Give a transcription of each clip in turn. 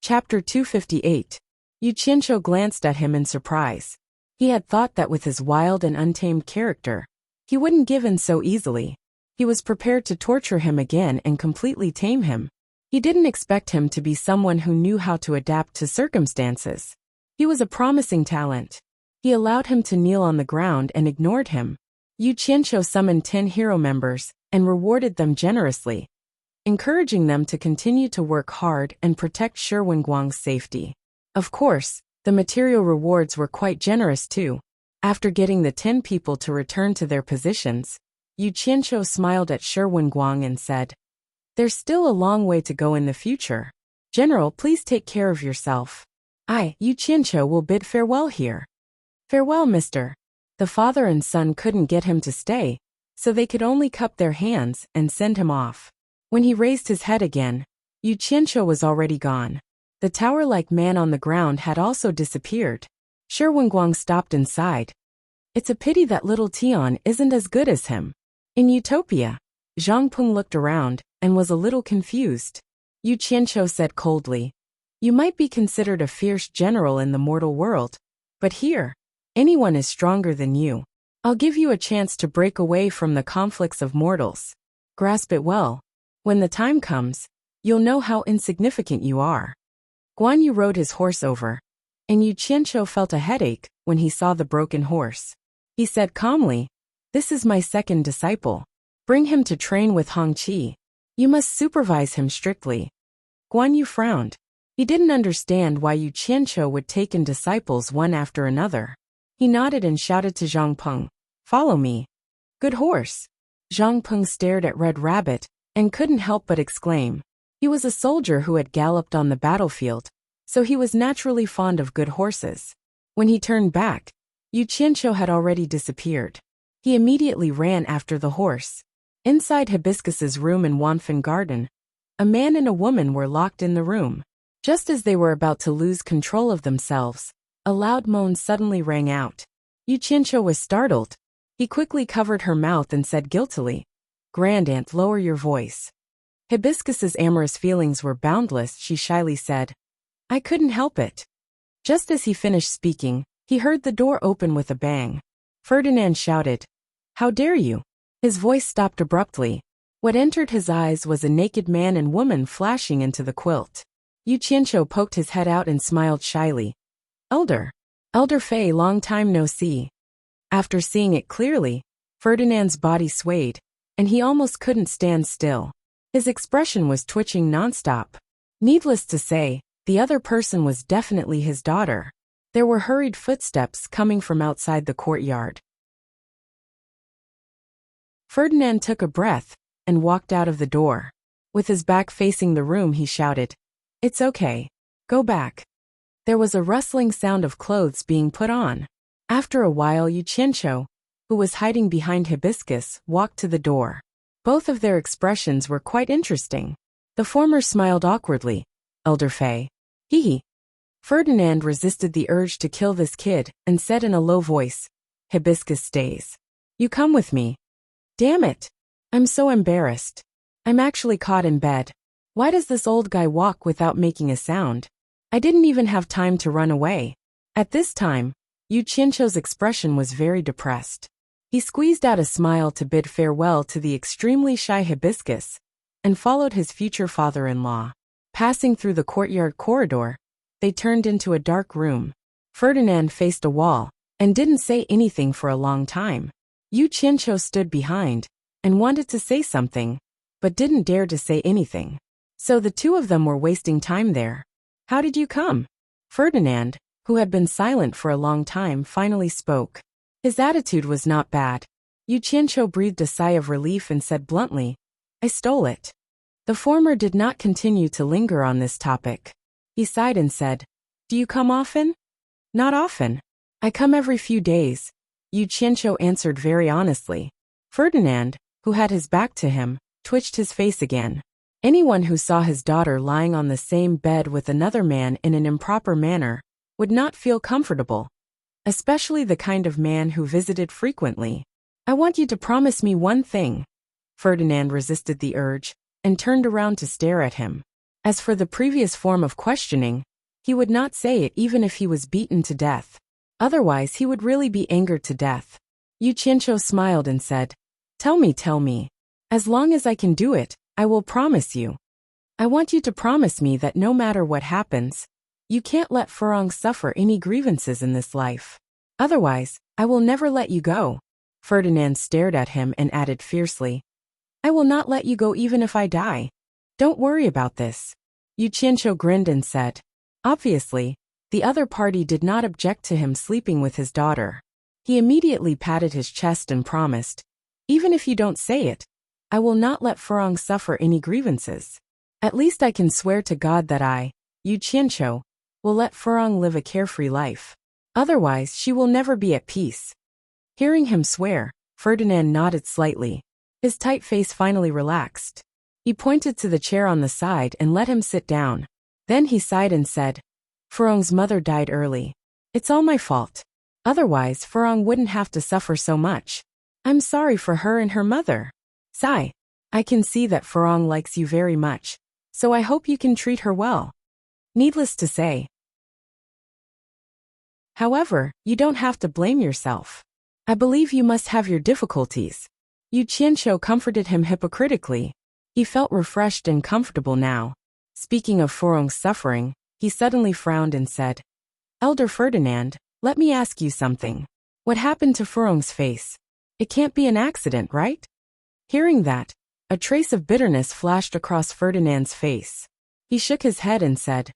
Chapter 258. Yu Qianqiu glanced at him in surprise. He had thought that with his wild and untamed character, he wouldn't give in so easily. He was prepared to torture him again and completely tame him. He didn't expect him to be someone who knew how to adapt to circumstances. He was a promising talent. He allowed him to kneel on the ground and ignored him. Yu Qianqiu summoned 10 hero members and rewarded them generously, encouraging them to continue to work hard and protect Shi Wenguang's safety. Of course, the material rewards were quite generous too. After getting the 10 people to return to their positions, Yu Qianqiu smiled at Shi Wenguang and said, "There's still a long way to go in the future. General, please take care of yourself. I, Yu Qianqiu, will bid farewell here." "Farewell, mister." The father and son couldn't get him to stay, so they could only cup their hands and send him off. When he raised his head again, Yu Qianqiu was already gone. The tower-like man on the ground had also disappeared. Shi Wenguang stopped inside. It's a pity that little Tian isn't as good as him. In Utopia, Zhang Peng looked around and was a little confused. Yu Qianqiu said coldly, "You might be considered a fierce general in the mortal world, but here, anyone is stronger than you. I'll give you a chance to break away from the conflicts of mortals. Grasp it well. When the time comes, you'll know how insignificant you are." Guan Yu rode his horse over, and Yu Qianqiu felt a headache when he saw the broken horse. He said calmly, "This is my second disciple. Bring him to train with Hongqi. You must supervise him strictly." Guan Yu frowned. He didn't understand why Yu Qianqiu would take in disciples one after another. He nodded and shouted to Zhang Peng, "Follow me." "Good horse." Zhang Peng stared at Red Rabbit and couldn't help but exclaim. He was a soldier who had galloped on the battlefield, so he was naturally fond of good horses. When he turned back, Yu Qianqiu had already disappeared. He immediately ran after the horse. Inside Hibiscus's room in Wanfen Garden, a man and a woman were locked in the room. Just as they were about to lose control of themselves, a loud moan suddenly rang out. Yu Qianqiu was startled. He quickly covered her mouth and said guiltily, "Grandaunt, lower your voice." Hibiscus's amorous feelings were boundless. She shyly said, "I couldn't help it." Just as he finished speaking, he heard the door open with a bang. Ferdinand shouted, "How dare you?" His voice stopped abruptly. What entered his eyes was a naked man and woman flashing into the quilt. Yu Qianqiu poked his head out and smiled shyly. Elder Fei, long time no see." After seeing it clearly, Ferdinand's body swayed, and he almost couldn't stand still. His expression was twitching nonstop. Needless to say, the other person was definitely his daughter. There were hurried footsteps coming from outside the courtyard. Ferdinand took a breath and walked out of the door. With his back facing the room, he shouted, "It's okay. Go back." There was a rustling sound of clothes being put on. After a while, Yu Qianqiu, who was hiding behind Hibiscus, walked to the door. Both of their expressions were quite interesting. The former smiled awkwardly. "Elder Fei. Hee." Ferdinand resisted the urge to kill this kid and said in a low voice, "Hibiscus stays. You come with me." "Damn it. I'm so embarrassed. I'm actually caught in bed. Why does this old guy walk without making a sound? I didn't even have time to run away." At this time, Yu Qianqiu's expression was very depressed. He squeezed out a smile to bid farewell to the extremely shy Hibiscus and followed his future father-in-law. Passing through the courtyard corridor, they turned into a dark room. Ferdinand faced a wall and didn't say anything for a long time. Yu Qianqiu stood behind and wanted to say something, but didn't dare to say anything. So the two of them were wasting time there. "How did you come?" Ferdinand, who had been silent for a long time, finally spoke. His attitude was not bad. Yu Qianqiu breathed a sigh of relief and said bluntly, "I stole it." The former did not continue to linger on this topic. He sighed and said, "Do you come often?" "Not often. I come every few days," Yu Qianqiu answered very honestly. Ferdinand, who had his back to him, twitched his face again. Anyone who saw his daughter lying on the same bed with another man in an improper manner would not feel comfortable, especially the kind of man who visited frequently. "I want you to promise me one thing." Ferdinand resisted the urge and turned around to stare at him. As for the previous form of questioning, he would not say it even if he was beaten to death. Otherwise he would really be angered to death. Yu Qianqiu smiled and said, Tell me. As long as I can do it, I will promise you. I want you to promise me that no matter what happens, you can't let Furong suffer any grievances in this life. Otherwise, I will never let you go. Ferdinand stared at him and added fiercely, I will not let you go even if I die. Don't worry about this. Yu Qianqiu grinned and said. Obviously, the other party did not object to him sleeping with his daughter. He immediately patted his chest and promised, Even if you don't say it, I will not let Furong suffer any grievances. At least I can swear to God that I, Yu Qianqiu, will let Furong live a carefree life. Otherwise she will never be at peace. Hearing him swear, Ferdinand nodded slightly. His tight face finally relaxed. He pointed to the chair on the side and let him sit down. Then he sighed and said, Furong's mother died early. It's all my fault. Otherwise Furong wouldn't have to suffer so much. I'm sorry for her and her mother. Sigh. I can see that Furong likes you very much, so I hope you can treat her well. Needless to say. However, you don't have to blame yourself. I believe you must have your difficulties. Yu Qianqiu comforted him hypocritically. He felt refreshed and comfortable now. Speaking of Furong's suffering, he suddenly frowned and said, Elder Ferdinand, let me ask you something. What happened to Furong's face? It can't be an accident, right? Hearing that, a trace of bitterness flashed across Ferdinand's face. He shook his head and said,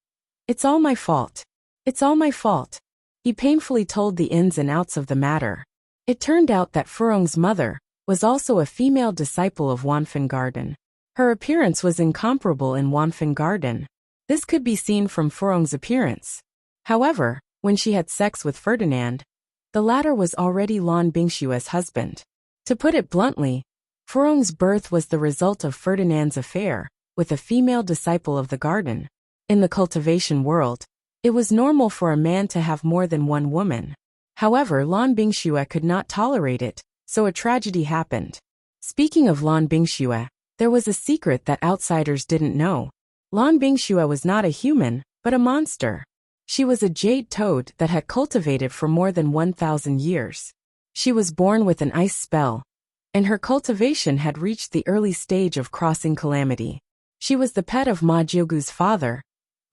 It's all my fault. It's all my fault. He painfully told the ins and outs of the matter. It turned out that Furong's mother was also a female disciple of Wanfen Garden. Her appearance was incomparable in Wanfen Garden. This could be seen from Furong's appearance. However, when she had sex with Ferdinand, the latter was already Lan Bingshue's husband. To put it bluntly, Furong's birth was the result of Ferdinand's affair with a female disciple of the garden. In the cultivation world, it was normal for a man to have more than one woman. However, Lan Bingxue could not tolerate it, so a tragedy happened. Speaking of Lan Bingxue, there was a secret that outsiders didn't know. Lan Bingxue was not a human, but a monster. She was a jade toad that had cultivated for more than 1,000 years. She was born with an ice spell, and her cultivation had reached the early stage of crossing calamity. She was the pet of Ma Jiugu's father,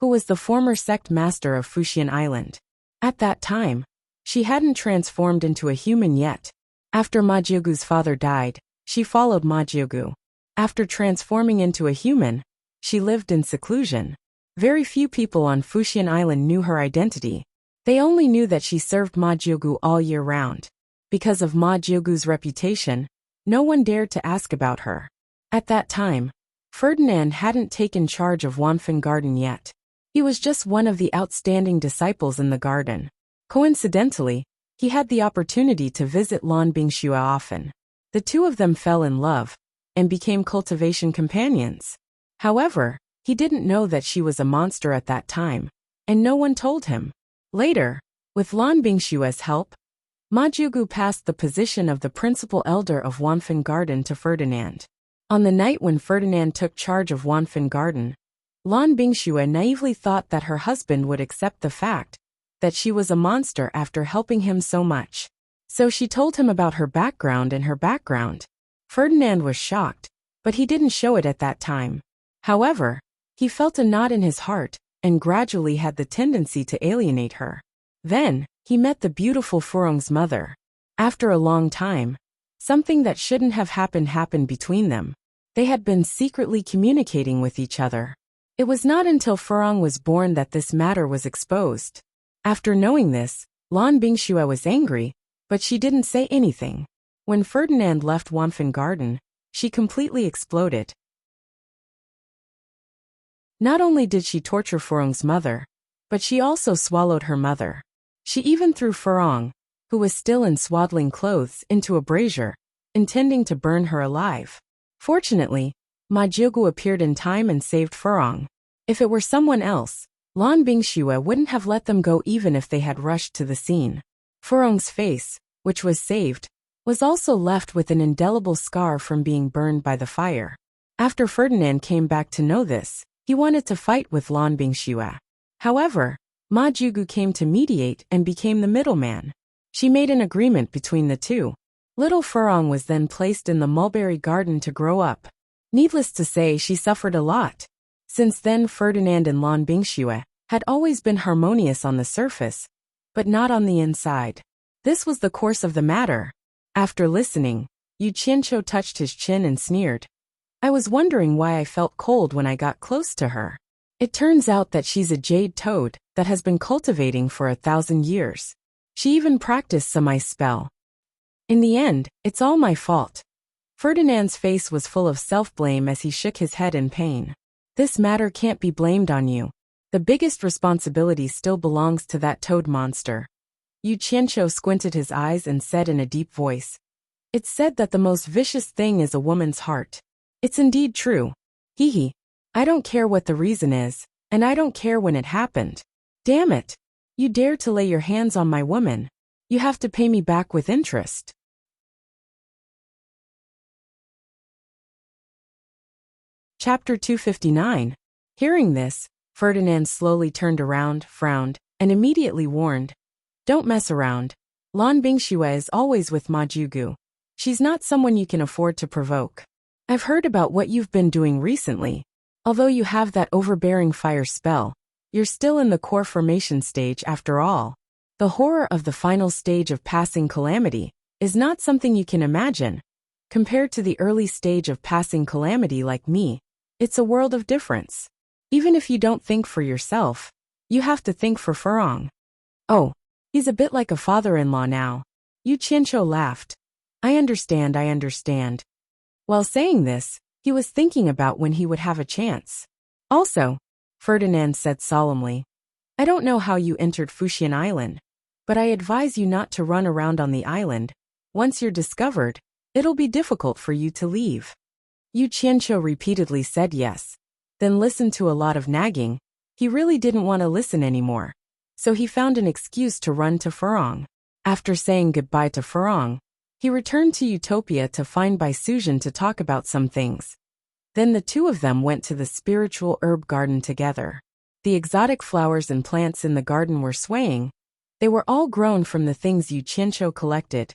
who was the former sect master of Fuxian Island. At that time, she hadn't transformed into a human yet. After Ma Jiugu's father died, she followed Ma Jiugu. After transforming into a human, she lived in seclusion. Very few people on Fuxian Island knew her identity. They only knew that she served Ma Jiugu all year round. Because of Ma Jiugu's reputation, no one dared to ask about her. At that time, Ferdinand hadn't taken charge of Wanfen Garden yet. He was just one of the outstanding disciples in the garden. Coincidentally, he had the opportunity to visit Lan Bingxue often. The two of them fell in love and became cultivation companions. However, he didn't know that she was a monster at that time, and no one told him. Later, with Lan Bingxue's help, Ma Jiugu passed the position of the principal elder of Wanfen Garden to Ferdinand. On the night when Ferdinand took charge of Wanfen Garden, Lan Bingxue naively thought that her husband would accept the fact that she was a monster after helping him so much. So she told him about her background and her background. Ferdinand was shocked, but he didn't show it at that time. However, he felt a knot in his heart and gradually had the tendency to alienate her. Then, he met the beautiful Furong's mother. After a long time, something that shouldn't have happened between them. They had been secretly communicating with each other. It was not until Furong was born that this matter was exposed. After knowing this, Lan Bingxue was angry, but she didn't say anything. When Ferdinand left Wanfen Garden, she completely exploded. Not only did she torture Furong's mother, but she also swallowed her mother. She even threw Furong, who was still in swaddling clothes, into a brazier, intending to burn her alive. Fortunately, Ma Jiugu appeared in time and saved Furong. If it were someone else, Lan Bingxue wouldn't have let them go even if they had rushed to the scene. Furong's face, which was saved, was also left with an indelible scar from being burned by the fire. After Ferdinand came back to know this, He wanted to fight with Lan Bingxue. However, Ma Jugu came to mediate and became the middleman. She made an agreement between the two. Little Furong was then placed in the mulberry garden to grow up. Needless to say, she suffered a lot. Since then, Ferdinand and Lan Bingxue had always been harmonious on the surface, but not on the inside. This was the course of the matter. After listening, Yu Qianqiu touched his chin and sneered. I was wondering why I felt cold when I got close to her. It turns out that she's a jade toad that has been cultivating for 1,000 years. She even practiced some ice spell. In the end, it's all my fault. Ferdinand's face was full of self-blame as he shook his head in pain. This matter can't be blamed on you. The biggest responsibility still belongs to that toad monster. Yu Qianqiu squinted his eyes and said in a deep voice. It's said that the most vicious thing is a woman's heart. It's indeed true. Hee hee. I don't care what the reason is, and I don't care when it happened. Damn it. You dare to lay your hands on my woman. You have to pay me back with interest. Chapter 259. Hearing this, Ferdinand slowly turned around, frowned, and immediately warned. Don't mess around. Lan Bingxue is always with Ma Jugu. She's not someone you can afford to provoke. I've heard about what you've been doing recently. Although you have that overbearing fire spell, you're still in the core formation stage after all. The horror of the final stage of passing calamity is not something you can imagine. Compared to the early stage of passing calamity like me, it's a world of difference. Even if you don't think for yourself, you have to think for Furong. Oh, he's a bit like a father-in-law now. Yu Qianqiu laughed. I understand. While saying this, he was thinking about when he would have a chance. Also, Ferdinand said solemnly, I don't know how you entered Fuxian Island, but I advise you not to run around on the island. Once you're discovered, it'll be difficult for you to leave. Yu Qianqiu repeatedly said yes, then listened to a lot of nagging. He really didn't want to listen anymore, so he found an excuse to run to Furong. After saying goodbye to Furong, he returned to Utopia to find Bai Suzhen to talk about some things. Then the two of them went to the spiritual herb garden together. The exotic flowers and plants in the garden were swaying. They were all grown from the things Yu Qianqiu collected.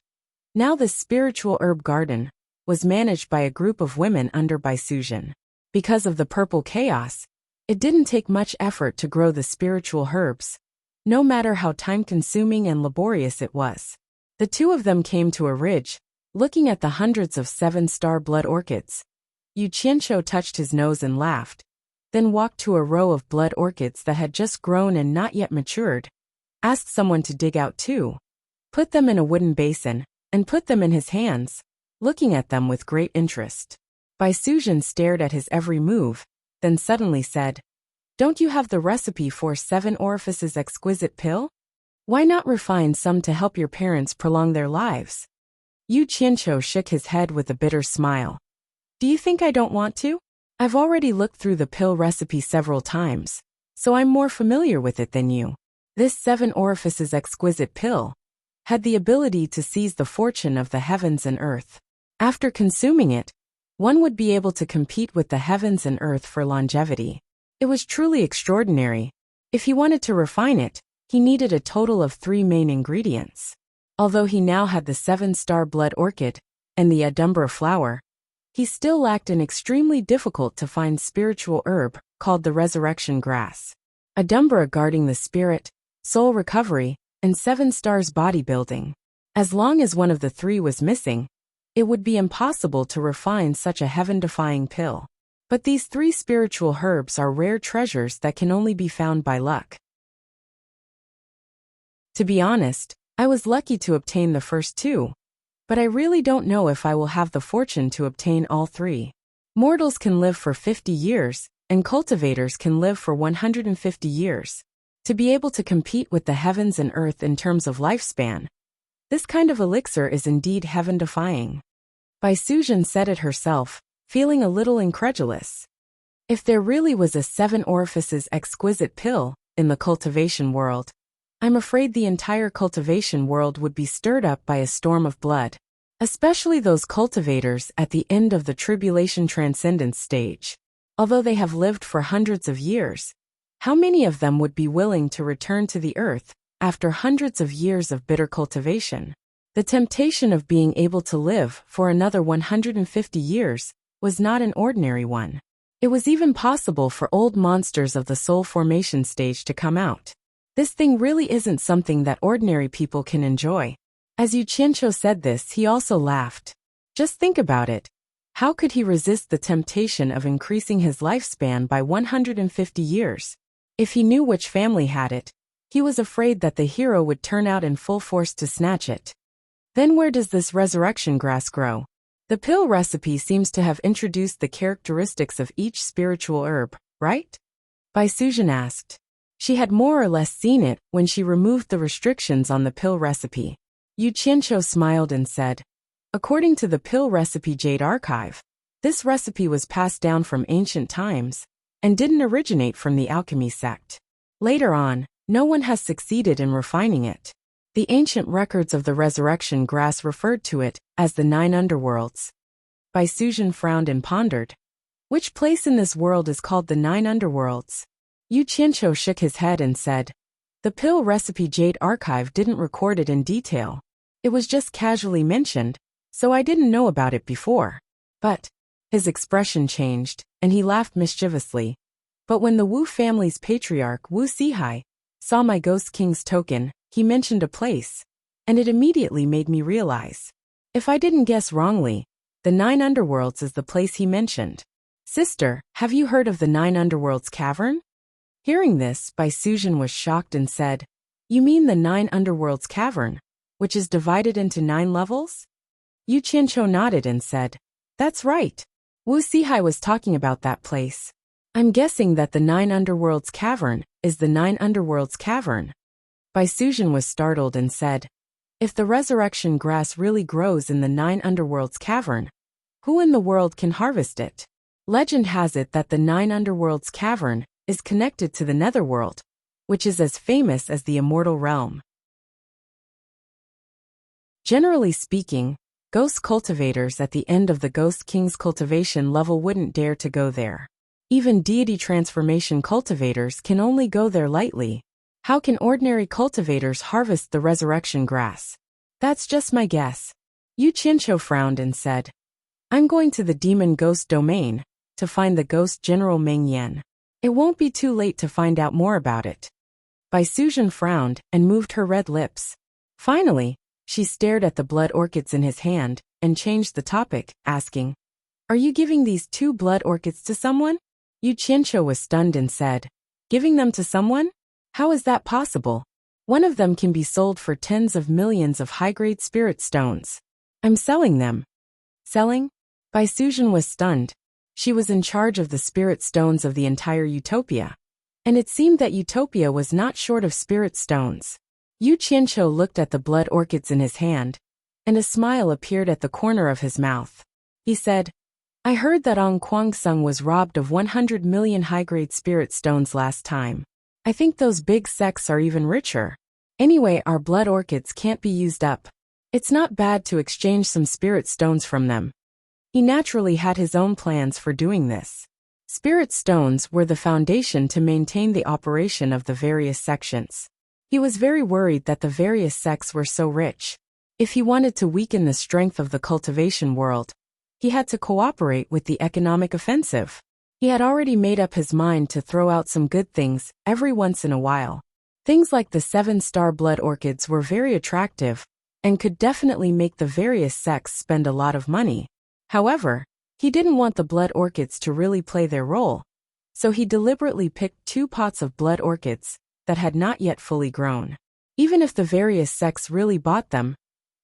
Now the spiritual herb garden was managed by a group of women under Bai Suzhen. Because of the purple chaos, it didn't take much effort to grow the spiritual herbs, no matter how time-consuming and laborious it was. The two of them came to a ridge, looking at the hundreds of 7-star blood orchids. Yu Qianqiu touched his nose and laughed, then walked to a row of blood orchids that had just grown and not yet matured. Asked someone to dig out 2. Put them in a wooden basin, and put them in his hands, looking at them with great interest. Bai Suzhen stared at his every move, then suddenly said, Don't you have the recipe for 7 orifices exquisite pill? Why not refine some to help your parents prolong their lives? Yu Qianqiu shook his head with a bitter smile. Do you think I don't want to? I've already looked through the pill recipe several times, so I'm more familiar with it than you. This 7 orifices exquisite pill had the ability to seize the fortune of the heavens and earth. After consuming it, one would be able to compete with the heavens and earth for longevity. It was truly extraordinary. If he wanted to refine it, he needed a total of 3 main ingredients. Although he now had the 7-star blood orchid and the Adumbra flower, he still lacked an extremely difficult to find spiritual herb called the resurrection grass. Adumbra guarding the spirit, soul recovery, and 7 stars bodybuilding. As long as one of the 3 was missing, it would be impossible to refine such a heaven-defying pill. But these 3 spiritual herbs are rare treasures that can only be found by luck. To be honest, I was lucky to obtain the first 2, but I really don't know if I will have the fortune to obtain all 3. Mortals can live for 50 years, and cultivators can live for 150 years. To be able to compete with the heavens and earth in terms of lifespan, this kind of elixir is indeed heaven-defying. Bai Suzhen said it herself, feeling a little incredulous. If there really was a 7 orifices exquisite pill in the cultivation world, I'm afraid the entire cultivation world would be stirred up by a storm of blood, especially those cultivators at the end of the tribulation transcendence stage. Although they have lived for hundreds of years, how many of them would be willing to return to the earth after hundreds of years of bitter cultivation? The temptation of being able to live for another 150 years was not an ordinary one. It was even possible for old monsters of the soul formation stage to come out. This thing really isn't something that ordinary people can enjoy. As Yu Qianqiu said this, he also laughed. Just think about it. How could he resist the temptation of increasing his lifespan by 150 years? If he knew which family had it, he was afraid that the hero would turn out in full force to snatch it. Then where does this resurrection grass grow? The pill recipe seems to have introduced the characteristics of each spiritual herb, right? Bai Suzhen asked. She had more or less seen it when she removed the restrictions on the pill recipe. Yu Qianqiu smiled and said, according to the pill recipe Jade Archive, this recipe was passed down from ancient times and didn't originate from the alchemy sect. Later on, no one has succeeded in refining it. The ancient records of the resurrection grass referred to it as the 9 underworlds. Bai Suzhen frowned and pondered. Which place in this world is called the 9 underworlds? Yu Qianqiu shook his head and said, the pill recipe Jade Archive didn't record it in detail. It was just casually mentioned, so I didn't know about it before. But, his expression changed, and he laughed mischievously. But when the Wu family's patriarch Wu Sihai saw my Ghost King's token, he mentioned a place, and it immediately made me realize. If I didn't guess wrongly, the 9 underworlds is the place he mentioned. Sister, have you heard of the 9 underworlds cavern? Hearing this, Bai Suzhen was shocked and said, you mean the 9 underworlds cavern, which is divided into 9 levels? Yu Qianqiu nodded and said, that's right. Wu Sihai was talking about that place. I'm guessing that the 9 underworlds cavern is the 9 underworlds cavern. Bai Suzhen was startled and said, if the resurrection grass really grows in the 9 underworlds cavern, who in the world can harvest it? Legend has it that the 9 underworlds cavern is connected to the netherworld, which is as famous as the immortal realm. Generally speaking, ghost cultivators at the end of the Ghost King's cultivation level wouldn't dare to go there. Even deity transformation cultivators can only go there lightly. How can ordinary cultivators harvest the resurrection grass? That's just my guess. Yu Qianqiu frowned and said, I'm going to the demon ghost domain to find the ghost general Meng Yan. It won't be too late to find out more about it. Bai Suzhen frowned and moved her red lips. Finally, she stared at the blood orchids in his hand and changed the topic, asking, are you giving these 2 blood orchids to someone? Yu Qianqiu was stunned and said, giving them to someone? How is that possible? One of them can be sold for tens of millions of high-grade spirit stones. I'm selling them. Selling? Bai Suzhen was stunned. She was in charge of the spirit stones of the entire Utopia. And it seemed that Utopia was not short of spirit stones. Yu Qianqiu looked at the blood orchids in his hand, and a smile appeared at the corner of his mouth. He said, I heard that Ong Kwangsung was robbed of 100 million high-grade spirit stones last time. I think those big sects are even richer. Anyway, our blood orchids can't be used up. It's not bad to exchange some spirit stones from them. He naturally had his own plans for doing this. Spirit stones were the foundation to maintain the operation of the various sections. He was very worried that the various sects were so rich. If he wanted to weaken the strength of the cultivation world, he had to cooperate with the economic offensive. He had already made up his mind to throw out some good things every once in a while. Things like the 7-star blood orchids were very attractive and could definitely make the various sects spend a lot of money. However, he didn't want the blood orchids to really play their role, so he deliberately picked 2 pots of blood orchids that had not yet fully grown. Even if the various sects really bought them,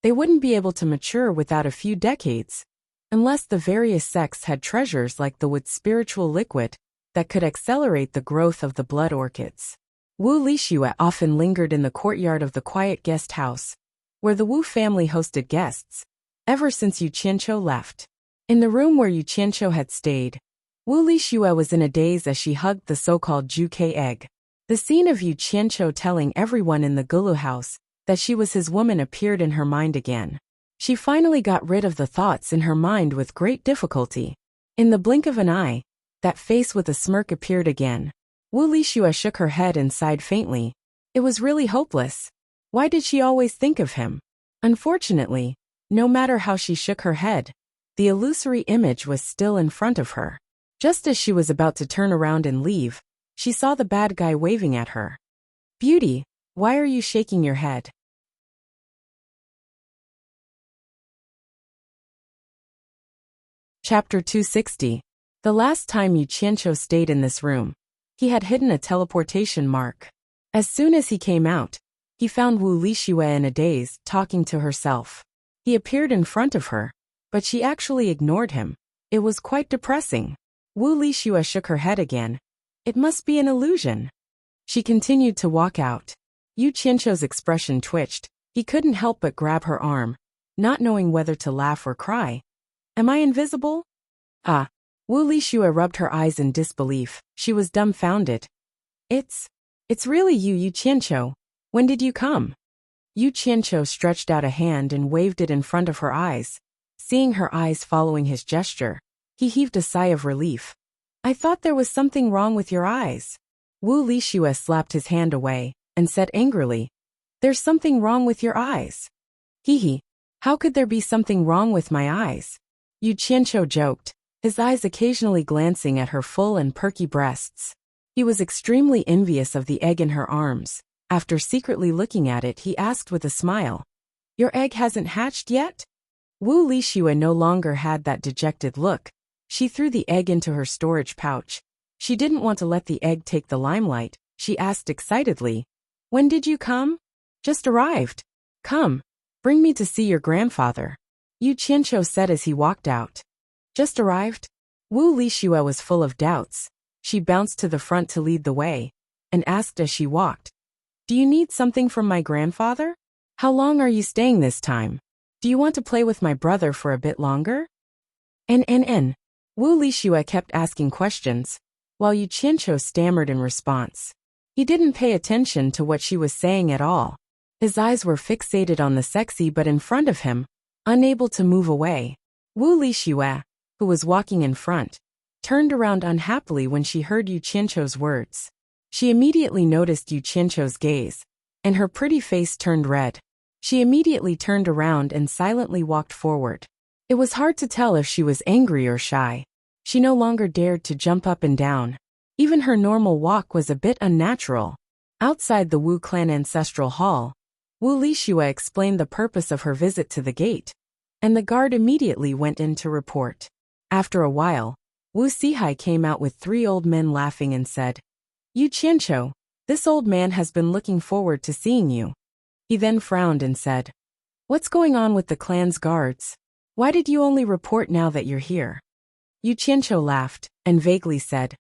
they wouldn't be able to mature without a few decades, unless the various sects had treasures like the wood spiritual liquid that could accelerate the growth of the blood orchids. Wu Lixue often lingered in the courtyard of the quiet guest house, where the Wu family hosted guests, ever since Yu Qianqiu left. In the room where Yu Qianqiu had stayed, Wu Lixue was in a daze as she hugged the so-called Juke egg. The scene of Yu Qianqiu telling everyone in the Gulu house that she was his woman appeared in her mind again. She finally got rid of the thoughts in her mind with great difficulty. In the blink of an eye, That face with a smirk appeared again. Wu Lixue shook her head and sighed faintly. It was really hopeless. Why did she always think of him? Unfortunately, no matter how she shook her head, the illusory image was still in front of her. Just as she was about to turn around and leave, she saw the bad guy waving at her. Beauty, why are you shaking your head? Chapter 260. The last time Yu Qianqiu stayed in this room, he had hidden a teleportation mark. As soon as he came out, he found Wu Lixue in a daze, talking to herself. He appeared in front of her, but she actually ignored him. It was quite depressing. Wu Lixue shook her head again. It must be an illusion. She continued to walk out. Yu Qianqiu's expression twitched. He couldn't help but grab her arm, not knowing whether to laugh or cry. Am I invisible? Ah. Wu Lixue rubbed her eyes in disbelief. She was dumbfounded. It's really you, Yu Qianqiu. When did you come? Yu Qianqiu stretched out a hand and waved it in front of her eyes. Seeing her eyes following his gesture, he heaved a sigh of relief. I thought there was something wrong with your eyes. Wu Lixue slapped his hand away and said angrily, There's something wrong with your eyes. Hee. How could there be something wrong with my eyes? Yu Qianqiu joked, his eyes occasionally glancing at her full and perky breasts. He was extremely envious of the egg in her arms. After secretly looking at it, he asked with a smile, Your egg hasn't hatched yet? Wu Lixue no longer had that dejected look. She threw the egg into her storage pouch. She didn't want to let the egg take the limelight. She asked excitedly, When did you come? Just arrived. Come, bring me to see your grandfather. Yu Qianqiu said as he walked out. Just arrived? Wu Lixue was full of doubts. She bounced to the front to lead the way, and asked as she walked, Do you need something from my grandfather? How long are you staying this time? Do you want to play with my brother for a bit longer? Wu Lixue kept asking questions, while Yu Qianqiu stammered in response. He didn't pay attention to what she was saying at all. His eyes were fixated on the sexy but in front of him, unable to move away. Wu Lixue, who was walking in front, turned around unhappily when she heard Yu Qianqiu's words. She immediately noticed Yu Qianqiu's gaze, and her pretty face turned red. She immediately turned around and silently walked forward. It was hard to tell if she was angry or shy. She no longer dared to jump up and down. Even her normal walk was a bit unnatural. Outside the Wu clan ancestral hall, Wu Lixue explained the purpose of her visit to the gate, and the guard immediately went in to report. After a while, Wu Sihai came out with 3 old men laughing and said, Yu Qianqiu, this old man has been looking forward to seeing you. He then frowned and said, What's going on with the clan's guards? Why did you only report now that you're here? Yu Qianqiu laughed and vaguely said,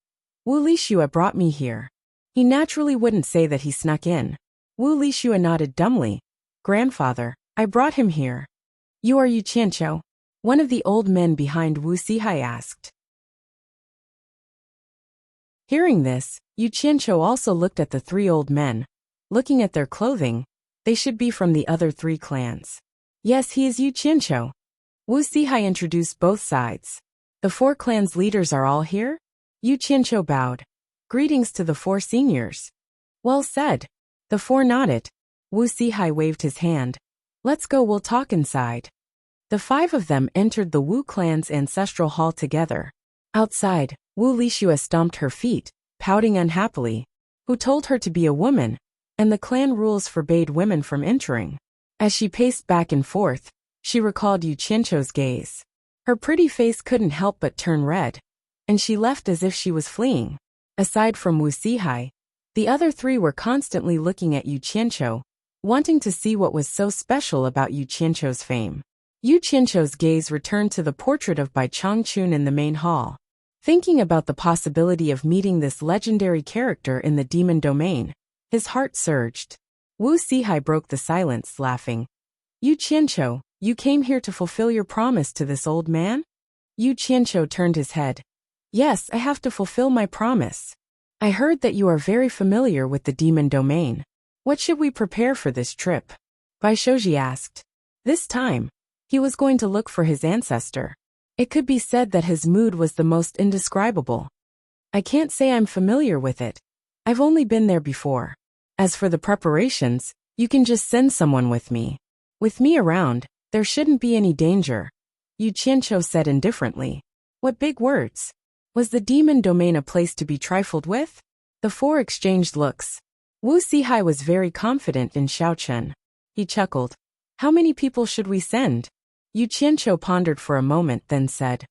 Wu Lixue brought me here. He naturally wouldn't say that he snuck in. Wu Lixue nodded dumbly. Grandfather, I brought him here. You are Yu Qianqiu? One of the old men behind Wu Sihai asked. Hearing this, Yu Qianqiu also looked at the 3 old men. Looking at their clothing, they should be from the other 3 clans. Yes, he is Yu Qianqiu. Wu Sihai introduced both sides. The 4 clans' leaders are all here? Yu Qianqiu bowed. Greetings to the 4 seniors. Well said. The 4 nodded. Wu Sihai waved his hand. Let's go, we'll talk inside. The 5 of them entered the Wu clan's ancestral hall together. Outside, Wu Lixue stomped her feet, pouting unhappily. Who told her to be a woman? And the clan rules forbade women from entering. As she paced back and forth, she recalled Yu Qianqiu's gaze. Her pretty face couldn't help but turn red, and she left as if she was fleeing. Aside from Wu Sihai, the other 3 were constantly looking at Yu Qianqiu, wanting to see what was so special about Yu Qianqiu's fame. Yu Qianqiu's gaze returned to the portrait of Bai Changchun in the main hall. Thinking about the possibility of meeting this legendary character in the demon domain, his heart surged. Wu Sihai broke the silence, laughing. Yu Qianqiu, you came here to fulfill your promise to this old man? Yu Qianqiu turned his head. Yes, I have to fulfill my promise. I heard that you are very familiar with the demon domain. What should we prepare for this trip? Bai Shoji asked. This time, he was going to look for his ancestor. It could be said that his mood was the most indescribable. I can't say I'm familiar with it. I've only been there before. As for the preparations, you can just send someone with me. With me around, there shouldn't be any danger, Yu Qianqiu said indifferently. What big words. Was the demon domain a place to be trifled with? The four exchanged looks. Wu Sihai was very confident in Xiaochen. He chuckled. How many people should we send? Yu Qianqiu pondered for a moment, then said.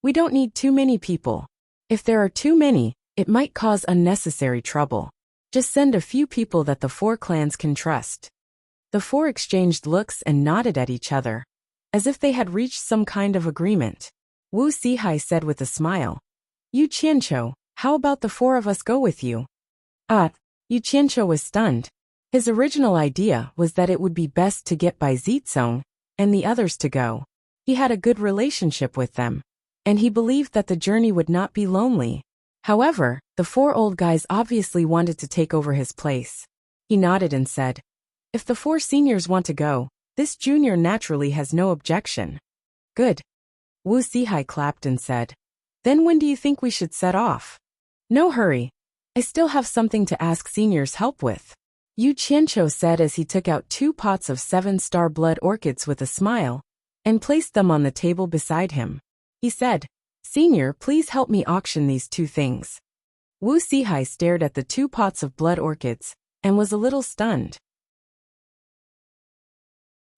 We don't need too many people. If there are too many, it might cause unnecessary trouble. Just send a few people that the four clans can trust. The four exchanged looks and nodded at each other, as if they had reached some kind of agreement. Wu Sihai said with a smile. Yu Qianqiu, how about the four of us go with you? Yu Qianqiu was stunned. His original idea was that it would be best to get Bai Zizong and the others to go. He had a good relationship with them, and he believed that the journey would not be lonely. However, the four old guys obviously wanted to take over his place. He nodded and said, if the four seniors want to go, this junior naturally has no objection. Good. Wu Sihai clapped and said, then when do you think we should set off? No hurry. I still have something to ask seniors' help with. Yu Qianqiu said as he took out 2 pots of 7-star blood orchids with a smile, and placed them on the table beside him. He said, Senior, please help me auction these 2 things. Wu Sihai stared at the 2 pots of blood orchids, and was a little stunned.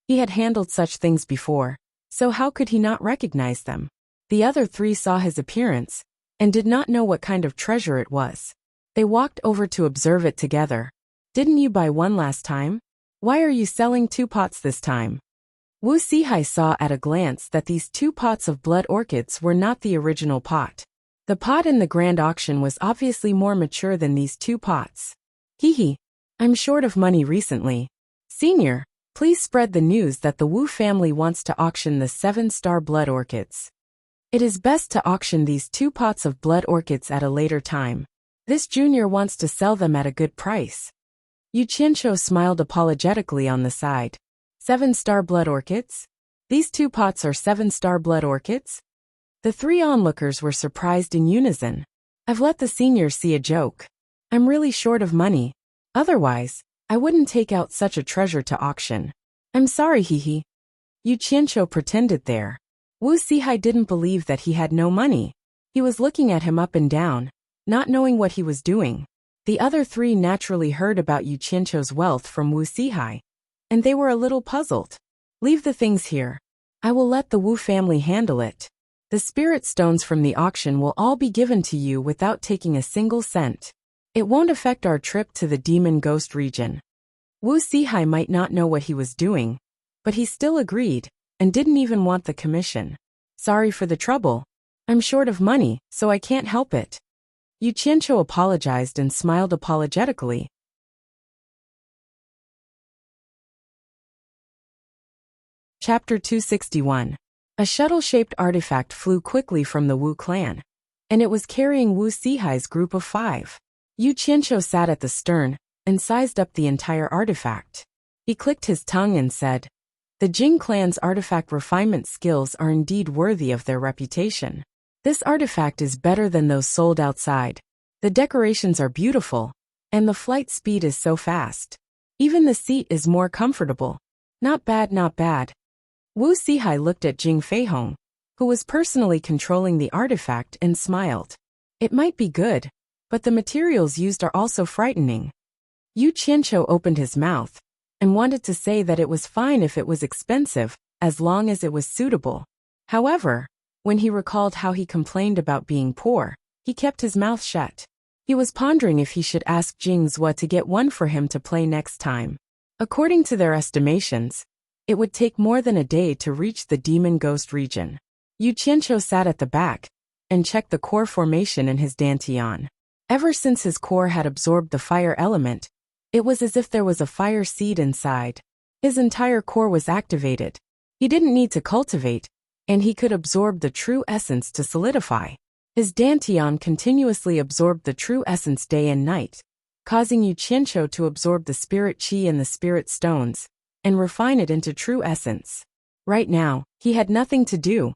He had handled such things before, so how could he not recognize them? The other 3 saw his appearance, and did not know what kind of treasure it was. They walked over to observe it together. Didn't you buy one last time? Why are you selling 2 pots this time? Wu Sihai saw at a glance that these 2 pots of blood orchids were not the original pot. The pot in the grand auction was obviously more mature than these 2 pots. Hee, I'm short of money recently. Senior, please spread the news that the Wu family wants to auction the 7-star blood orchids. It is best to auction these 2 pots of blood orchids at a later time. This junior wants to sell them at a good price. Yu Qianqiu smiled apologetically on the side. 7-star blood orchids? These 2 pots are 7-star blood orchids? The 3 onlookers were surprised in unison. I've let the seniors see a joke. I'm really short of money. Otherwise, I wouldn't take out such a treasure to auction. I'm sorry, hee. Yu Qianqiu pretended there. Wu Sihai didn't believe that he had no money. He was looking at him up and down, not knowing what he was doing. The other 3 naturally heard about Yu Qianqiu's wealth from Wu Sihai, and they were a little puzzled. Leave the things here. I will let the Wu family handle it. The spirit stones from the auction will all be given to you without taking a single cent. It won't affect our trip to the demon ghost region. Wu Sihai might not know what he was doing, but he still agreed, and didn't even want the commission. Sorry for the trouble. I'm short of money, so I can't help it. Yu Qianqiu apologized and smiled apologetically. Chapter 261. A shuttle-shaped artifact flew quickly from the Wu clan, and it was carrying Wu Sihai's group of 5. Yu Qianqiu sat at the stern, and sized up the entire artifact. He clicked his tongue and said, the Jing clan's artifact refinement skills are indeed worthy of their reputation. This artifact is better than those sold outside. The decorations are beautiful, and the flight speed is so fast. Even the seat is more comfortable. Not bad, not bad. Wu Sihai looked at Jing Feihong, who was personally controlling the artifact, and smiled. It might be good, but the materials used are also frightening. Yu Qianqiu opened his mouth, and wanted to say that it was fine if it was expensive, as long as it was suitable. However, when he recalled how he complained about being poor, he kept his mouth shut. He was pondering if he should ask Jing Zhua to get one for him to play next time. According to their estimations, it would take more than a day to reach the demon ghost region. Yu Qianqiu sat at the back, and checked the core formation in his dantian. Ever since his core had absorbed the fire element, it was as if there was a fire seed inside. His entire core was activated. He didn't need to cultivate, and he could absorb the true essence to solidify. His dantian continuously absorbed the true essence day and night, causing Yu Qianqiu to absorb the spirit qi and the spirit stones, and refine it into true essence. Right now, he had nothing to do,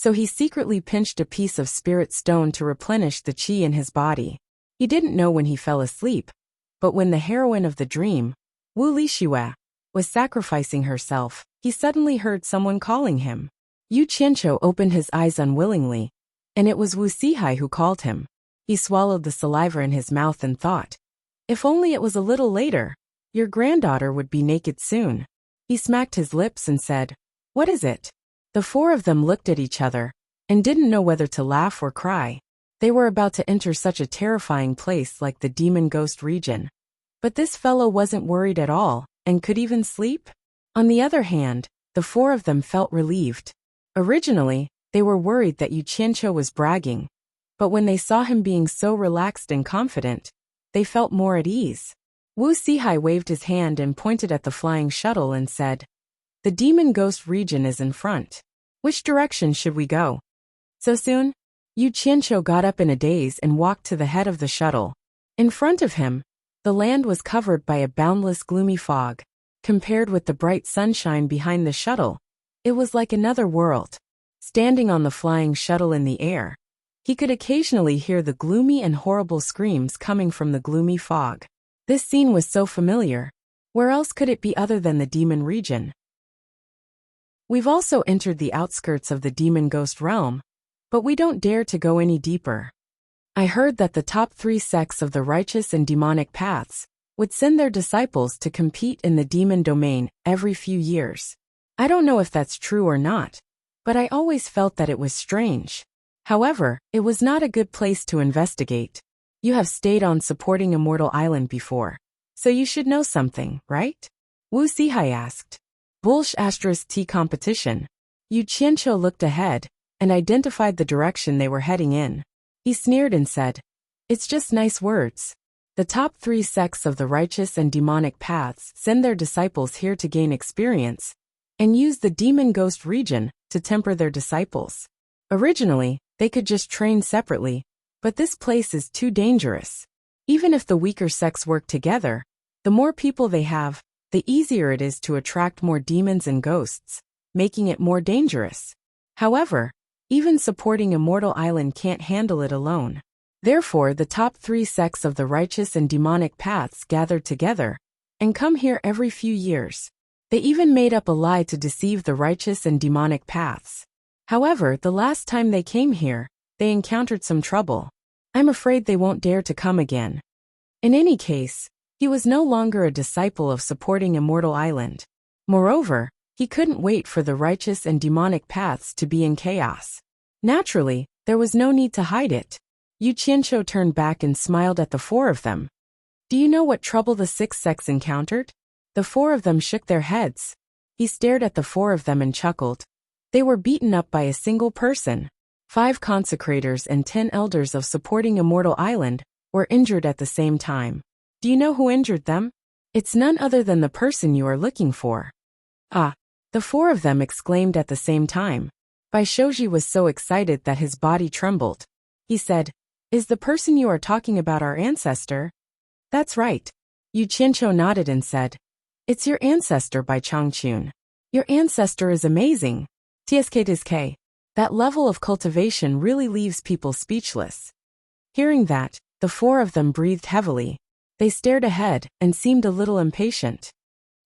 So he secretly pinched a piece of spirit stone to replenish the chi in his body. He didn't know when he fell asleep, but when the heroine of the dream, Wu Lixue, was sacrificing herself, he suddenly heard someone calling him. Yu Qianqiu opened his eyes unwillingly, and it was Wu Sihai who called him. He swallowed the saliva in his mouth and thought, if only it was a little later, your granddaughter would be naked soon. He smacked his lips and said, what is it? The four of them looked at each other, and didn't know whether to laugh or cry. They were about to enter such a terrifying place like the demon ghost region. But this fellow wasn't worried at all, and could even sleep? On the other hand, the four of them felt relieved. Originally, they were worried that Yu Qianqiu was bragging, but when they saw him being so relaxed and confident, they felt more at ease. Wu Sihai waved his hand and pointed at the flying shuttle and said, the demon ghost region is in front. Which direction should we go? So soon? Yu Qianqiu got up in a daze and walked to the head of the shuttle. In front of him, the land was covered by a boundless gloomy fog. Compared with the bright sunshine behind the shuttle, it was like another world. Standing on the flying shuttle in the air, he could occasionally hear the gloomy and horrible screams coming from the gloomy fog. This scene was so familiar. Where else could it be other than the demon region? We've also entered the outskirts of the demon ghost realm, but we don't dare to go any deeper. I heard that the top 3 sects of the righteous and demonic paths would send their disciples to compete in the demon domain every few years. I don't know if that's true or not, but I always felt that it was strange. However, it was not a good place to investigate. You have stayed on Supporting Immortal Island before, so you should know something, right? Wu Sihai asked. Bulsh *T competition. Yu Qianqiu looked ahead and identified the direction they were heading in. He sneered and said, it's just nice words. The top 3 sects of the righteous and demonic paths send their disciples here to gain experience and use the demon ghost region to temper their disciples. Originally, they could just train separately, but this place is too dangerous. Even if the weaker sects work together, the more people they have, the easier it is to attract more demons and ghosts, making it more dangerous. However, even Supporting Immortal Island can't handle it alone. Therefore, the top 3 sects of the righteous and demonic paths gathered together and come here every few years. They even made up a lie to deceive the righteous and demonic paths. However, the last time they came here, they encountered some trouble. I'm afraid they won't dare to come again. In any case, he was no longer a disciple of Supporting Immortal Island. Moreover, he couldn't wait for the righteous and demonic paths to be in chaos. Naturally, there was no need to hide it. Yu Qianqiu turned back and smiled at the four of them. Do you know what trouble the 6 sects encountered? The four of them shook their heads. He stared at the four of them and chuckled. They were beaten up by a single person. 5 consecrators and 10 elders of Supporting Immortal Island were injured at the same time. Do you know who injured them? It's none other than the person you are looking for. Ah! The 4 of them exclaimed at the same time. Bai Shouji was so excited that his body trembled. He said, is the person you are talking about our ancestor? That's right. Yu Qianqiu nodded and said, it's your ancestor Bai Changqun. Your ancestor is amazing. TSK. That level of cultivation really leaves people speechless. Hearing that, the 4 of them breathed heavily. They stared ahead and seemed a little impatient.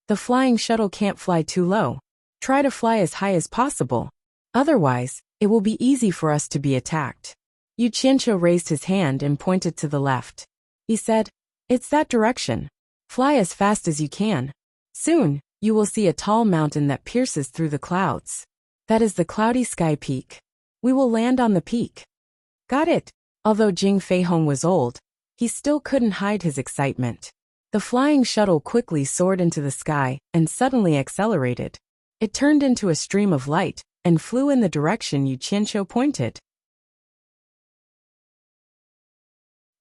The flying shuttle can't fly too low. Try to fly as high as possible. Otherwise, it will be easy for us to be attacked. Yu Qianqiu raised his hand and pointed to the left. He said, it's that direction. Fly as fast as you can. Soon, you will see a tall mountain that pierces through the clouds. That is the Cloudy Sky Peak. We will land on the peak. Got it. Although Jing Feihong was old, he still couldn't hide his excitement. The flying shuttle quickly soared into the sky and suddenly accelerated. It turned into a stream of light and flew in the direction Yu Qianqiu pointed.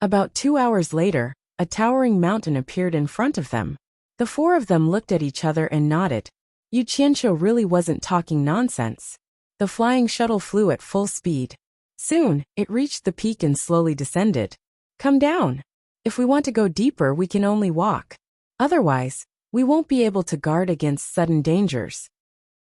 About 2 hours later, a towering mountain appeared in front of them. The 4 of them looked at each other and nodded. Yu Qianqiu really wasn't talking nonsense. The flying shuttle flew at full speed. Soon, it reached the peak and slowly descended. Come down. If we want to go deeper, we can only walk. Otherwise, we won't be able to guard against sudden dangers.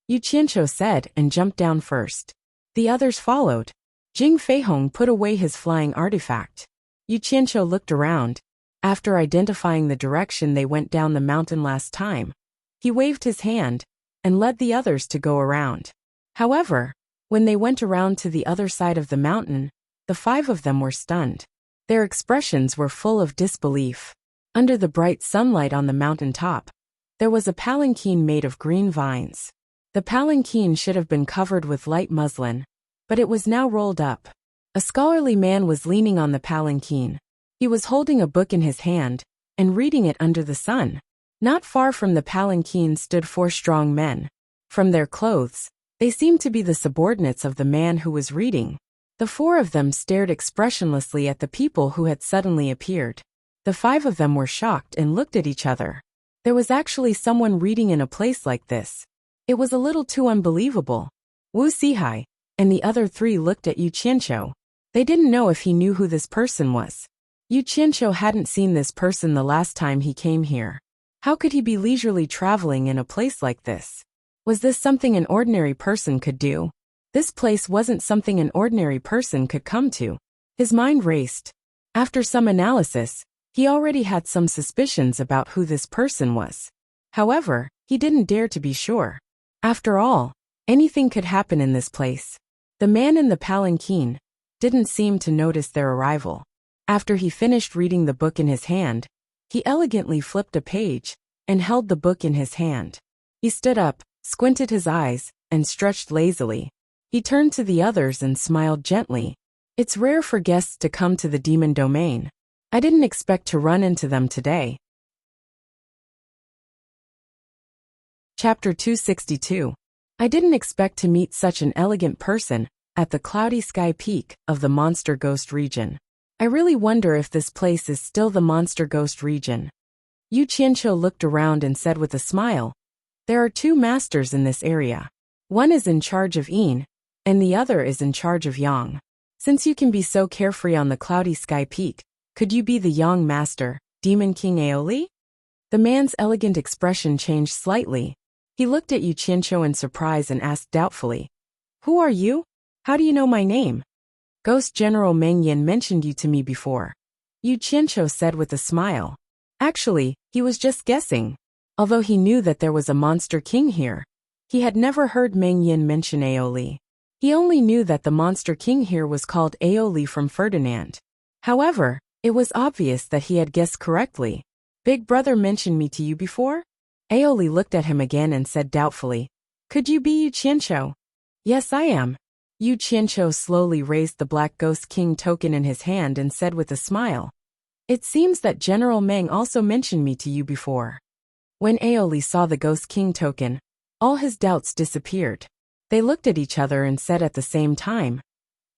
Yu Qianqiu said and jumped down first. The others followed. Jing Feihong put away his flying artifact. Yu Qianqiu looked around. After identifying the direction they went down the mountain last time, he waved his hand and led the others to go around. However, when they went around to the other side of the mountain, the 5 of them were stunned. Their expressions were full of disbelief. Under the bright sunlight on the mountain top, there was a palanquin made of green vines. The palanquin should have been covered with light muslin, but it was now rolled up. A scholarly man was leaning on the palanquin. He was holding a book in his hand and reading it under the sun. Not far from the palanquin stood 4 strong men. From their clothes, they seemed to be the subordinates of the man who was reading. The 4 of them stared expressionlessly at the people who had suddenly appeared. The 5 of them were shocked and looked at each other. There was actually someone reading in a place like this. It was a little too unbelievable. Wu Sihai and the other 3 looked at Yu Qianqiu. They didn't know if he knew who this person was. Yu Qianqiu hadn't seen this person the last time he came here. How could he be leisurely traveling in a place like this? Was this something an ordinary person could do? This place wasn't something an ordinary person could come to. His mind raced. After some analysis, he already had some suspicions about who this person was. However, he didn't dare to be sure. After all, anything could happen in this place. The man in the palanquin didn't seem to notice their arrival. After he finished reading the book in his hand, he elegantly flipped a page and held the book in his hand. He stood up, squinted his eyes, and stretched lazily. He turned to the others and smiled gently. It's rare for guests to come to the demon domain. I didn't expect to run into them today. Chapter 262. I didn't expect to meet such an elegant person at the cloudy sky peak of the Monster Ghost region. I really wonder if this place is still the Monster Ghost region. Yu Qianqiu looked around and said with a smile, there are 2 masters in this area. One is in charge of Yin, and the other is in charge of Yang. Since you can be so carefree on the cloudy sky peak, could you be the Yang master, Demon King Aoli? The man's elegant expression changed slightly. He looked at Yu Qianqiu in surprise and asked doubtfully, who are you? How do you know my name? Ghost General Meng Yin mentioned you to me before. Yu Qianqiu said with a smile. Actually, he was just guessing. Although he knew that there was a monster king here, he had never heard Meng Yin mention Aoli. He only knew that the monster king here was called Aoli from Ferdinand. However, it was obvious that he had guessed correctly. Big brother mentioned me to you before? Aoli looked at him again and said doubtfully, could you be Yu Qianqiu? Yes, I am. Yu Qianqiu slowly raised the Black Ghost King token in his hand and said with a smile, it seems that General Meng also mentioned me to you before. When Aoli saw the Ghost King token, all his doubts disappeared. They looked at each other and said at the same time,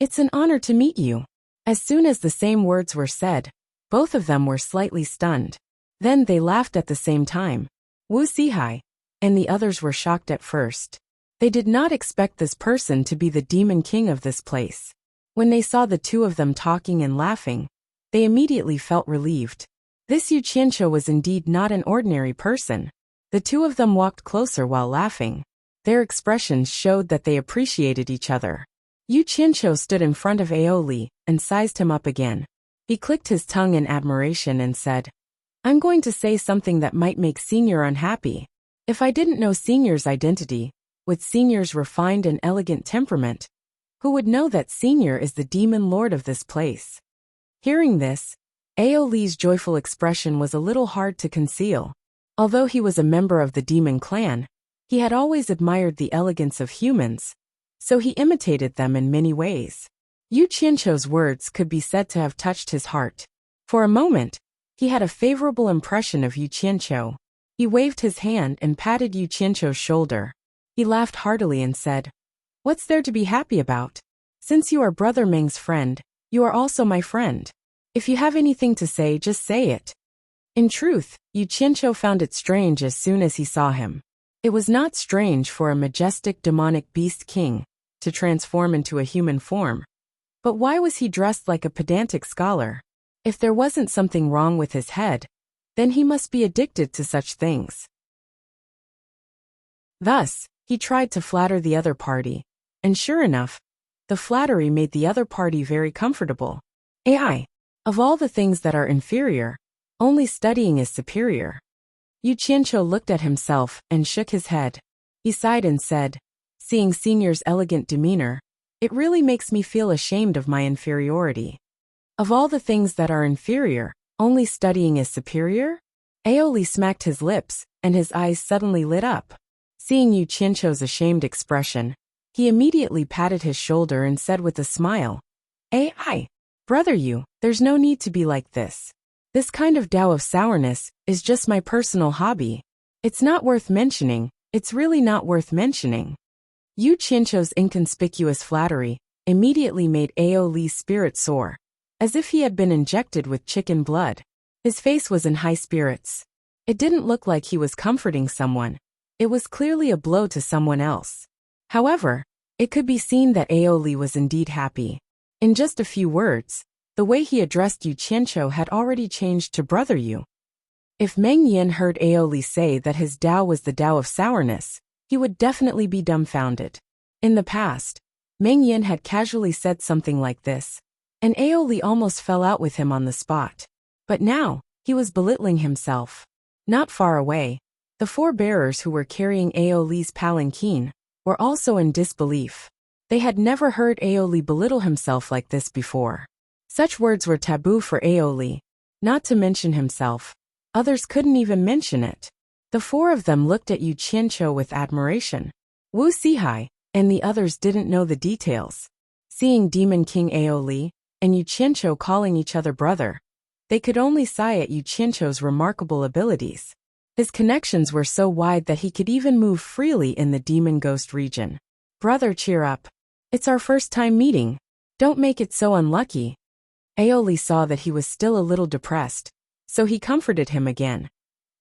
it's an honor to meet you. As soon as the same words were said, both of them were slightly stunned. Then they laughed at the same time. Wu Sihai and the others were shocked at first. They did not expect this person to be the demon king of this place. When they saw the 2 of them talking and laughing, they immediately felt relieved. This Yu Qianqiu was indeed not an ordinary person. The 2 of them walked closer while laughing. Their expressions showed that they appreciated each other. Yu Qianqiu stood in front of Aoli and sized him up again. He clicked his tongue in admiration and said, I'm going to say something that might make Senior unhappy. If I didn't know Senior's identity, with Senior's refined and elegant temperament, who would know that Senior is the demon lord of this place? Hearing this, Aoli's joyful expression was a little hard to conceal. Although he was a member of the demon clan, he had always admired the elegance of humans, so he imitated them in many ways. Yu Qianqiu's words could be said to have touched his heart. For a moment, he had a favorable impression of Yu Qianqiu. He waved his hand and patted Yu Qianqiu's shoulder. He laughed heartily and said, what's there to be happy about? Since you are Brother Meng's friend, you are also my friend. If you have anything to say, just say it. In truth, Yu Qianqiu found it strange as soon as he saw him. It was not strange for a majestic demonic beast king to transform into a human form. But why was he dressed like a pedantic scholar? If there wasn't something wrong with his head, then he must be addicted to such things. Thus, he tried to flatter the other party, and sure enough, The flattery made the other party very comfortable. AI. Of all the things that are inferior, only studying is superior. Yu Qianqiu looked at himself and shook his head. He sighed and said, seeing Senior's elegant demeanor, it really makes me feel ashamed of my inferiority. Of all the things that are inferior, only studying is superior? Aoli smacked his lips, and his eyes suddenly lit up. Seeing Yu Qianqiu's ashamed expression, he immediately patted his shoulder and said with a smile, AI, brother Yu, there's no need to be like this. This kind of Tao of sourness is just my personal hobby. It's not worth mentioning, it's really not worth mentioning. Yu Qianqiu's inconspicuous flattery immediately made Aoli's spirit soar, as if he had been injected with chicken blood. His face was in high spirits. It didn't look like he was comforting someone. It was clearly a blow to someone else. However, it could be seen that Aoli was indeed happy. In just a few words, the way he addressed Yu Qianqiu had already changed to brother Yu. If Meng Yin heard Aoli say that his Tao was the Tao of sourness, he would definitely be dumbfounded. In the past, Meng Yin had casually said something like this, and Aoli almost fell out with him on the spot. But now, he was belittling himself. Not far away, the four bearers who were carrying Aoli's palanquin were also in disbelief. They had never heard Aoli belittle himself like this before. Such words were taboo for Aoli, not to mention himself. Others couldn't even mention it. The four of them looked at Yu Qianqiu with admiration. Wu Sihai and the others didn't know the details. Seeing Demon King Aoli and Yu Qianqiu calling each other brother, they could only sigh at Yu Qianqiu's remarkable abilities. His connections were so wide that he could even move freely in the demon ghost region. Brother, cheer up. It's our first time meeting. Don't make it so unlucky. Aoli saw that he was still a little depressed, so he comforted him again.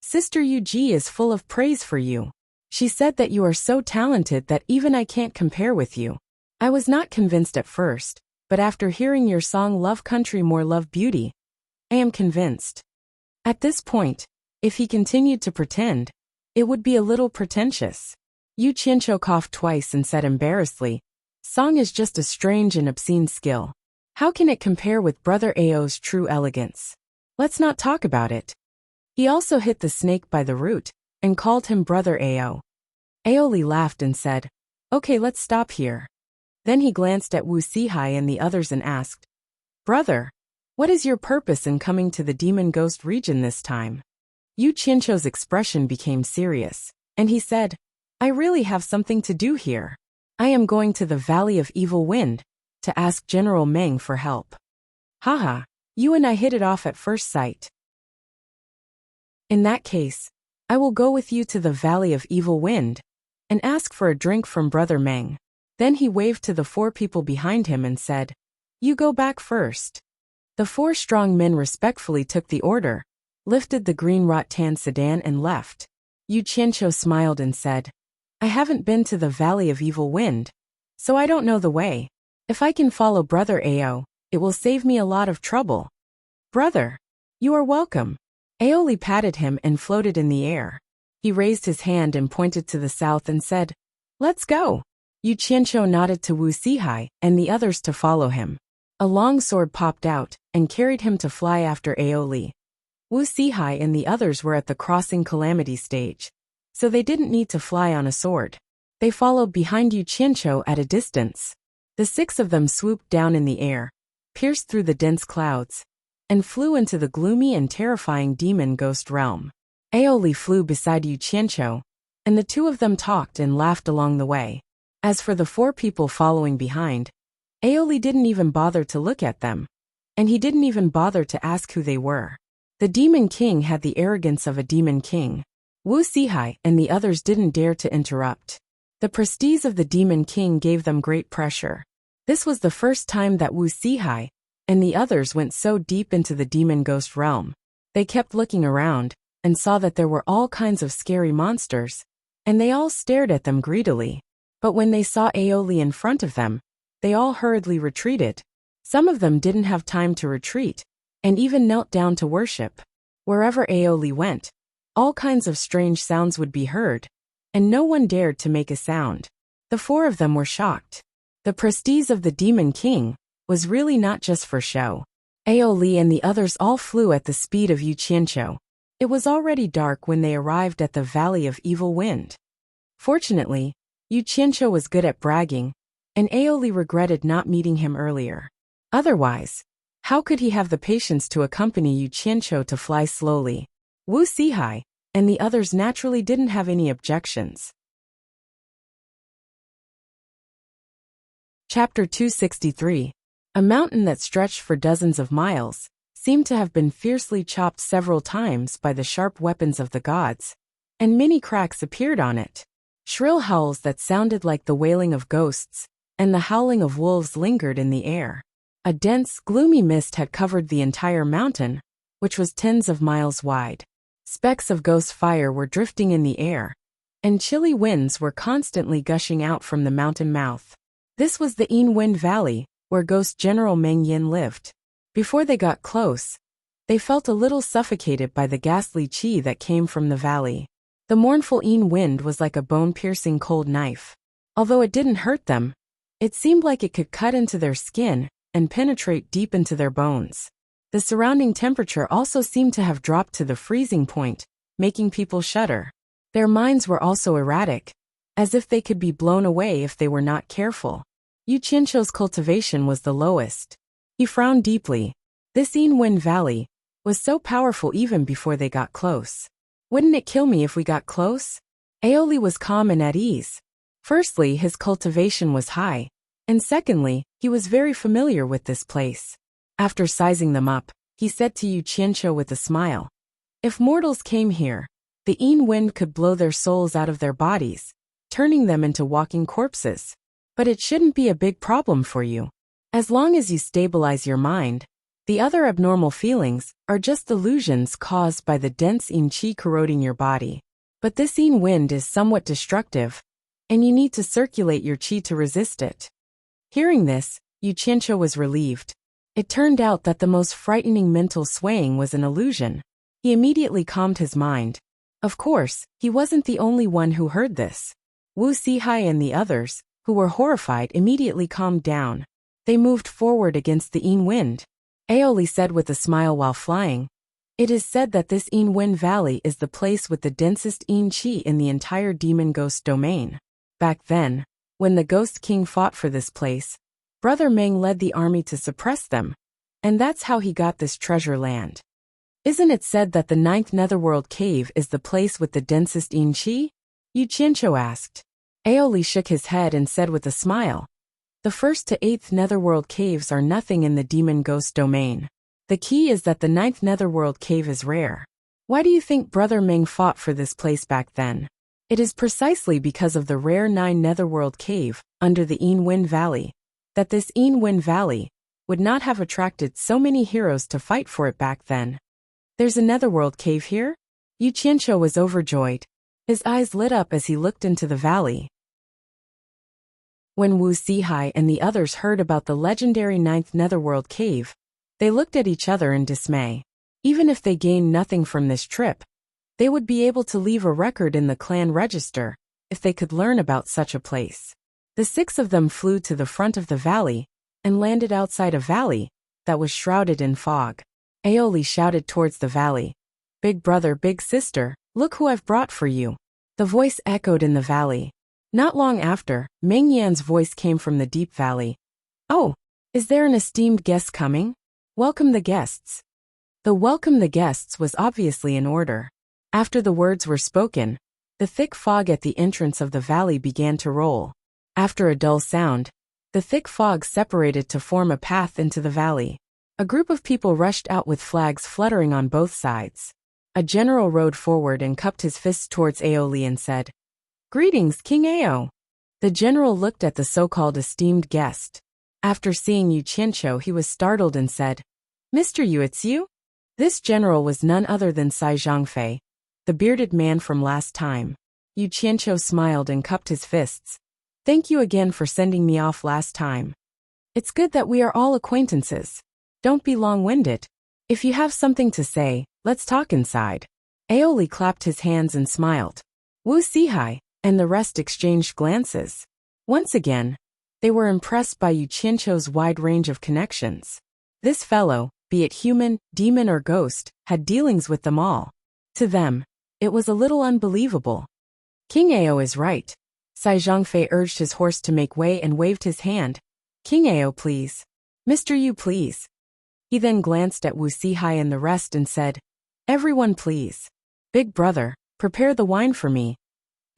Sister Yuji is full of praise for you. She said that you are so talented that even I can't compare with you. I was not convinced at first, but after hearing your song Love Country More Love Beauty, I am convinced. At this point, if he continued to pretend, it would be a little pretentious. Yu Qianqiu coughed twice and said embarrassedly, song is just a strange and obscene skill. How can it compare with Brother Ao's true elegance? Let's not talk about it. He also hit the snake by the root and called him Brother Ao. Aoli laughed and said, okay, let's stop here. Then he glanced at Wu Sihai and the others and asked, Brother, what is your purpose in coming to the demon ghost region this time? Yu Qianqiu's expression became serious, and he said, I really have something to do here. I am going to the Valley of Evil Wind to ask General Meng for help. Haha, you and I hit it off at first sight. In that case, I will go with you to the Valley of Evil Wind and ask for a drink from Brother Meng. Then he waved to the four people behind him and said, you go back first. The four strong men respectfully took the order, lifted the green rattan sedan and left. Yu Qianqiu smiled and said, I haven't been to the Valley of Evil Wind, so I don't know the way. If I can follow Brother Ao, it will save me a lot of trouble. Brother, you are welcome. Aoli patted him and floated in the air. He raised his hand and pointed to the south and said, let's go. Yu Qianqiu nodded to Wu Sihai and the others to follow him. A long sword popped out and carried him to fly after Aoli. Wu Sihai and the others were at the crossing calamity stage, so they didn't need to fly on a sword. They followed behind Yu Qianqiu at a distance. The six of them swooped down in the air, pierced through the dense clouds, and flew into the gloomy and terrifying demon ghost realm. Aoli flew beside Yu Qianqiu, and the two of them talked and laughed along the way. As for the four people following behind, Aoli didn't even bother to look at them, and he didn't even bother to ask who they were. The Demon King had the arrogance of a Demon King. Wu Sihai and the others didn't dare to interrupt. The prestige of the Demon King gave them great pressure. This was the first time that Wu Sihai and the others went so deep into the demon ghost realm. They kept looking around and saw that there were all kinds of scary monsters, and they all stared at them greedily. But when they saw Aoli in front of them, they all hurriedly retreated. Some of them didn't have time to retreat, and even knelt down to worship. Wherever Aoli went, all kinds of strange sounds would be heard, and no one dared to make a sound. The four of them were shocked. The prestige of the Demon King was really not just for show. Aoli and the others all flew at the speed of Yu Qianqiu. It was already dark when they arrived at the Valley of Evil Wind. Fortunately, Yu Qianqiu was good at bragging, and Aoli regretted not meeting him earlier. Otherwise, how could he have the patience to accompany Yu Qianqiu to fly slowly? Wu Sihai and the others naturally didn't have any objections. Chapter 263. A mountain that stretched for dozens of miles seemed to have been fiercely chopped several times by the sharp weapons of the gods, and many cracks appeared on it. Shrill howls that sounded like the wailing of ghosts and the howling of wolves lingered in the air. A dense, gloomy mist had covered the entire mountain, which was tens of miles wide. Specks of ghost fire were drifting in the air, and chilly winds were constantly gushing out from the mountain mouth. This was the Yin Wind Valley, where Ghost General Meng Yin lived. Before they got close, they felt a little suffocated by the ghastly qi that came from the valley. The mournful Yin wind was like a bone-piercing cold knife. Although it didn't hurt them, it seemed like it could cut into their skin and penetrate deep into their bones. The surrounding temperature also seemed to have dropped to the freezing point, making people shudder. Their minds were also erratic, as if they could be blown away if they were not careful. Yu Qianqiu's cultivation was the lowest. He frowned deeply. This Yin Wind Valley was so powerful even before they got close. Wouldn't it kill me if we got close? Aoli was calm and at ease. Firstly, his cultivation was high, and secondly, he was very familiar with this place. After sizing them up, he said to Yu Qianqiu with a smile, "If mortals came here, the Yin Wind could blow their souls out of their bodies, turning them into walking corpses. But it shouldn't be a big problem for you. As long as you stabilize your mind, the other abnormal feelings are just illusions caused by the dense Yin Qi corroding your body. But this Yin Wind is somewhat destructive, and you need to circulate your Qi to resist it." Hearing this, Yu Qianqiu was relieved. It turned out that the most frightening mental swaying was an illusion. He immediately calmed his mind. Of course, he wasn't the only one who heard this. Wu Sihai and the others, who were horrified, immediately calmed down. They moved forward against the Yin Wind. Aoli said with a smile while flying, "It is said that this Yin Wind Valley is the place with the densest Yin Qi in the entire demon ghost domain. Back then, when the Ghost King fought for this place, Brother Meng led the army to suppress them, and that's how he got this treasure land. Isn't it said that the 9th Netherworld Cave is the place with the densest Yin Qi?" Yu Qianqiu asked. Aoli shook his head and said with a smile, "The 1st to 8th Netherworld Caves are nothing in the demon ghost domain. The key is that the 9th Netherworld Cave is rare. Why do you think Brother Meng fought for this place back then? It is precisely because of the rare 9 Netherworld Cave, under the Yin Wind Valley, that this Yin Wind Valley would not have attracted so many heroes to fight for it back then." "There's a Netherworld Cave here?" Yu Qianqiu was overjoyed. His eyes lit up as he looked into the valley. When Wu Sihai and the others heard about the legendary 9th Netherworld Cave, they looked at each other in dismay. Even if they gained nothing from this trip, they would be able to leave a record in the clan register if they could learn about such a place. The 6 of them flew to the front of the valley and landed outside a valley that was shrouded in fog. Aoli shouted towards the valley, "Big brother, big sister, look who I've brought for you." The voice echoed in the valley. Not long after, Meng Yan's voice came from the deep valley. "Oh, is there an esteemed guest coming? Welcome the guests." The welcome the guests was obviously in order. After the words were spoken, the thick fog at the entrance of the valley began to roll. After a dull sound, the thick fog separated to form a path into the valley. A group of people rushed out with flags fluttering on both sides. A general rode forward and cupped his fists towards Aoli and said, "Greetings, King Ao." The general looked at the so-called esteemed guest. After seeing Yu Qianqiu, he was startled and said, "Mr. Yu, it's you?" This general was none other than Sai Zhangfei, the bearded man from last time. Yu Qianqiu smiled and cupped his fists. "Thank you again for sending me off last time. It's good that we are all acquaintances. Don't be long-winded. If you have something to say, let's talk inside." Aoli clapped his hands and smiled. Wu Sihai and the rest exchanged glances. Once again, They were impressed by Yu Qianqiu's wide range of connections. This fellow, be it human, demon or ghost, had dealings with them all. To them, it was a little unbelievable. King Ao is right. Sai Zhongfei urged his horse to make way and waved his hand. King Ao, please. Mr. Yu, please. He then glanced at Wu Sihai and the rest and said, everyone please. Big brother, prepare the wine for me.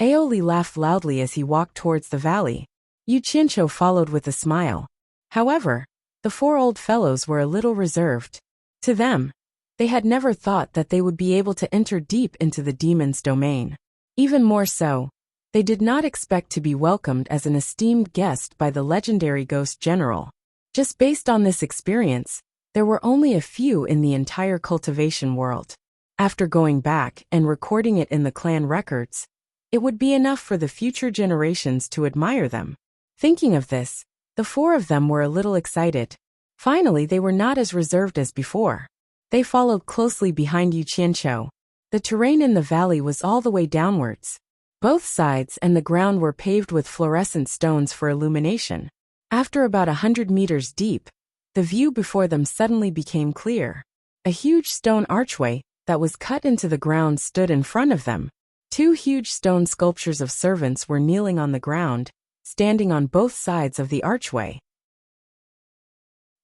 Aoli laughed loudly as he walked towards the valley. Yu Qianqiu followed with a smile. However, the four old fellows were a little reserved. To them, they had never thought that they would be able to enter deep into the demon's domain. Even more so, they did not expect to be welcomed as an esteemed guest by the legendary ghost general. Just based on this experience, there were only a few in the entire cultivation world. After going back and recording it in the clan records, it would be enough for the future generations to admire them. Thinking of this, the four of them were a little excited. Finally, they were not as reserved as before. They followed closely behind Yu Qianqiu. The terrain in the valley was all the way downwards. Both sides and the ground were paved with fluorescent stones for illumination. After about 100 meters deep, the view before them suddenly became clear. A huge stone archway that was cut into the ground stood in front of them. Two huge stone sculptures of servants were kneeling on the ground, standing on both sides of the archway.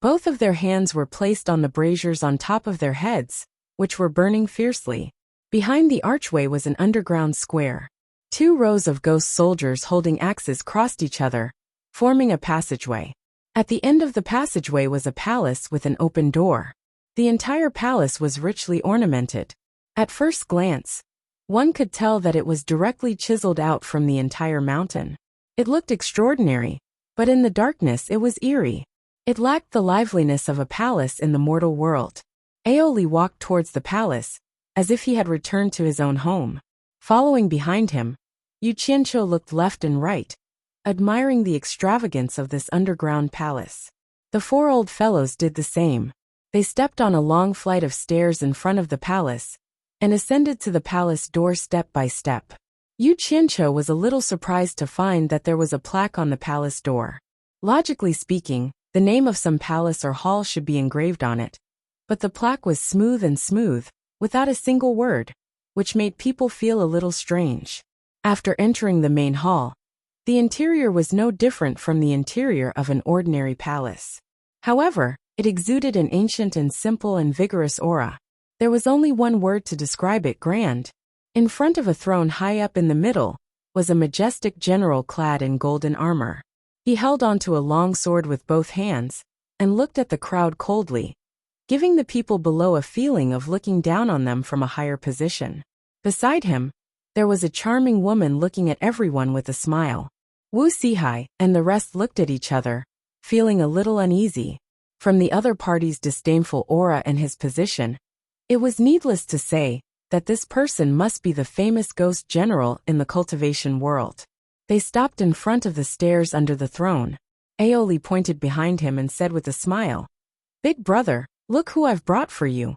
Both of their hands were placed on the braziers on top of their heads, which were burning fiercely. Behind the archway was an underground square. Two rows of ghost soldiers holding axes crossed each other, forming a passageway. At the end of the passageway was a palace with an open door. The entire palace was richly ornamented. At first glance, one could tell that it was directly chiseled out from the entire mountain. It looked extraordinary, but in the darkness it was eerie. It lacked the liveliness of a palace in the mortal world. Aoli walked towards the palace, as if he had returned to his own home. Following behind him, Yu Qianqiu looked left and right, admiring the extravagance of this underground palace. The four old fellows did the same. They stepped on a long flight of stairs in front of the palace, and ascended to the palace door step by step. Yu Qianqiu was a little surprised to find that there was a plaque on the palace door. Logically speaking, the name of some palace or hall should be engraved on it. But the plaque was smooth, without a single word, which made people feel a little strange. After entering the main hall, the interior was no different from the interior of an ordinary palace. However, it exuded an ancient and simple and vigorous aura. There was only one word to describe it: grand. In front of a throne high up in the middle was a majestic general clad in golden armor. He held onto a long sword with both hands and looked at the crowd coldly, giving the people below a feeling of looking down on them from a higher position. Beside him, there was a charming woman looking at everyone with a smile. Wu Sihai and the rest looked at each other, feeling a little uneasy. From the other party's disdainful aura and his position, it was needless to say that this person must be the famous ghost general in the cultivation world. They stopped in front of the stairs under the throne. Aoli pointed behind him and said with a smile, "Big brother, look who I've brought for you."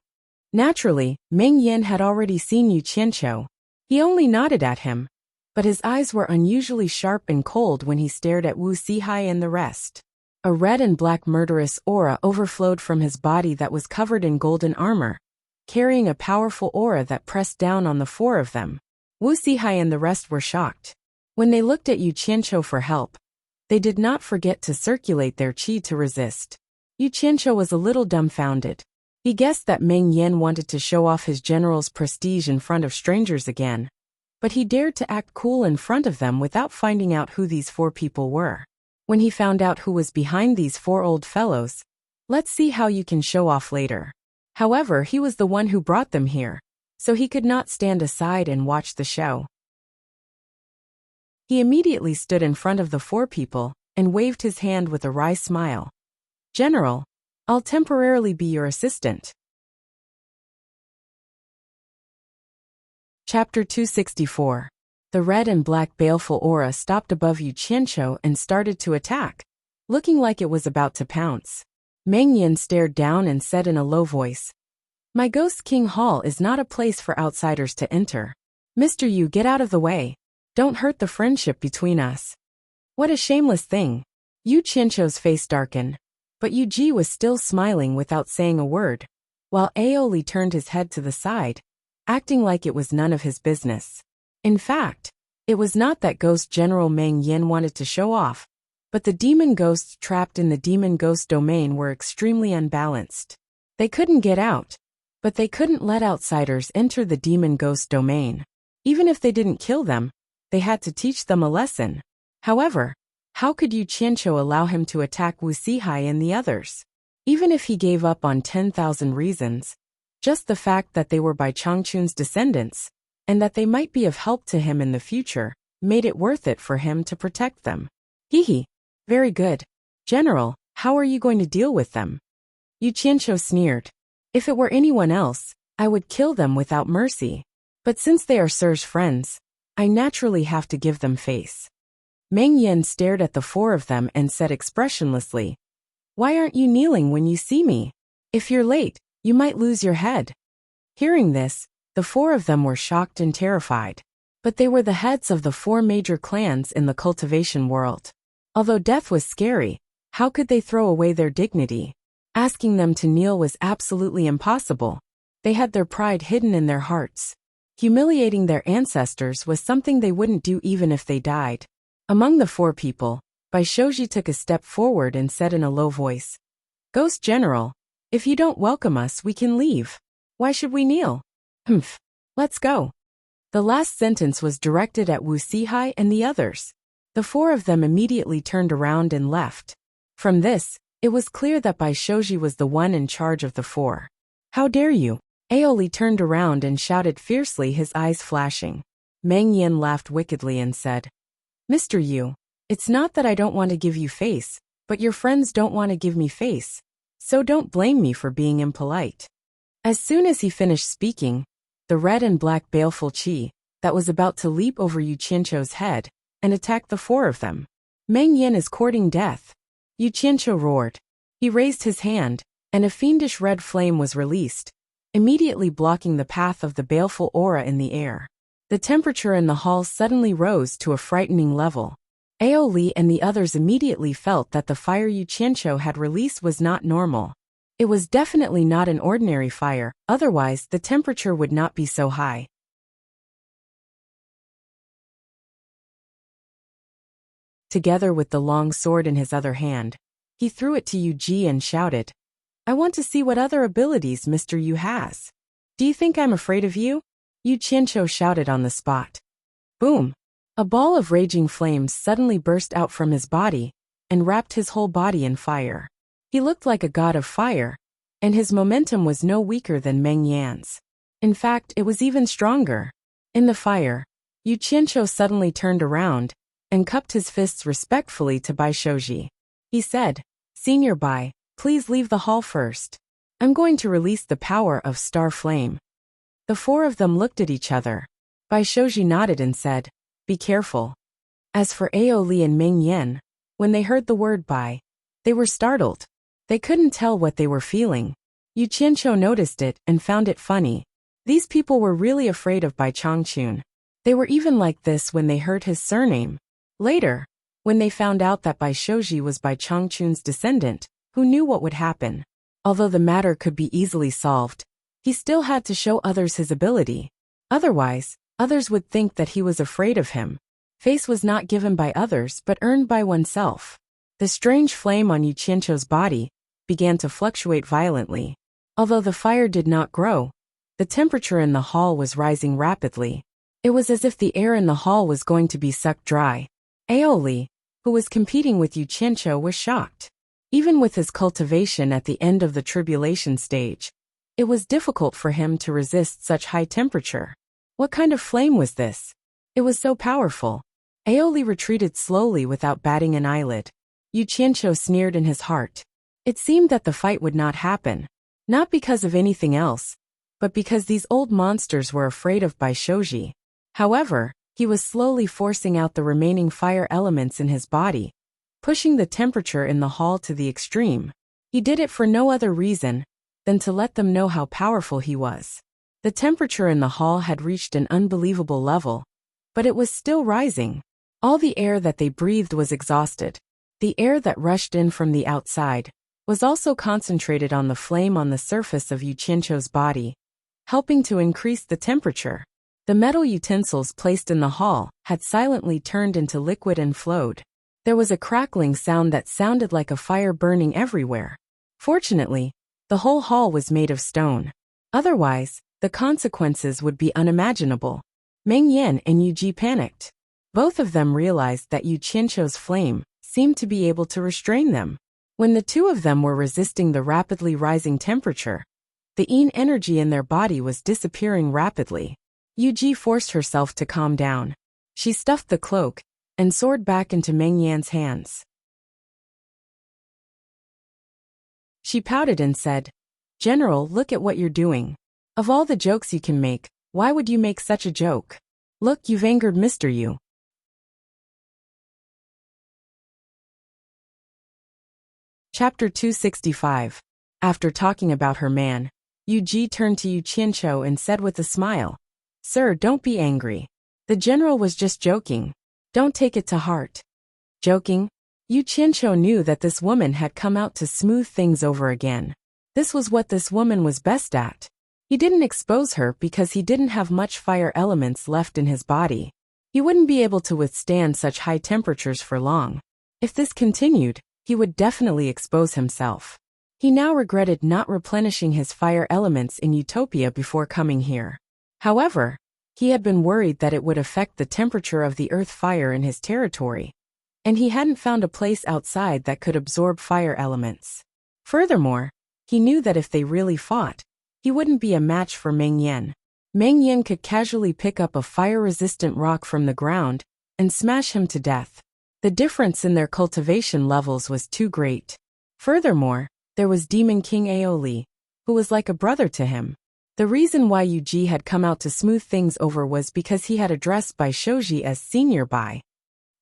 Naturally, Meng Yan had already seen Yu Qianqiu. He only nodded at him, but his eyes were unusually sharp and cold when he stared at Wu Sihai and the rest. A red and black murderous aura overflowed from his body that was covered in golden armor, carrying a powerful aura that pressed down on the four of them. Wu Sihai and the rest were shocked. When they looked at Yu Qianqiu for help, they did not forget to circulate their qi to resist. Yu Qianqiu was a little dumbfounded. He guessed that Meng Yan wanted to show off his general's prestige in front of strangers again, but he dared to act cool in front of them without finding out who these four people were. When he found out who was behind these four old fellows, "Let's see how you can show off later." However, he was the one who brought them here, so he could not stand aside and watch the show. He immediately stood in front of the four people and waved his hand with a wry smile. "General, I'll temporarily be your assistant." Chapter 264. The red and black baleful aura stopped above Yu Qianqiu and started to attack, looking like it was about to pounce. Meng Yan stared down and said in a low voice, "My Ghost King Hall is not a place for outsiders to enter. Mr. Yu, get out of the way. Don't hurt the friendship between us." "What a shameless thing. Yu Qianqiu's face darkened, but Yu Ji was still smiling without saying a word, while Aoli turned his head to the side, acting like it was none of his business. In fact, it was not that Ghost General Meng Yin wanted to show off, but the demon ghosts trapped in the demon ghost domain were extremely unbalanced. They couldn't get out, but they couldn't let outsiders enter the demon ghost domain. Even if they didn't kill them, they had to teach them a lesson. However, how could Yu Qianqiu allow him to attack Wu Sihai and the others? Even if he gave up on 10,000 reasons, just the fact that they were Bai Changchun's descendants, and that they might be of help to him in the future, made it worth it for him to protect them. Hee. Very good. General, how are you going to deal with them? Yu Qianqiu sneered. If it were anyone else, I would kill them without mercy. But since they are Sir's friends, I naturally have to give them face. Meng Yin stared at the four of them and said expressionlessly, Why aren't you kneeling when you see me? If you're late, you might lose your head. Hearing this, the four of them were shocked and terrified. But they were the heads of the four major clans in the cultivation world. Although death was scary, how could they throw away their dignity? Asking them to kneel was absolutely impossible. They had their pride hidden in their hearts. Humiliating their ancestors was something they wouldn't do even if they died. Among the four people, Bai Shoji took a step forward and said in a low voice, Ghost General, if you don't welcome us, we can leave. Why should we kneel? Humph. Let's go. The last sentence was directed at Wu Sihai and the others. The four of them immediately turned around and left. From this, it was clear that Bai Shoji was the one in charge of the four. How dare you? Aoli turned around and shouted fiercely, his eyes flashing. Meng Yin laughed wickedly and said, Mr. Yu, it's not that I don't want to give you face, but your friends don't want to give me face. So don't blame me for being impolite. As soon as he finished speaking, the red and black baleful chi that was about to leap over Yu Qianqiu's head and attack the four of them. Meng Yin is courting death. Yu Qianqiu roared. He raised his hand, and a fiendish red flame was released, immediately blocking the path of the baleful aura in the air. The temperature in the hall suddenly rose to a frightening level. Aoli and the others immediately felt that the fire Yu Qianqiu had released was not normal. It was definitely not an ordinary fire, otherwise the temperature would not be so high. Together with the long sword in his other hand, he threw it to Yu Ji and shouted, I want to see what other abilities Mr. Yu has. Do you think I'm afraid of you? Yu Qianqiu shouted on the spot. Boom! A ball of raging flames suddenly burst out from his body and wrapped his whole body in fire. He looked like a god of fire, and his momentum was no weaker than Meng Yan's. In fact, it was even stronger. In the fire, Yu Qianqiu suddenly turned around and cupped his fists respectfully to Bai Shoji. He said, Senior Bai, please leave the hall first. I'm going to release the power of Star Flame. The four of them looked at each other. Bai Shoji nodded and said, Be careful. As for Aoli and Meng Yan, when they heard the word Bai, they were startled. They couldn't tell what they were feeling. Yu Qianqiu noticed it and found it funny. These people were really afraid of Bai Changchun. They were even like this when they heard his surname. Later, when they found out that Bai Shoji was Bai Changchun's descendant, who knew what would happen? Although the matter could be easily solved, he still had to show others his ability. Otherwise, others would think that he was afraid of him. Face was not given by others but earned by oneself. The strange flame on Yu Qianqiu's body began to fluctuate violently. Although the fire did not grow, the temperature in the hall was rising rapidly. It was as if the air in the hall was going to be sucked dry. Aoli, who was competing with Yu Qianqiu, was shocked. Even with his cultivation at the end of the tribulation stage, it was difficult for him to resist such high temperature. What kind of flame was this? It was so powerful. Aoli retreated slowly without batting an eyelid. Yu Qianqiu sneered in his heart. It seemed that the fight would not happen. Not because of anything else, but because these old monsters were afraid of Bai Shoji. However, he was slowly forcing out the remaining fire elements in his body, pushing the temperature in the hall to the extreme. He did it for no other reason than to let them know how powerful he was. The temperature in the hall had reached an unbelievable level, but it was still rising. All the air that they breathed was exhausted. The air that rushed in from the outside was also concentrated on the flame on the surface of Yu Qianqiu's body, helping to increase the temperature. The metal utensils placed in the hall had silently turned into liquid and flowed. There was a crackling sound that sounded like a fire burning everywhere. Fortunately, the whole hall was made of stone. Otherwise, the consequences would be unimaginable. Meng Yan and Yu Ji panicked. Both of them realized that Yu Qianqiu's flame seemed to be able to restrain them. When the two of them were resisting the rapidly rising temperature, the yin energy in their body was disappearing rapidly. Yu Ji forced herself to calm down. She stuffed the cloak and soared back into Meng Yan's hands. She pouted and said, "General, look at what you're doing. Of all the jokes you can make, why would you make such a joke? Look, you've angered Mr. Yu." Chapter 265. After talking about her man, Yu Ji turned to Yu Qianqiu and said with a smile, "Sir, don't be angry. The general was just joking. Don't take it to heart." Joking? Yu Qianqiu knew that this woman had come out to smooth things over again. This was what this woman was best at. He didn't expose her because he didn't have much fire elements left in his body. He wouldn't be able to withstand such high temperatures for long. If this continued, he would definitely expose himself. He now regretted not replenishing his fire elements in Utopia before coming here. However, he had been worried that it would affect the temperature of the earth fire in his territory, and he hadn't found a place outside that could absorb fire elements. Furthermore, he knew that if they really fought, he wouldn't be a match for Meng Yan. Meng Yan could casually pick up a fire-resistant rock from the ground and smash him to death. The difference in their cultivation levels was too great. Furthermore, there was Demon King Aoli, who was like a brother to him. The reason why Yu Ji had come out to smooth things over was because he had addressed Bai Shouji as Senior Bai.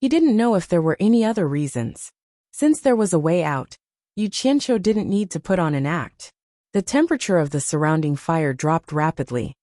He didn't know if there were any other reasons. Since there was a way out, Yu Qianqiu didn't need to put on an act. The temperature of the surrounding fire dropped rapidly,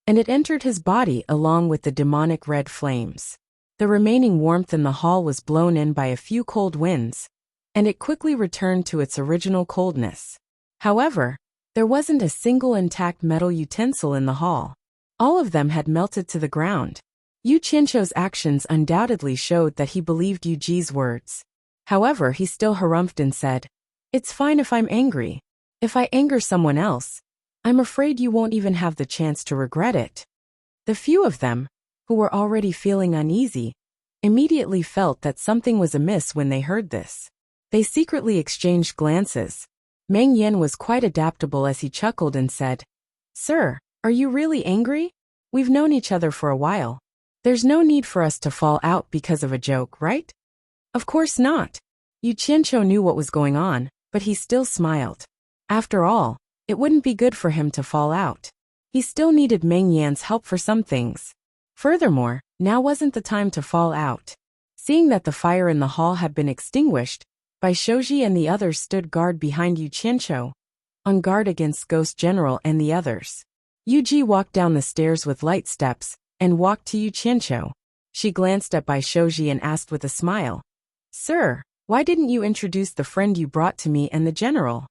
and it entered his body along with the demonic red flames. The remaining warmth in the hall was blown in by a few cold winds, and it quickly returned to its original coldness. However, there wasn't a single intact metal utensil in the hall. All of them had melted to the ground. Yu Qianqiu's actions undoubtedly showed that he believed Yu Ji's words. However, he still harumphed and said, "It's fine if I'm angry. If I anger someone else, I'm afraid you won't even have the chance to regret it." The few of them, who were already feeling uneasy, immediately felt that something was amiss when they heard this. They secretly exchanged glances. Meng Yan was quite adaptable as he chuckled and said, "Sir, are you really angry? We've known each other for a while. There's no need for us to fall out because of a joke, right?" "Of course not." Yu Qianqiu knew what was going on, but he still smiled. After all, it wouldn't be good for him to fall out. He still needed Meng Yan's help for some things. Furthermore, now wasn't the time to fall out. Seeing that the fire in the hall had been extinguished, Bai Shouji and the others stood guard behind Yu Qianqiu, on guard against Ghost General and the others. Yu Ji walked down the stairs with light steps and walked to Yu Qianqiu. She glanced at Bai Shouji and asked with a smile, "Sir, why didn't you introduce the friend you brought to me and the general?"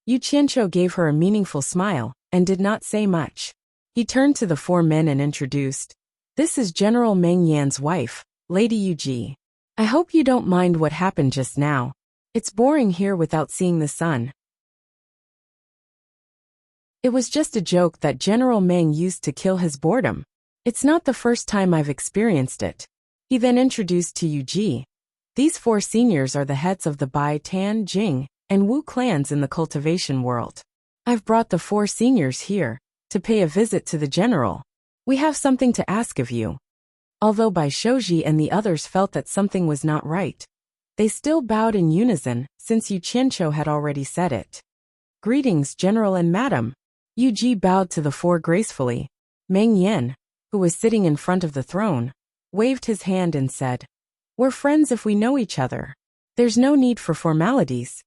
Yu Qianqiu gave her a meaningful smile and did not say much. He turned to the four men and introduced, "This is General Meng Yan's wife, Lady Yu Ji. I hope you don't mind what happened just now. It's boring here without seeing the sun." It was just a joke that General Meng used to kill his boredom. "It's not the first time I've experienced it." He then introduced to Yu Ji, "These four seniors are the heads of the Bai, Tan, Jing, and Wu clans in the cultivation world. I've brought the four seniors here to pay a visit to the general. We have something to ask of you." Although Bai Shouji and the others felt that something was not right, they still bowed in unison since Yu Qianqiu had already said it. "Greetings, General and Madam." Yu Ji bowed to the four gracefully. Meng Yan, who was sitting in front of the throne, waved his hand and said, "We're friends if we know each other. There's no need for formalities."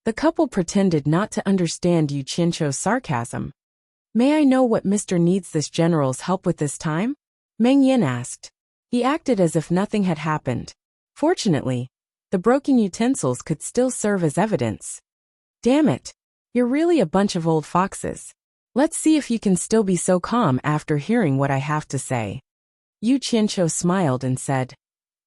The couple pretended not to understand Yu Qianqiu's sarcasm. "May I know what Mr. needs this general's help with this time?" Meng Yan asked. He acted as if nothing had happened. Fortunately, the broken utensils could still serve as evidence. Damn it. You're really a bunch of old foxes. Let's see if you can still be so calm after hearing what I have to say. Yu Qianqiu smiled and said,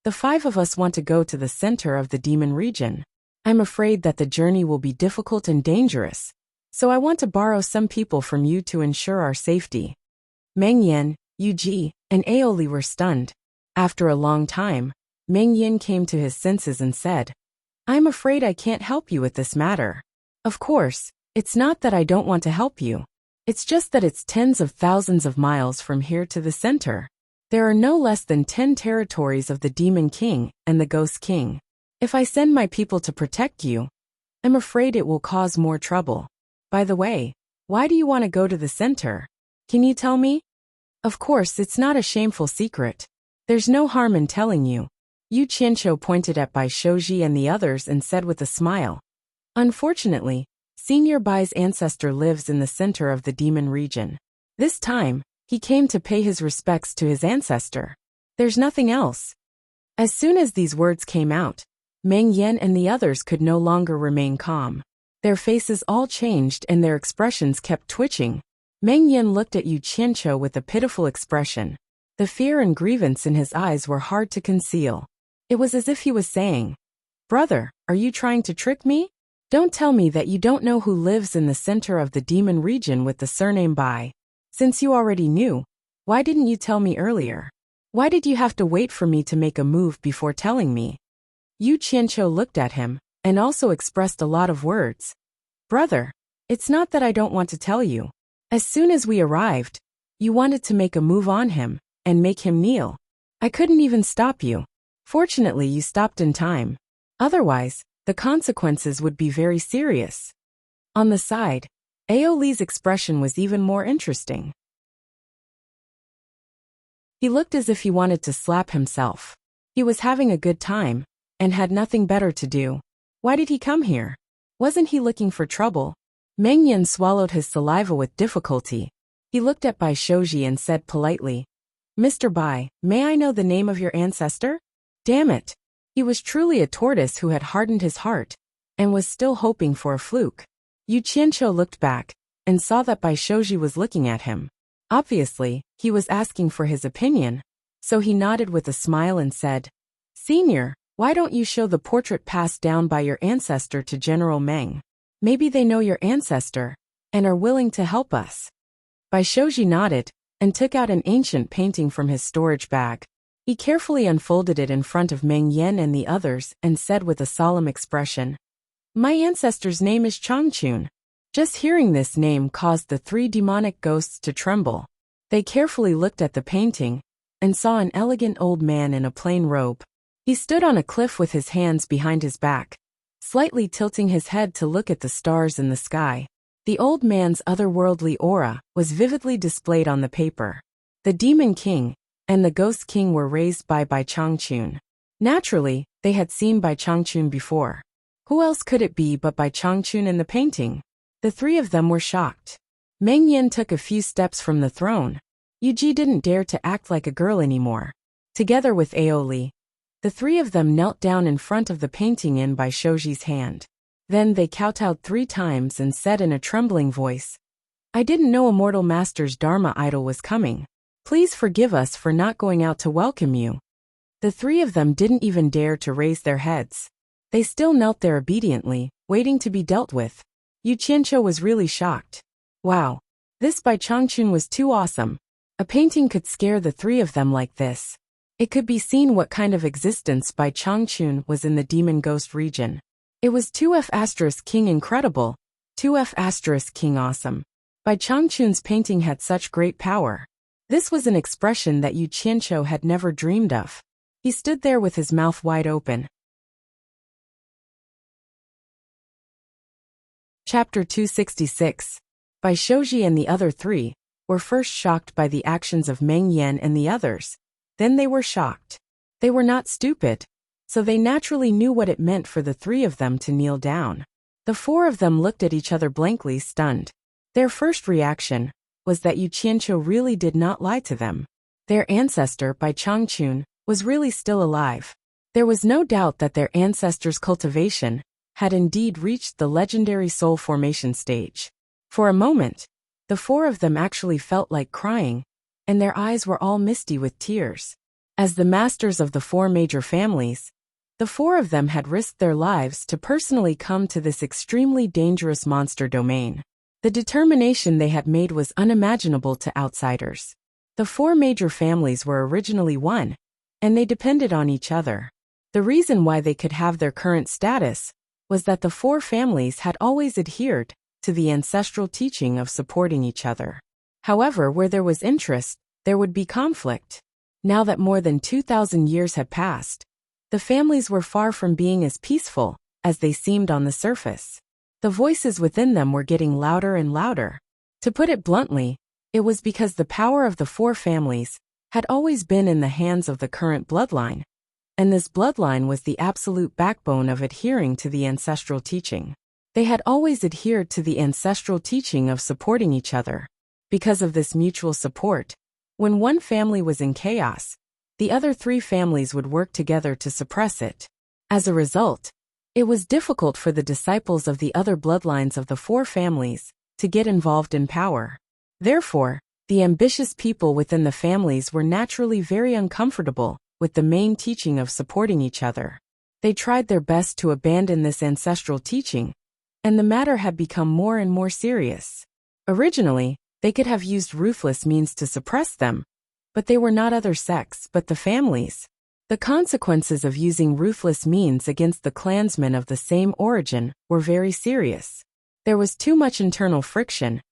the 5 of us want to go to the center of the demon region. I'm afraid that the journey will be difficult and dangerous, so I want to borrow some people from you to ensure our safety. Meng Yan, Yu Ji, and Aoli were stunned. After a long time, Meng Yan came to his senses and said, I'm afraid I can't help you with this matter. Of course, it's not that I don't want to help you. It's just that it's tens of thousands of miles from here to the center. There are no less than 10 territories of the Demon King and the Ghost King. If I send my people to protect you, I'm afraid it will cause more trouble. By the way, why do you want to go to the center? Can you tell me? Of course, it's not a shameful secret. There's no harm in telling you. Yu Qianqiu pointed at Bai Shouji and the others and said with a smile. Unfortunately, Senior Bai's ancestor lives in the center of the demon region. This time, he came to pay his respects to his ancestor. There's nothing else. As soon as these words came out, Meng Yan and the others could no longer remain calm. Their faces all changed and their expressions kept twitching. Meng Yan looked at Yu Qianqiu with a pitiful expression. The fear and grievance in his eyes were hard to conceal. It was as if he was saying, Brother, are you trying to trick me? Don't tell me that you don't know who lives in the center of the demon region with the surname Bai. Since you already knew, why didn't you tell me earlier? Why did you have to wait for me to make a move before telling me? Yu Qianqiu looked at him, and also expressed a lot of words. Brother, it's not that I don't want to tell you. As soon as we arrived, you wanted to make a move on him, and make him kneel. I couldn't even stop you. Fortunately, you stopped in time. Otherwise, the consequences would be very serious. On the side, Aoli's expression was even more interesting. He looked as if he wanted to slap himself. He was having a good time, and had nothing better to do. Why did he come here? Wasn't he looking for trouble? Meng Yan swallowed his saliva with difficulty. He looked at Bai Shouji and said politely, Mr. Bai, may I know the name of your ancestor? Damn it. He was truly a tortoise who had hardened his heart, and was still hoping for a fluke. Yu Qianqiu looked back, and saw that Bai Shouji was looking at him. Obviously, he was asking for his opinion, so he nodded with a smile and said, Senior, why don't you show the portrait passed down by your ancestor to General Meng? Maybe they know your ancestor, and are willing to help us. Bai Shouji nodded, and took out an ancient painting from his storage bag. He carefully unfolded it in front of Meng Yan and the others and said with a solemn expression, My ancestor's name is Changchun. Just hearing this name caused the 3 demonic ghosts to tremble. They carefully looked at the painting, and saw an elegant old man in a plain robe. He stood on a cliff with his hands behind his back, slightly tilting his head to look at the stars in the sky. The old man's otherworldly aura was vividly displayed on the paper. The Demon King and the Ghost King were raised by Bai Changchun. Naturally, they had seen Bai Changchun before. Who else could it be but Bai Changchun in the painting? The 3 of them were shocked. Meng Yan took a few steps from the throne. Yu Ji didn't dare to act like a girl anymore. Together with Aoli, the 3 of them knelt down in front of the painting in Bai Shouji's hand. Then they kowtowed 3 times and said in a trembling voice, I didn't know a mortal master's Dharma idol was coming. Please forgive us for not going out to welcome you. The 3 of them didn't even dare to raise their heads. They still knelt there obediently, waiting to be dealt with. Yu Qianqiu was really shocked. Wow. This Bai Changchun was too awesome. A painting could scare the 3 of them like this. It could be seen what kind of existence Bai Changchun was in the demon ghost region. It was 2F** King incredible, 2F** King awesome. Bai Changchun's painting had such great power. This was an expression that Yu Qianqiu had never dreamed of. He stood there with his mouth wide open. Chapter 266. Bai Shouji and the other 3 were first shocked by the actions of Meng Yan and the others. Then they were shocked. They were not stupid, so they naturally knew what it meant for the 3 of them to kneel down. The 4 of them looked at each other blankly, stunned. Their first reaction was that Yu Qianqiu really did not lie to them. Their ancestor, Bai Changchun, was really still alive. There was no doubt that their ancestors' cultivation had indeed reached the legendary soul formation stage. For a moment, the four of them actually felt like crying, and their eyes were all misty with tears. As the masters of the four major families, the four of them had risked their lives to personally come to this extremely dangerous monster domain. The determination they had made was unimaginable to outsiders. The four major families were originally one, and they depended on each other. The reason why they could have their current status was that the four families had always adhered to the ancestral teaching of supporting each other. However, where there was interest, there would be conflict. Now that more than 2,000 years had passed, the families were far from being as peaceful as they seemed on the surface. The voices within them were getting louder and louder. To put it bluntly, it was because the power of the four families had always been in the hands of the current bloodline, and this bloodline was the absolute backbone of adhering to the ancestral teaching. They had always adhered to the ancestral teaching of supporting each other. Because of this mutual support, when one family was in chaos, the other three families would work together to suppress it. As a result, it was difficult for the disciples of the other bloodlines of the four families to get involved in power. Therefore, the ambitious people within the families were naturally very uncomfortable with the main teaching of supporting each other. They tried their best to abandon this ancestral teaching, and the matter had become more and more serious. Originally, they could have used ruthless means to suppress them, but they were not other sects but the families. The consequences of using ruthless means against the clansmen of the same origin were very serious. There was too much internal friction,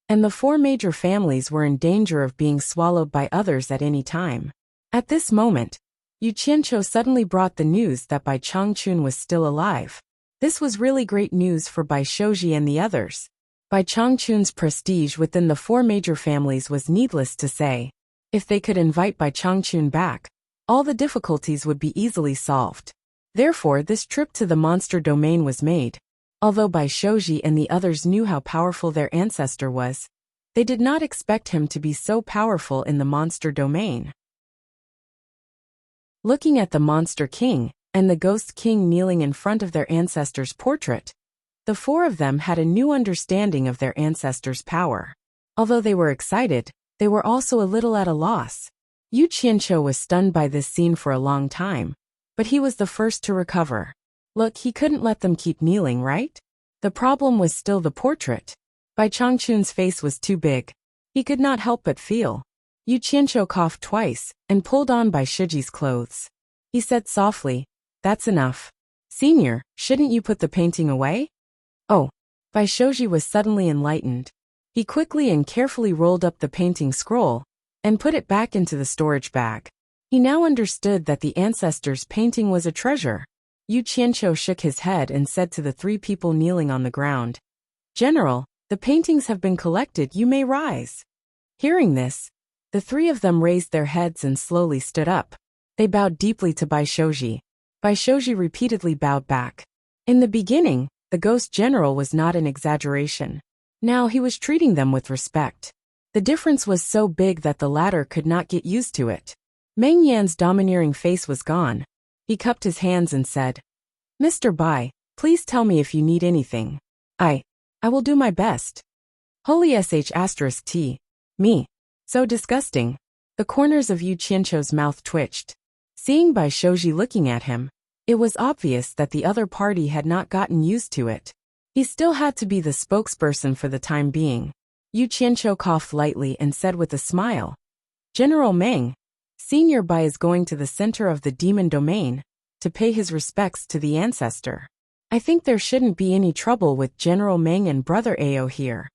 and the four major families were in danger of being swallowed by others at any time. At this moment, Yu Qianqiu suddenly brought the news that Bai Changchun was still alive. This was really great news for Bai Shouji and the others. Bai Changchun's prestige within the four major families was needless to say. If they could invite Bai Changchun back, all the difficulties would be easily solved. Therefore, this trip to the monster domain was made. Although Bai Shouji and the others knew how powerful their ancestor was, they did not expect him to be so powerful in the monster domain. Looking at the Monster King and the Ghost King kneeling in front of their ancestor's portrait, the four of them had a new understanding of their ancestor's power. Although they were excited, they were also a little at a loss. Yu Qianqiu was stunned by this scene for a long time, but he was the first to recover. Look, he couldn't let them keep kneeling, right? The problem was still the portrait. Bai Changchun's face was too big. He could not help but feel. Yu Qianqiu coughed twice and pulled on Bai Shiji's clothes. He said softly, "That's enough. Senior, shouldn't you put the painting away?" Oh, Bai Shouji was suddenly enlightened. He quickly and carefully rolled up the painting scroll and put it back into the storage bag. He now understood that the ancestor's painting was a treasure. Yu Qianqiu shook his head and said to the three people kneeling on the ground, "General, the paintings have been collected, you may rise." Hearing this, the three of them raised their heads and slowly stood up. They bowed deeply to Bai Shouji. Bai Shouji repeatedly bowed back. In the beginning, the ghost general was not an exaggeration. Now he was treating them with respect. The difference was so big that the latter could not get used to it. Meng Yan's domineering face was gone. He cupped his hands and said, "Mr. Bai, please tell me if you need anything. I will do my best." Holy sh*t. Me. So disgusting. The corners of Yu Qianqiu's mouth twitched. Seeing Bai Shouji looking at him, it was obvious that the other party had not gotten used to it. He still had to be the spokesperson for the time being. Yu Qianqiu coughed lightly and said with a smile, "General Meng, Senior Bai is going to the center of the demon domain to pay his respects to the ancestor. I think there shouldn't be any trouble with General Meng and Brother Ao here."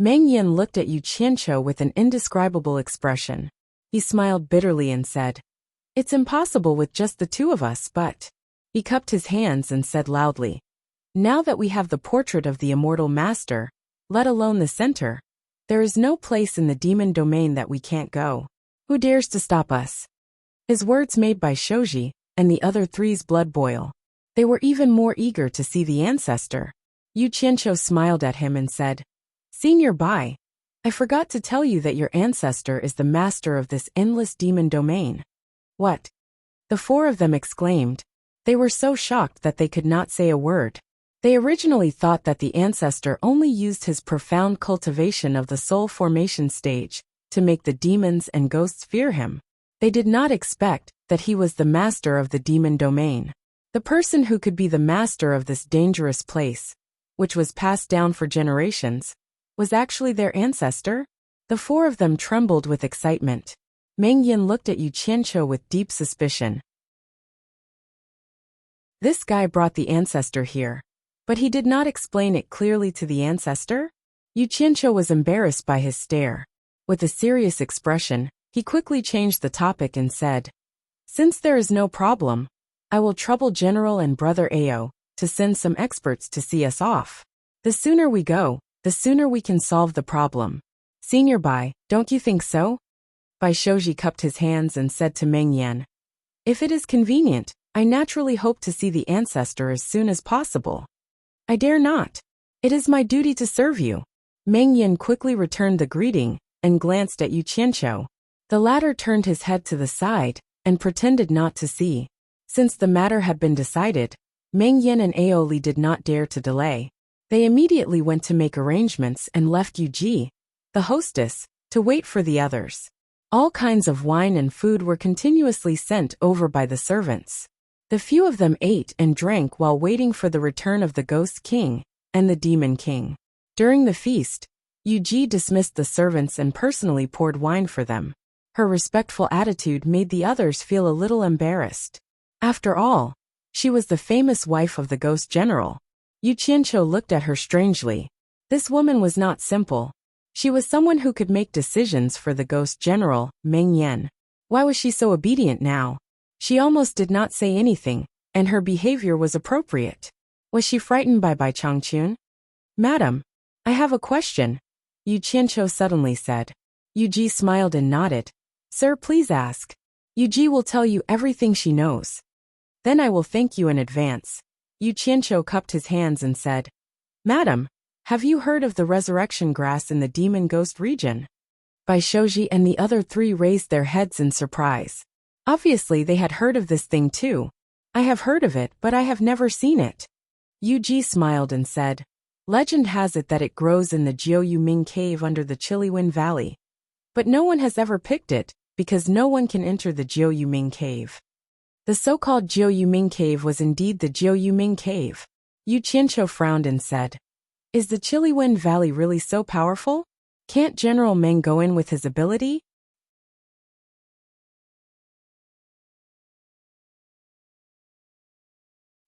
Meng Yan looked at Yu Qianqiu with an indescribable expression. He smiled bitterly and said, "It's impossible with just the two of us, but..." He cupped his hands and said loudly, "Now that we have the portrait of the immortal master, let alone the center, there is no place in the demon domain that we can't go. Who dares to stop us?" His words made Bai Shouji and the other three's blood boil. They were even more eager to see the ancestor. Yu Qianqiu smiled at him and said, "Senior Bai, I forgot to tell you that your ancestor is the master of this endless demon domain." "What? The four of them exclaimed. They were so shocked that they could not say a word. They originally thought that the ancestor only used his profound cultivation of the soul formation stage to make the demons and ghosts fear him. They did not expect that he was the master of the demon domain. The person who could be the master of this dangerous place, which was passed down for generations, was actually their ancestor. The four of them trembled with excitement. Meng Yan looked at Yu Qianqiu with deep suspicion. This guy brought the ancestor here, but he did not explain it clearly to the ancestor. Yu Qianqiu was embarrassed by his stare. With a serious expression, he quickly changed the topic and said, "Since there is no problem, I will trouble General and Brother Ao to send some experts to see us off. The sooner we go, the sooner we can solve the problem. Senior Bai, don't you think so?" Bai Shouji cupped his hands and said to Meng Yan, "If it is convenient, I naturally hope to see the ancestor as soon as possible." "I dare not. It is my duty to serve you." Meng Yan quickly returned the greeting and glanced at Yu Qianqiu. The latter turned his head to the side and pretended not to see. Since the matter had been decided, Meng Yan and Aoli did not dare to delay. They immediately went to make arrangements and left Yu Ji, the hostess, to wait for the others. All kinds of wine and food were continuously sent over by the servants. The few of them ate and drank while waiting for the return of the Ghost King and the Demon King. During the feast, Yu Ji dismissed the servants and personally poured wine for them. Her respectful attitude made the others feel a little embarrassed. After all, she was the famous wife of the Ghost General. Yu Qianqiu looked at her strangely. This woman was not simple. She was someone who could make decisions for the Ghost General, Meng Yan. Why was she so obedient now? She almost did not say anything, and her behavior was appropriate. Was she frightened by Bai Changqun? "Madam, I have a question," Yu Qianqiu suddenly said. Yu Ji smiled and nodded. "Sir, please ask. Yu Ji will tell you everything she knows." "Then I will thank you in advance." Yu Qianqiu cupped his hands and said, "Madam, have you heard of the resurrection grass in the demon ghost region?" Bai Shouji and the other three raised their heads in surprise. Obviously they had heard of this thing too. "I have heard of it, but I have never seen it." Yu Ji smiled and said, "Legend has it that it grows in the Jiuyuming cave under the Chiliwen Valley. But no one has ever picked it, because no one can enter the Jiuyuming cave." The so-called Jiuyuming cave was indeed the Jiuyuming cave. Yu Qianqiu frowned and said, "Is the Chiliwen Valley really so powerful? Can't General Meng go in with his ability?"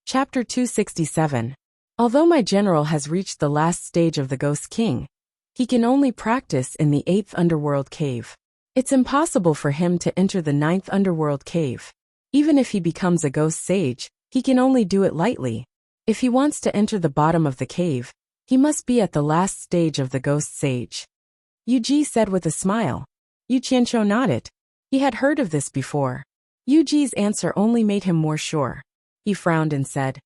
Chapter 267. Although my general has reached the last stage of the Ghost King, he can only practice in the 8th underworld cave. It's impossible for him to enter the 9th underworld cave. Even if he becomes a ghost sage, he can only do it lightly. If he wants to enter the bottom of the cave, he must be at the last stage of the ghost sage. Yu Ji said with a smile. Yu Qianqiu nodded. He had heard of this before. Yu Ji's answer only made him more sure. He frowned and said,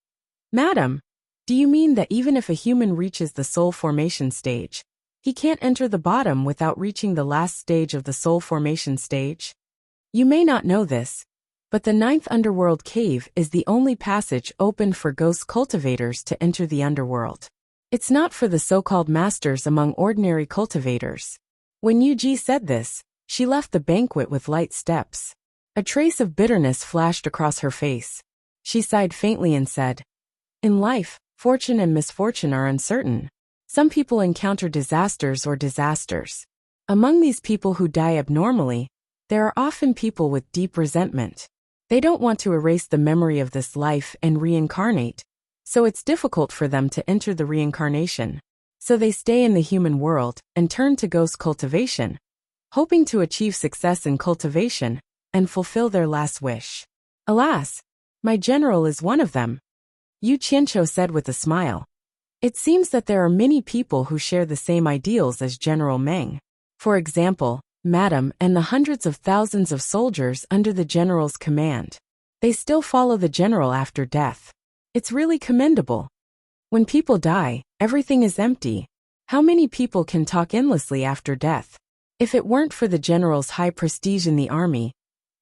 "Madam, do you mean that even if a human reaches the soul formation stage, he can't enter the bottom without reaching the last stage of the soul formation stage?" You may not know this, but the 9th underworld cave is the only passage open for ghost cultivators to enter the underworld. It's not for the so-called masters among ordinary cultivators. When Yu Ji said this, she left the banquet with light steps. A trace of bitterness flashed across her face. She sighed faintly and said, "In life, fortune and misfortune are uncertain. Some people encounter disasters or disasters. Among these people who die abnormally, there are often people with deep resentment. They don't want to erase the memory of this life and reincarnate, so it's difficult for them to enter the reincarnation. So they stay in the human world and turn to ghost cultivation, hoping to achieve success in cultivation and fulfill their last wish. Alas, my general is one of them," Yu Qianqiu said with a smile. "It seems that there are many people who share the same ideals as General Meng. For example, Madam and the hundreds of thousands of soldiers under the general's command. They still follow the general after death. It's really commendable. When people die, everything is empty. How many people can talk endlessly after death? If it weren't for the general's high prestige in the army,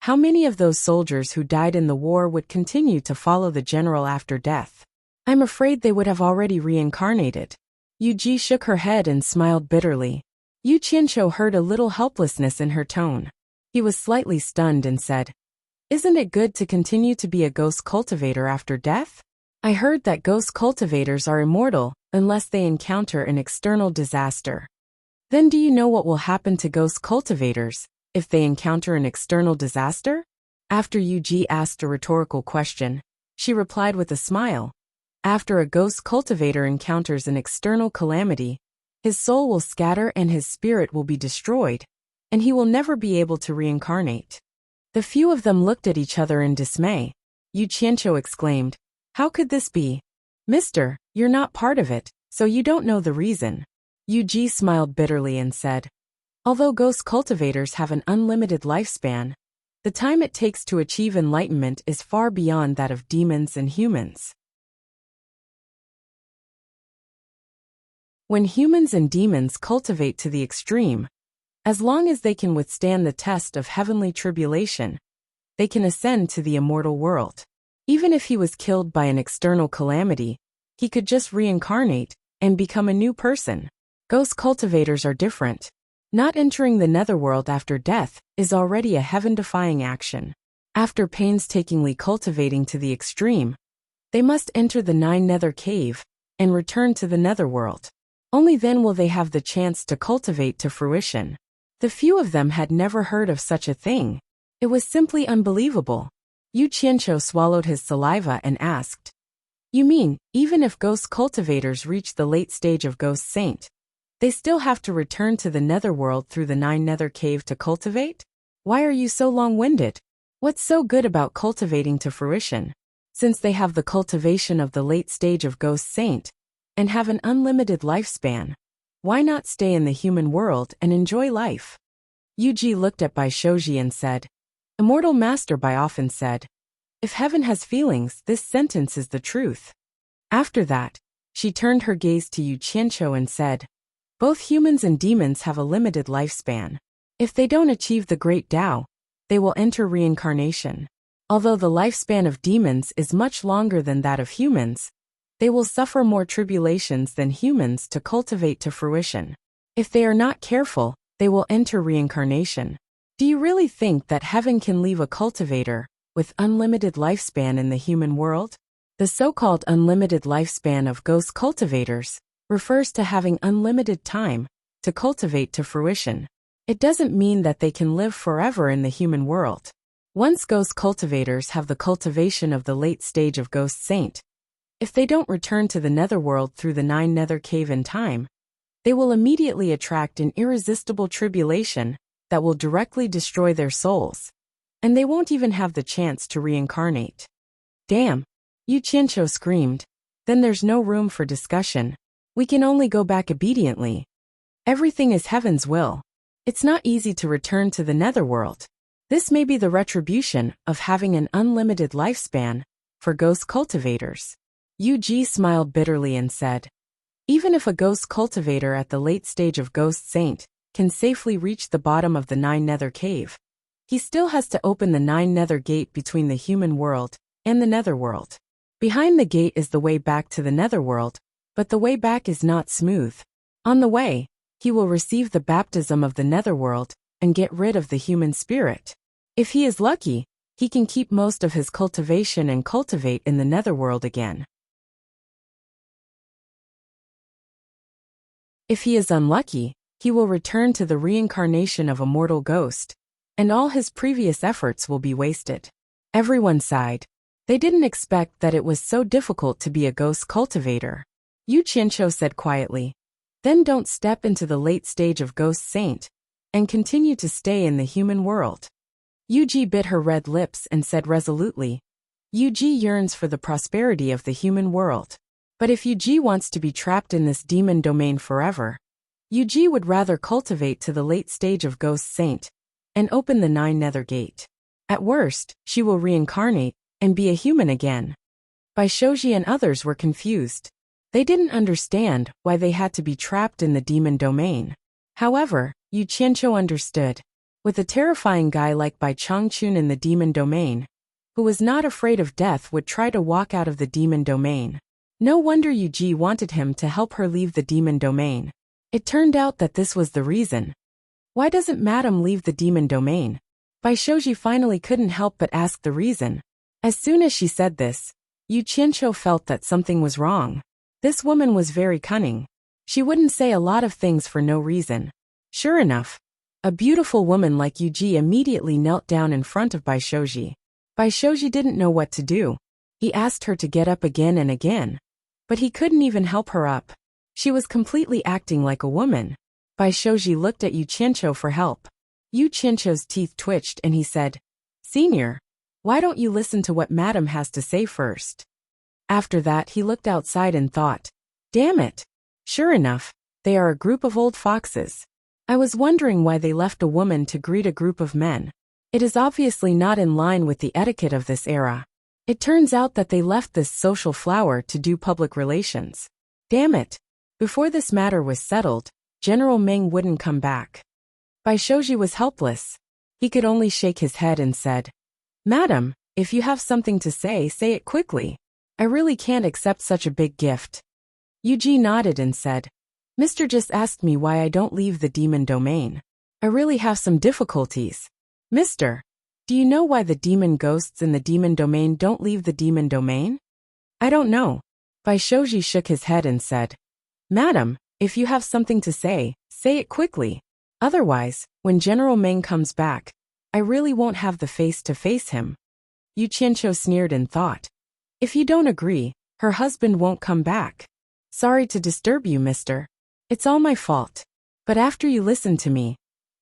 How many of those soldiers who died in the war would continue to follow the general after death? I'm afraid they would have already reincarnated. Yuji shook her head and smiled bitterly. Yu Qianqiu heard a little helplessness in her tone. He was slightly stunned and said, "Isn't it good to continue to be a ghost cultivator after death? I heard that ghost cultivators are immortal unless they encounter an external disaster." Then do you know what will happen to ghost cultivators if they encounter an external disaster? After Yuji asked a rhetorical question, she replied with a smile. After a ghost cultivator encounters an external calamity, his soul will scatter and his spirit will be destroyed, and he will never be able to reincarnate. The few of them looked at each other in dismay. Yu Qianqiu exclaimed, "How could this be? Mister, you're not part of it, so you don't know the reason." Yuji smiled bitterly and said, "Although ghost cultivators have an unlimited lifespan, the time it takes to achieve enlightenment is far beyond that of demons and humans. When humans and demons cultivate to the extreme, as long as they can withstand the test of heavenly tribulation, they can ascend to the immortal world. Even if he was killed by an external calamity, he could just reincarnate and become a new person. Ghost cultivators are different. Not entering the netherworld after death is already a heaven-defying action. After painstakingly cultivating to the extreme, they must enter the 9 nether cave and return to the netherworld. Only then will they have the chance to cultivate to fruition. The few of them had never heard of such a thing. It was simply unbelievable. Yu Qianqiu swallowed his saliva and asked, "You mean, even if ghost cultivators reach the late stage of ghost saint, they still have to return to the netherworld through the 9 nether cave to cultivate? Why are you so long-winded? What's so good about cultivating to fruition? Since they have the cultivation of the late stage of ghost saint, and have an unlimited lifespan, why not stay in the human world and enjoy life?" Yuji looked at Bai Shoji and said, "Immortal Master Bai often said, if heaven has feelings, this sentence is the truth." After that, she turned her gaze to Yu Qianqiu and said, "Both humans and demons have a limited lifespan. If they don't achieve the great Tao, they will enter reincarnation. Although the lifespan of demons is much longer than that of humans, they will suffer more tribulations than humans to cultivate to fruition. If they are not careful, they will enter reincarnation. Do you really think that heaven can leave a cultivator with unlimited lifespan in the human world?" The so-called unlimited lifespan of ghost cultivators refers to having unlimited time to cultivate to fruition. It doesn't mean that they can live forever in the human world. Once ghost cultivators have the cultivation of the late stage of ghost saint, if they don't return to the netherworld through the 9 nether cave in time, they will immediately attract an irresistible tribulation that will directly destroy their souls, and they won't even have the chance to reincarnate. "Damn!" Yu Qianqiu screamed. "Then there's no room for discussion. We can only go back obediently. Everything is heaven's will. It's not easy to return to the netherworld. This may be the retribution of having an unlimited lifespan for ghost cultivators." Yuji smiled bitterly and said, "Even if a ghost cultivator at the late stage of ghost saint can safely reach the bottom of the 9 nether cave, he still has to open the 9 nether gate between the human world and the netherworld. Behind the gate is the way back to the netherworld, but the way back is not smooth. On the way, he will receive the baptism of the netherworld and get rid of the human spirit. If he is lucky, he can keep most of his cultivation and cultivate in the netherworld again. If he is unlucky, he will return to the reincarnation of a mortal ghost, and all his previous efforts will be wasted." Everyone sighed. They didn't expect that it was so difficult to be a ghost cultivator. Yu Qianqiu said quietly, "Then don't step into the late stage of ghost saint, and continue to stay in the human world." Yuji bit her red lips and said resolutely, "Yuji yearns for the prosperity of the human world. But if Yuji wants to be trapped in this demon domain forever, Yuji would rather cultivate to the late stage of ghost saint and open the 9 nether gate. At worst, she will reincarnate and be a human again." Bai Shoji and others were confused. They didn't understand why they had to be trapped in the demon domain. However, Yu Qianqiu understood. With a terrifying guy like Bai Changchun in the demon domain, who was not afraid of death, would try to walk out of the demon domain. No wonder Yuji wanted him to help her leave the demon domain. It turned out that this was the reason. Why doesn't Madam leave the demon domain? Bai Shoji finally couldn't help but ask the reason. As soon as she said this, Yu Qianqiu felt that something was wrong. This woman was very cunning. She wouldn't say a lot of things for no reason. Sure enough, a beautiful woman like Yuji immediately knelt down in front of Bai Shoji. Bai Shoji didn't know what to do. He asked her to get up again and again, but he couldn't even help her up. She was completely acting like a woman. Bai Shoji looked at Yu Qianqiu for help. Yu Qianqiu's teeth twitched and he said, "Senior, why don't you listen to what Madam has to say first?" After that he looked outside and thought, damn it. Sure enough, they are a group of old foxes. I was wondering why they left a woman to greet a group of men. It is obviously not in line with the etiquette of this era. It turns out that they left this social flower to do public relations. Damn it. Before this matter was settled, General Meng wouldn't come back. Bai Shoji was helpless. He could only shake his head and said, "Madam, if you have something to say it quickly. I really can't accept such a big gift." Yuji nodded and said, "Mr. just asked me why I don't leave the demon domain. I really have some difficulties. Mister, do you know why the demon ghosts in the demon domain don't leave the demon domain?" "I don't know." Bai Shoji shook his head and said, "Madam, if you have something to say it quickly. Otherwise, when General Meng comes back, I really won't have the face to face him." Yu Qianqiu sneered and thought, "If you don't agree, her husband won't come back. Sorry to disturb you, mister. It's all my fault. But after you listen to me,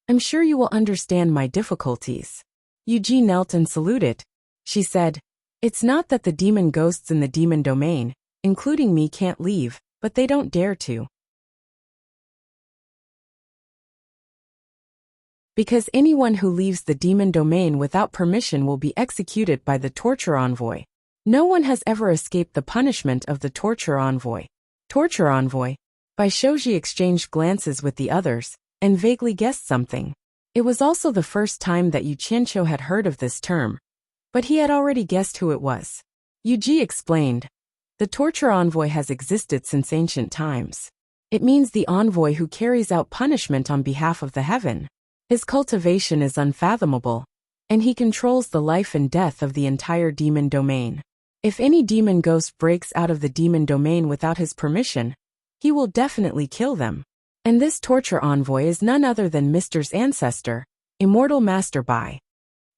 I'm sure you will understand my difficulties." Yuji knelt and saluted. She said, "It's not that the demon ghosts in the demon domain, including me, can't leave, but they don't dare to. Because anyone who leaves the demon domain without permission will be executed by the torture envoy. No one has ever escaped the punishment of the torture envoy." Torture envoy? Bai Shoji exchanged glances with the others, and vaguely guessed something. It was also the first time that Yu Qianqiu had heard of this term, but he had already guessed who it was. Yuji explained, "The torture envoy has existed since ancient times. It means the envoy who carries out punishment on behalf of the heaven. His cultivation is unfathomable, and he controls the life and death of the entire demon domain. If any demon ghost breaks out of the demon domain without his permission, he will definitely kill them. And this torture envoy is none other than Mr.'s ancestor, Immortal Master Bai."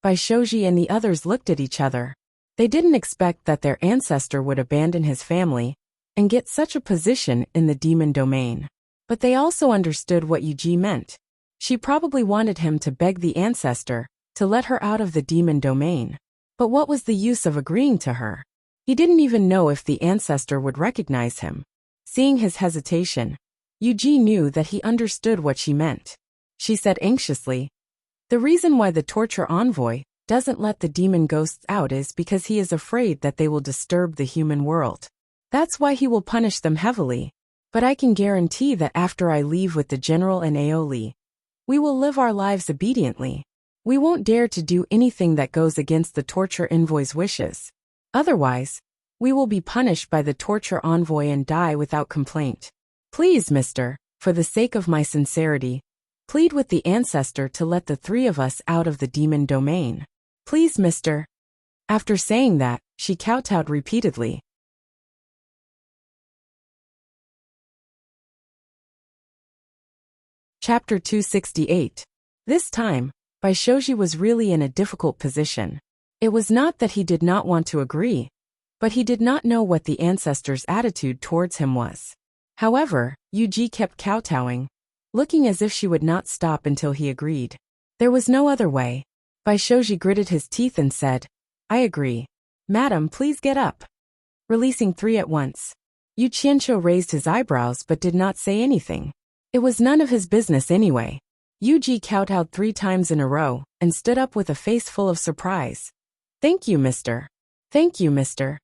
Bai Shoji and the others looked at each other. They didn't expect that their ancestor would abandon his family and get such a position in the demon domain. But they also understood what Yuji meant. She probably wanted him to beg the ancestor to let her out of the demon domain. But what was the use of agreeing to her? He didn't even know if the ancestor would recognize him. Seeing his hesitation, Yuji knew that he understood what she meant. She said anxiously, "The reason why the torture envoy doesn't let the demon ghosts out is because he is afraid that they will disturb the human world. That's why he will punish them heavily. But I can guarantee that after I leave with the general and Aoli, we will live our lives obediently. We won't dare to do anything that goes against the torture envoy's wishes. Otherwise, we will be punished by the torture envoy and die without complaint. Please, mister, for the sake of my sincerity, plead with the ancestor to let the three of us out of the demon domain. Please, mister." After saying that, she kowtowed repeatedly. Chapter 268. This time, Bai Shoji was really in a difficult position. It was not that he did not want to agree, but he did not know what the ancestor's attitude towards him was. However, Yuji kept kowtowing, looking as if she would not stop until he agreed. There was no other way. Bai Shoji gritted his teeth and said, "I agree. Madam, please get up." Releasing three at once. Yu Qianqiu raised his eyebrows but did not say anything. It was none of his business anyway. Yuji kowtowed 3 times in a row and stood up with a face full of surprise. "Thank you, mister. Thank you, mister."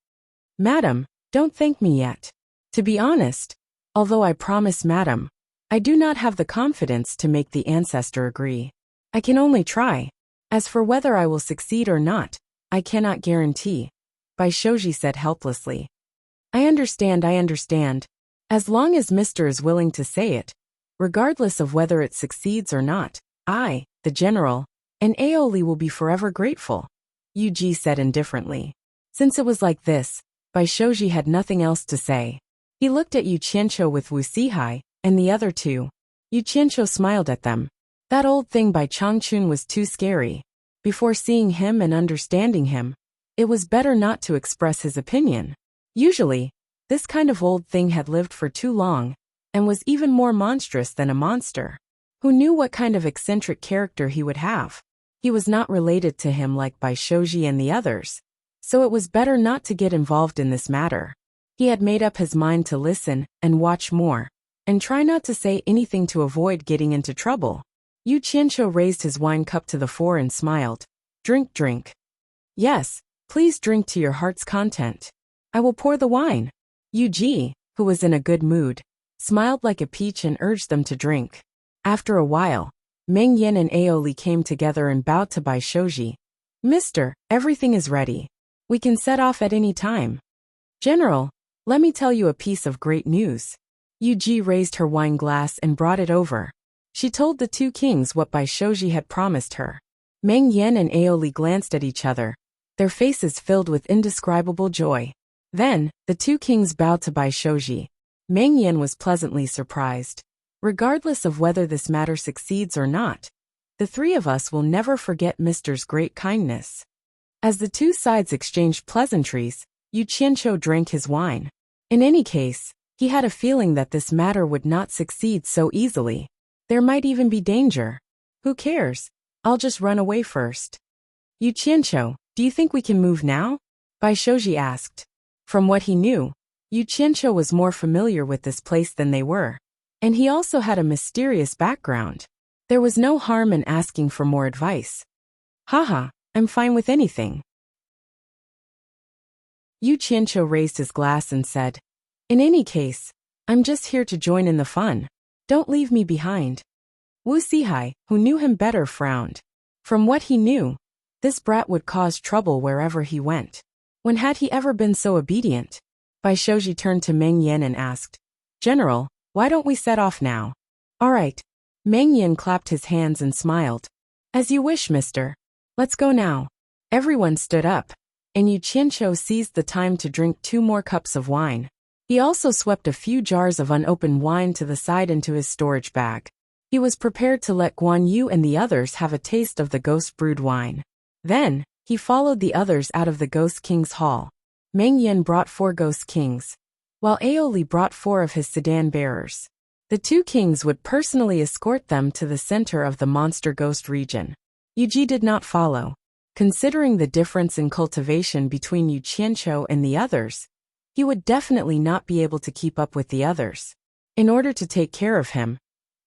"Madam, don't thank me yet. To be honest, although I promise madam, I do not have the confidence to make the ancestor agree. I can only try. As for whether I will succeed or not, I cannot guarantee, Baishoji said helplessly. I understand. As long as Mr. is willing to say it, regardless of whether it succeeds or not, I, the general, and Aoli will be forever grateful, Yuji said indifferently. Since it was like this, Baishoji had nothing else to say. He looked at Yuchencho with Wusihai, and the other two. Yuchencho smiled at them. That old thing by Changchun was too scary. Before seeing him and understanding him, it was better not to express his opinion. Usually, this kind of old thing had lived for too long, and was even more monstrous than a monster. Who knew what kind of eccentric character he would have? He was not related to him like Baishoji and the others, so it was better not to get involved in this matter. He had made up his mind to listen and watch more, and try not to say anything to avoid getting into trouble. Yu Qianqiu raised his wine cup to the fore and smiled. Drink. Yes, please drink to your heart's content. I will pour the wine. Yu Ji, who was in a good mood, smiled like a peach and urged them to drink. After a while, Meng Yan and Aoli came together and bowed to Baishoji. Mister, everything is ready. We can set off at any time. General, let me tell you a piece of great news. Yu Ji raised her wine glass and brought it over. She told the two kings what Baishoji had promised her. Meng Yan and Aoli glanced at each other, their faces filled with indescribable joy. Then, the two kings bowed to Baishoji. Meng Yan was pleasantly surprised. Regardless of whether this matter succeeds or not, the three of us will never forget Mister's great kindness. As the two sides exchanged pleasantries, Yu Qianqiu drank his wine. In any case, he had a feeling that this matter would not succeed so easily. There might even be danger. Who cares? I'll just run away first. Yu Qianqiu, do you think we can move now? Baishoji asked. From what he knew, Yu Qianqiu was more familiar with this place than they were, and he also had a mysterious background. There was no harm in asking for more advice. Haha, I'm fine with anything. Yu Qianqiu raised his glass and said, in any case, I'm just here to join in the fun. Don't leave me behind. Wu Sihai, who knew him better, frowned. From what he knew, this brat would cause trouble wherever he went. When had he ever been so obedient? Baishoji turned to Meng Yan and asked, General, why don't we set off now? All right. Meng Yan clapped his hands and smiled. As you wish, mister. Let's go now. Everyone stood up, and Yu Qianqiu seized the time to drink 2 more cups of wine. He also swept a few jars of unopened wine to the side into his storage bag. He was prepared to let Guan Yu and the others have a taste of the ghost brewed wine. Then, he followed the others out of the Ghost King's hall. Meng Yan brought 4 Ghost Kings, while Aoli brought 4 of his sedan bearers. The 2 kings would personally escort them to the center of the monster ghost region. Yuji did not follow. Considering the difference in cultivation between Yu Qianqiu and the others, he would definitely not be able to keep up with the others. In order to take care of him,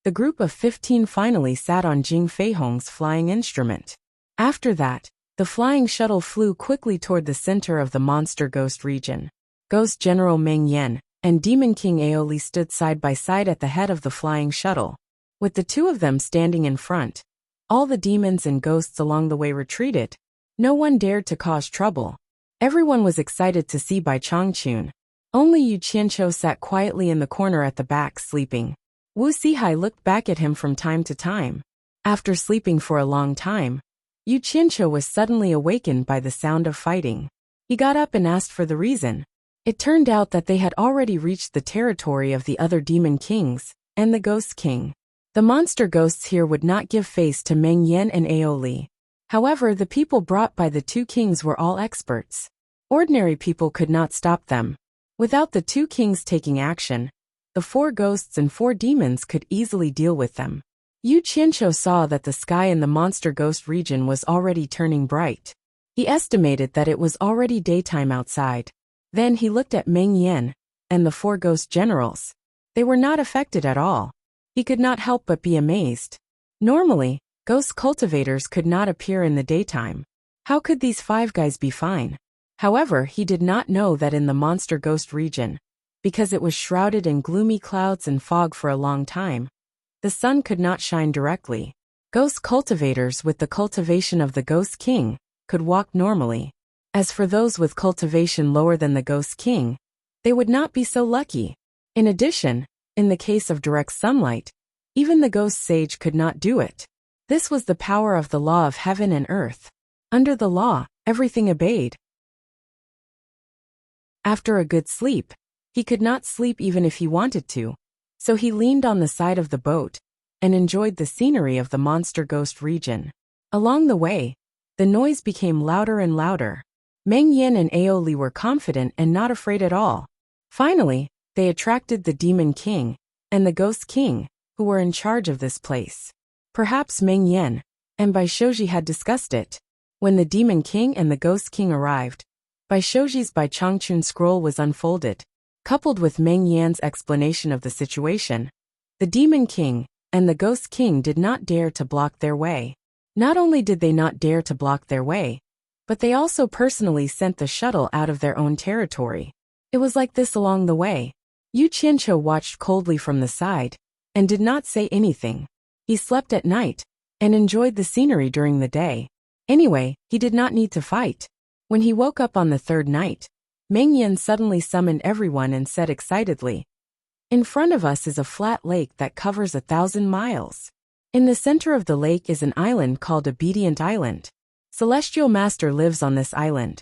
the group of 15 finally sat on Jing Feihong's flying instrument. After that, the flying shuttle flew quickly toward the center of the monster ghost region. Ghost General Meng Yan and Demon King Aoli stood side by side at the head of the flying shuttle. With the 2 of them standing in front, all the demons and ghosts along the way retreated. No one dared to cause trouble. Everyone was excited to see Bai Changchun. Only Yu Qianqiu sat quietly in the corner at the back sleeping. Wu Sihai looked back at him from time to time. After sleeping for a long time, Yu Qianqiu was suddenly awakened by the sound of fighting. He got up and asked for the reason. It turned out that they had already reached the territory of the other demon kings, and the Ghost King. The monster ghosts here would not give face to Meng Yan and Aoli. However, the people brought by the 2 kings were all experts. Ordinary people could not stop them. Without the 2 kings taking action, the 4 ghosts and 4 demons could easily deal with them. Yu Qianqiu saw that the sky in the monster ghost region was already turning bright. He estimated that it was already daytime outside. Then he looked at Meng Yan and the 4 ghost generals. They were not affected at all. He could not help but be amazed. Normally, ghost cultivators could not appear in the daytime. How could these 5 guys be fine? However, he did not know that in the monster ghost region, because it was shrouded in gloomy clouds and fog for a long time, the sun could not shine directly. Ghost cultivators with the cultivation of the Ghost King could walk normally. As for those with cultivation lower than the Ghost King, they would not be so lucky. In addition, in the case of direct sunlight, even the Ghost Sage could not do it. This was the power of the law of heaven and earth. Under the law, everything obeyed. After a good sleep, he could not sleep even if he wanted to, so he leaned on the side of the boat and enjoyed the scenery of the monster ghost region. Along the way, the noise became louder and louder. Meng Yin and Aoli were confident and not afraid at all. Finally, they attracted the Demon King and the Ghost King, who were in charge of this place. Perhaps Meng Yin and Bai Shoji had discussed it. When the Demon King and the Ghost King arrived, Bai Shoji's Bai Changchun scroll was unfolded. Coupled with Meng Yan's explanation of the situation, the Demon King and the Ghost King did not dare to block their way. Not only did they not dare to block their way, but they also personally sent the shuttle out of their own territory. It was like this along the way. Yu Qianqiu watched coldly from the side and did not say anything. He slept at night and enjoyed the scenery during the day. Anyway, he did not need to fight. When he woke up on the third night, Meng Yan suddenly summoned everyone and said excitedly, "In front of us is a flat lake that covers 1,000 miles. In the center of the lake is an island called Obedient Island. Celestial Master lives on this island."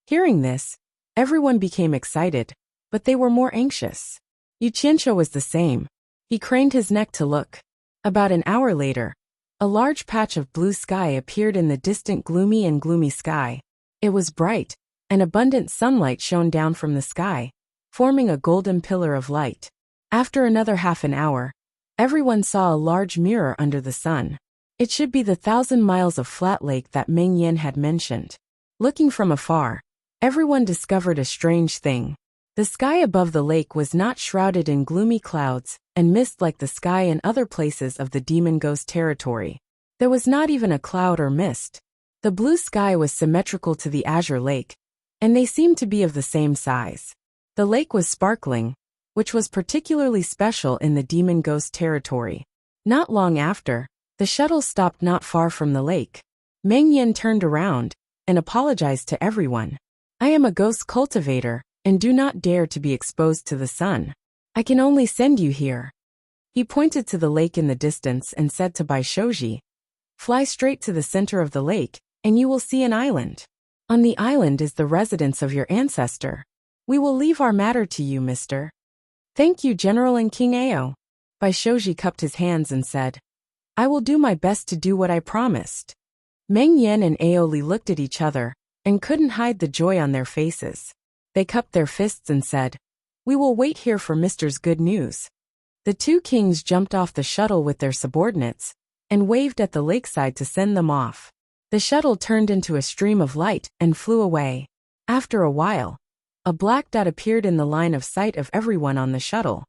Hearing this, everyone became excited, but they were more anxious. Yu Qianqiu was the same. He craned his neck to look. About an hour later, a large patch of blue sky appeared in the distant gloomy sky. It was bright, and abundant sunlight shone down from the sky, forming a golden pillar of light. After another half an hour, everyone saw a large mirror under the sun. It should be the 1,000 miles of flat lake that Meng Yan had mentioned. Looking from afar, everyone discovered a strange thing. The sky above the lake was not shrouded in gloomy clouds and mist like the sky in other places of the demon ghost territory. There was not even a cloud or mist. The blue sky was symmetrical to the azure lake, and they seemed to be of the same size. The lake was sparkling, which was particularly special in the demon ghost territory. Not long after, the shuttle stopped not far from the lake. Meng Yan turned around and apologized to everyone. "I am a ghost cultivator and do not dare to be exposed to the sun. I can only send you here." He pointed to the lake in the distance and said to Bai Shoji, "Fly straight to the center of the lake, and you will see an island. On the island is the residence of your ancestor. We will leave our matter to you, mister." "Thank you, General and King Ao." Bai Shoji cupped his hands and said, "I will do my best to do what I promised." Meng Yan and Aoli looked at each other and couldn't hide the joy on their faces. They cupped their fists and said, "We will wait here for Mister's good news." The two kings jumped off the shuttle with their subordinates and waved at the lakeside to send them off. The shuttle turned into a stream of light and flew away. After a while, a black dot appeared in the line of sight of everyone on the shuttle.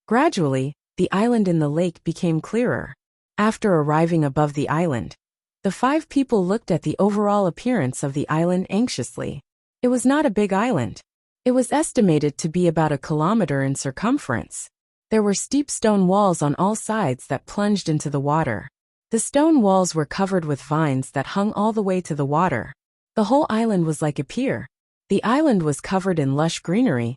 Gradually, the island in the lake became clearer. After arriving above the island, the 5 people looked at the overall appearance of the island anxiously. It was not a big island. It was estimated to be about 1 kilometer in circumference. There were steep stone walls on all sides that plunged into the water. The stone walls were covered with vines that hung all the way to the water. The whole island was like a pier. The island was covered in lush greenery,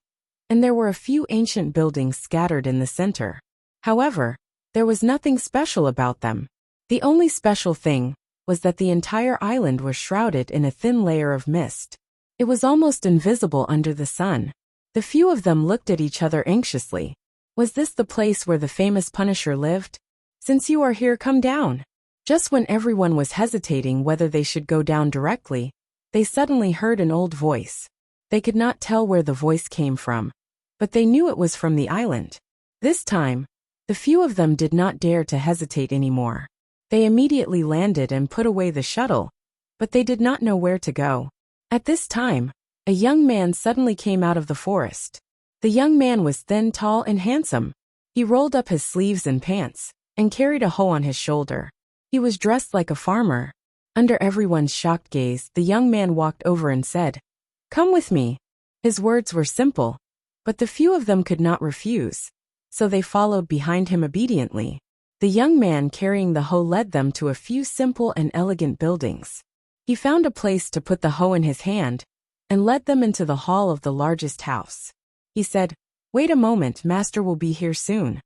and there were a few ancient buildings scattered in the center. However, there was nothing special about them. The only special thing was that the entire island was shrouded in a thin layer of mist. It was almost invisible under the sun. The few of them looked at each other anxiously. Was this the place where the famous Punisher lived? "Since you are here, come down." Just when everyone was hesitating whether they should go down directly, they suddenly heard an old voice. They could not tell where the voice came from, but they knew it was from the island. This time, the few of them did not dare to hesitate anymore. They immediately landed and put away the shuttle, but they did not know where to go. At this time, a young man suddenly came out of the forest. The young man was thin, tall, and handsome. He rolled up his sleeves and pants, and carried a hoe on his shoulder. He was dressed like a farmer. Under everyone's shocked gaze, the young man walked over and said, "Come with me." His words were simple, but the few of them could not refuse, so they followed behind him obediently. The young man carrying the hoe led them to a few simple and elegant buildings. He found a place to put the hoe in his hand and led them into the hall of the largest house. He said, "Wait a moment, master will be here soon."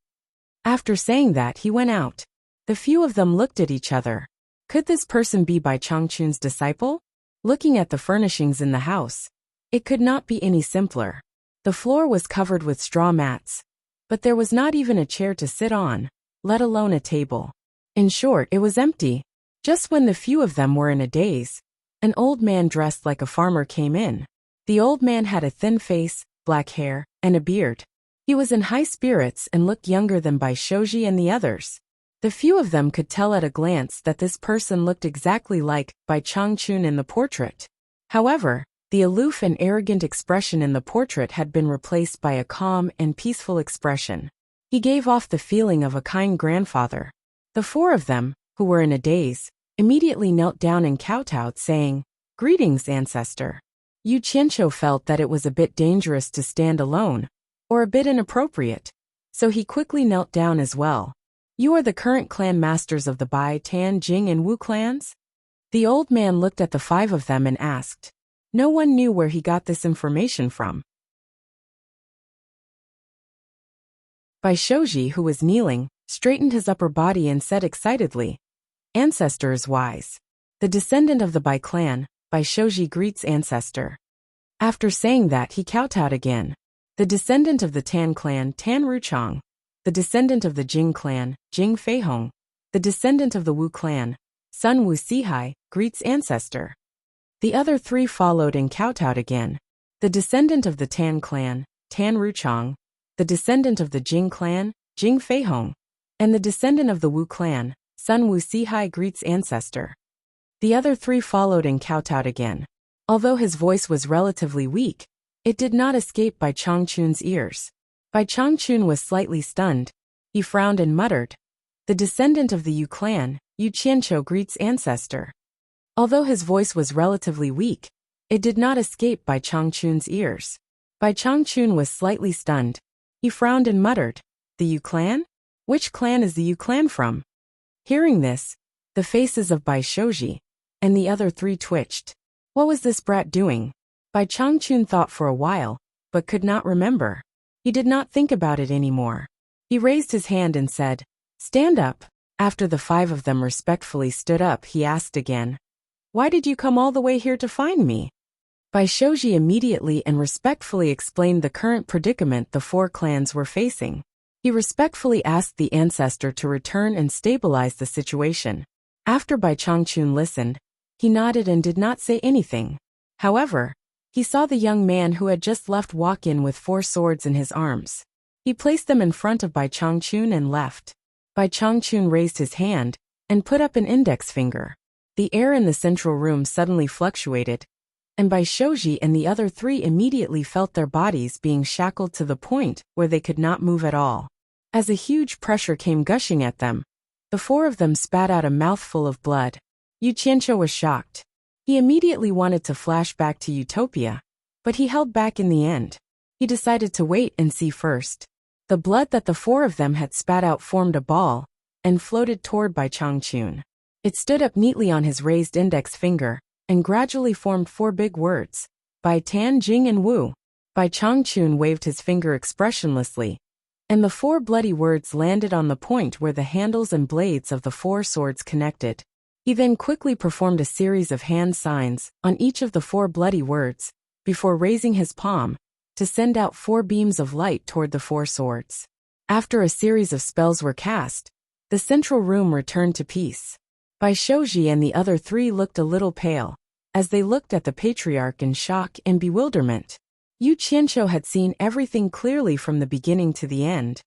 After saying that, he went out. The few of them looked at each other. Could this person be Bai Changchun's disciple? Looking at the furnishings in the house, it could not be any simpler. The floor was covered with straw mats, but there was not even a chair to sit on, let alone a table. In short, it was empty. Just when the few of them were in a daze, an old man dressed like a farmer came in. The old man had a thin face, black hair, and a beard. He was in high spirits and looked younger than Bai Shoji and the others. The few of them could tell at a glance that this person looked exactly like Bai Changchun in the portrait. However, the aloof and arrogant expression in the portrait had been replaced by a calm and peaceful expression. He gave off the feeling of a kind grandfather. The four of them, who were in a daze, immediately knelt down and kowtowed, saying, "Greetings, ancestor." Yu Qianqiu felt that it was a bit dangerous to stand alone, or a bit inappropriate, so he quickly knelt down as well. "You are the current clan masters of the Bai, Tan, Jing, and Wu clans?" The old man looked at the five of them and asked. No one knew where he got this information from. Bai Shoji, who was kneeling, straightened his upper body and said excitedly, "Ancestor is wise. The descendant of the Bai clan, Bai Shoji greets ancestor." After saying that, he kowtowed again. "The descendant of the Tan clan, Tan Ruchang. The descendant of the Jing clan, Jing Feihong. The descendant of the Wu clan, Sun Wu Sihai, greets ancestor." The other three followed and kowtowed again. "The descendant of the Tan clan, Tan Ruchang. The descendant of the Jing clan, Jing Feihong. And the descendant of the Wu clan, Sun Wu Sihai, greets ancestor." The other three followed and kowtowed again. Although his voice was relatively weak, it did not escape Bai Changchun's ears. Bai Changchun was slightly stunned. He frowned and muttered, "The descendant of the Yu clan, Yu Qianqiu, greets ancestor." Although his voice was relatively weak, it did not escape Bai Changchun's ears. Bai Changchun was slightly stunned. He frowned and muttered, "The Yu clan? Which clan is the Yu clan from?" Hearing this, the faces of Bai Shoji and the other three twitched. What was this brat doing? Bai Changchun thought for a while, but could not remember. He did not think about it anymore. He raised his hand and said, "Stand up." After the five of them respectfully stood up, he asked again, "Why did you come all the way here to find me?" Bai Shoji immediately and respectfully explained the current predicament the four clans were facing. He respectfully asked the ancestor to return and stabilize the situation. After Bai Changchun listened, he nodded and did not say anything. However, he saw the young man who had just left walk in with 4 swords in his arms. He placed them in front of Bai Changchun and left. Bai Changchun raised his hand and put up an index finger. The air in the central room suddenly fluctuated, and Bai Shoji and the other three immediately felt their bodies being shackled to the point where they could not move at all. As a huge pressure came gushing at them, the 4 of them spat out a mouthful of blood. Yu Qianqiu was shocked. He immediately wanted to flash back to Utopia, but he held back in the end. He decided to wait and see first. The blood that the 4 of them had spat out formed a ball and floated toward Bai Changchun. It stood up neatly on his raised index finger and gradually formed 4 big words: Bai Tan, Jing, and Wu. Bai Changchun waved his finger expressionlessly, and the 4 bloody words landed on the point where the handles and blades of the 4 swords connected. He then quickly performed a series of hand signs on each of the 4 bloody words, before raising his palm to send out 4 beams of light toward the 4 swords. After a series of spells were cast, the central room returned to peace. Bai Shoji and the other 3 looked a little pale, as they looked at the patriarch in shock and bewilderment. Yu Qianqiu had seen everything clearly from the beginning to the end.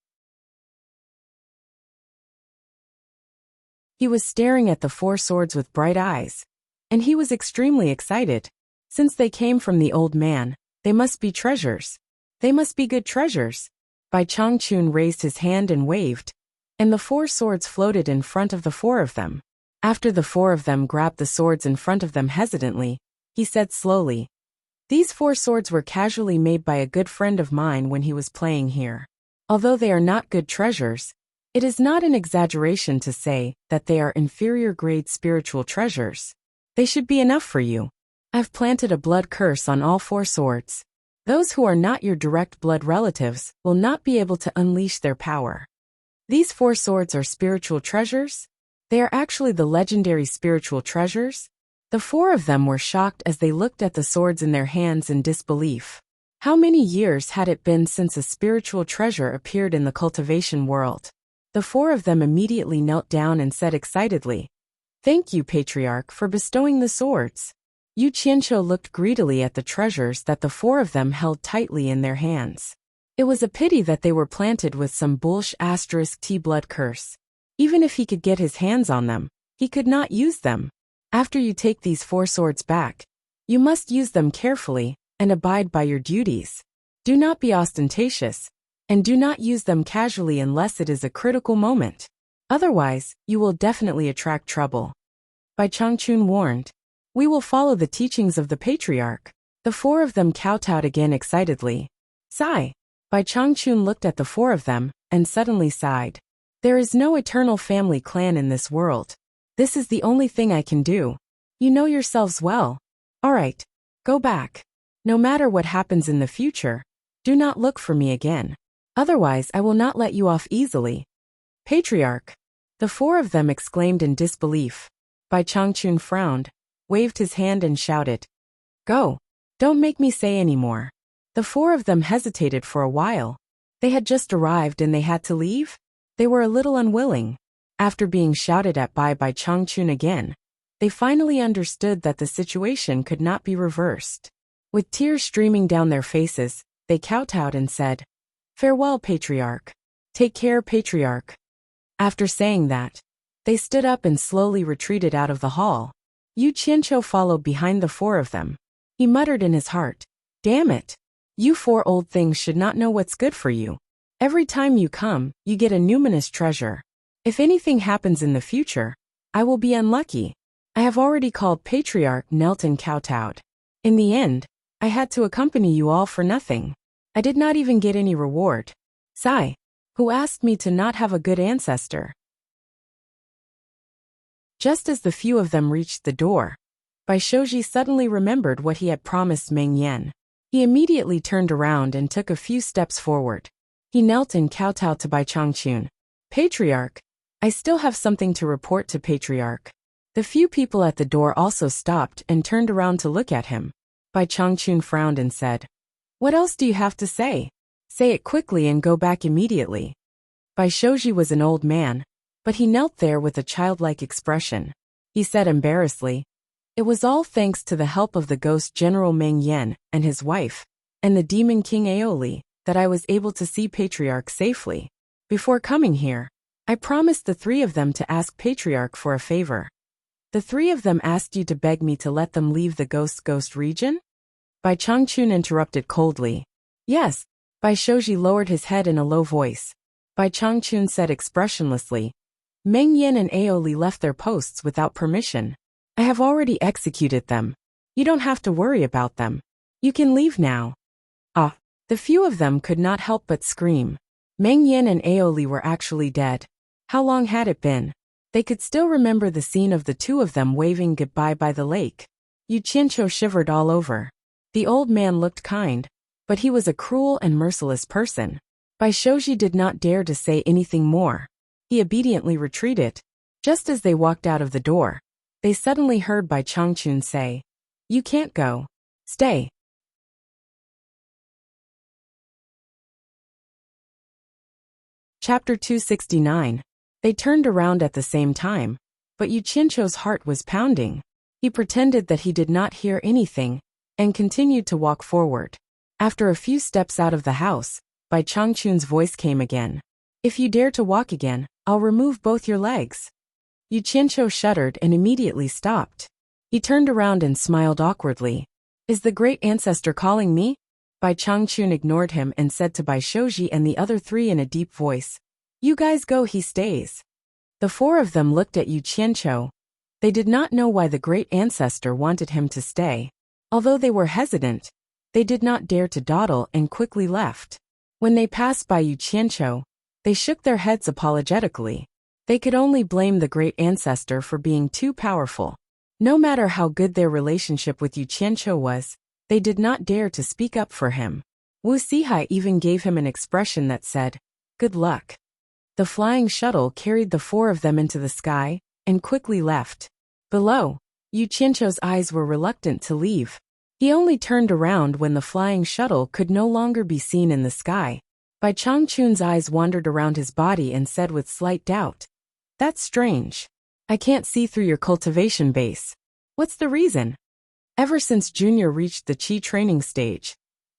He was staring at the 4 swords with bright eyes, and he was extremely excited. Since they came from the old man, they must be treasures. They must be good treasures. Bai Changchun raised his hand and waved, and the 4 swords floated in front of the 4 of them. After the 4 of them grabbed the swords in front of them hesitantly, he said slowly, "These 4 swords were casually made by a good friend of mine when he was playing here. Although they are not good treasures, It is not an exaggeration to say that they are inferior-grade spiritual treasures. They should be enough for you. I've planted a blood curse on all 4 swords. Those who are not your direct blood relatives will not be able to unleash their power. These 4 swords are spiritual treasures? They are actually the legendary spiritual treasures? The 4 of them were shocked as they looked at the swords in their hands in disbelief. How many years had it been since a spiritual treasure appeared in the cultivation world? The 4 of them immediately knelt down and said excitedly, "Thank you, Patriarch, for bestowing the swords." Yu Qianqiu looked greedily at the treasures that the 4 of them held tightly in their hands. It was a pity that they were planted with some *T blood curse. Even if he could get his hands on them, he could not use them. After you take these 4 swords back, you must use them carefully and abide by your duties. Do not be ostentatious, and do not use them casually unless it is a critical moment. Otherwise, you will definitely attract trouble. Bai Changchun warned. We will follow the teachings of the Patriarch. The 4 of them kowtowed again excitedly. Sigh. Bai Changchun looked at the 4 of them, and suddenly sighed. There is no eternal family clan in this world. This is the only thing I can do. You know yourselves well. All right, go back. No matter what happens in the future, do not look for me again. Otherwise I will not let you off easily. Patriarch. The 4 of them exclaimed in disbelief. Bai Changchun frowned, waved his hand and shouted, "Go! Don't make me say any more." The 4 of them hesitated for a while. They had just arrived and they had to leave? They were a little unwilling. After being shouted at by Changchun again, they finally understood that the situation could not be reversed. With tears streaming down their faces, they kowtowed and said, "Farewell, Patriarch. Take care, Patriarch." After saying that, they stood up and slowly retreated out of the hall. Yu Qianqiu followed behind the 4 of them. He muttered in his heart, "Damn it! You 4 old things should not know what's good for you. Every time you come, you get a numinous treasure. If anything happens in the future, I will be unlucky." I have already called Patriarch, knelt and kowtowed. In the end, I had to accompany you all for nothing. I did not even get any reward. Sigh. Who asked me to not have a good ancestor? Just as the few of them reached the door, Bai Shouji suddenly remembered what he had promised Meng Yan. He immediately turned around and took a few steps forward. He knelt and kowtowed to Bai Changchun. Patriarch, I still have something to report to Patriarch. The few people at the door also stopped and turned around to look at him. Bai Changchun frowned and said, "What else do you have to say? Say it quickly and go back immediately." Bai Shouji was an old man, but he knelt there with a childlike expression. He said embarrassedly, "It was all thanks to the help of the ghost General Meng Yan and his wife, and the demon King Aoli, that I was able to see Patriarch safely. Before coming here, I promised the 3 of them to ask Patriarch for a favor." The 3 of them asked you to beg me to let them leave the ghost region? Bai Changchun interrupted coldly. Yes. Bai Shouji lowered his head in a low voice. Bai Changchun said expressionlessly, Meng Yan and Aoli left their posts without permission. I have already executed them. You don't have to worry about them. You can leave now. Ah. The few of them could not help but scream. Meng Yan and Aoli were actually dead. How long had it been? They could still remember the scene of the 2 of them waving goodbye by the lake. Yu Qianqiu shivered all over. The old man looked kind, but he was a cruel and merciless person. Bai Shouji did not dare to say anything more. He obediently retreated. Just as they walked out of the door, they suddenly heard Bai Changchun say, "You can't go. Stay." Chapter 269. They turned around at the same time, but Yu Qianqiu's heart was pounding. He pretended that he did not hear anything, and continued to walk forward. After a few steps out of the house, Bai Changchun's voice came again. "If you dare to walk again, I'll remove both your legs." Yu Qianqiu shuddered and immediately stopped. He turned around and smiled awkwardly. "Is the great ancestor calling me?" Bai Changchun ignored him and said to Bai Shouji and the other 3 in a deep voice, "You guys go, he stays." The 4 of them looked at Yu Qianqiu. They did not know why the great ancestor wanted him to stay. Although they were hesitant, they did not dare to dawdle and quickly left. When they passed by Yu Qianqiu, They shook their heads apologetically. They could only blame the great ancestor for being too powerful. No matter how good their relationship with Yu Qianqiu was, they did not dare to speak up for him. Wu Sihai even gave him an expression that said, "Good luck." The flying shuttle carried the four of them into the sky and quickly left. Below, Yu Qianqiu's eyes were reluctant to leave. He only turned around when the flying shuttle could no longer be seen in the sky. Bai Changchun's eyes wandered around his body and said with slight doubt, "That's strange. I can't see through your cultivation base. What's the reason?" Ever since Junior reached the Qi training stage,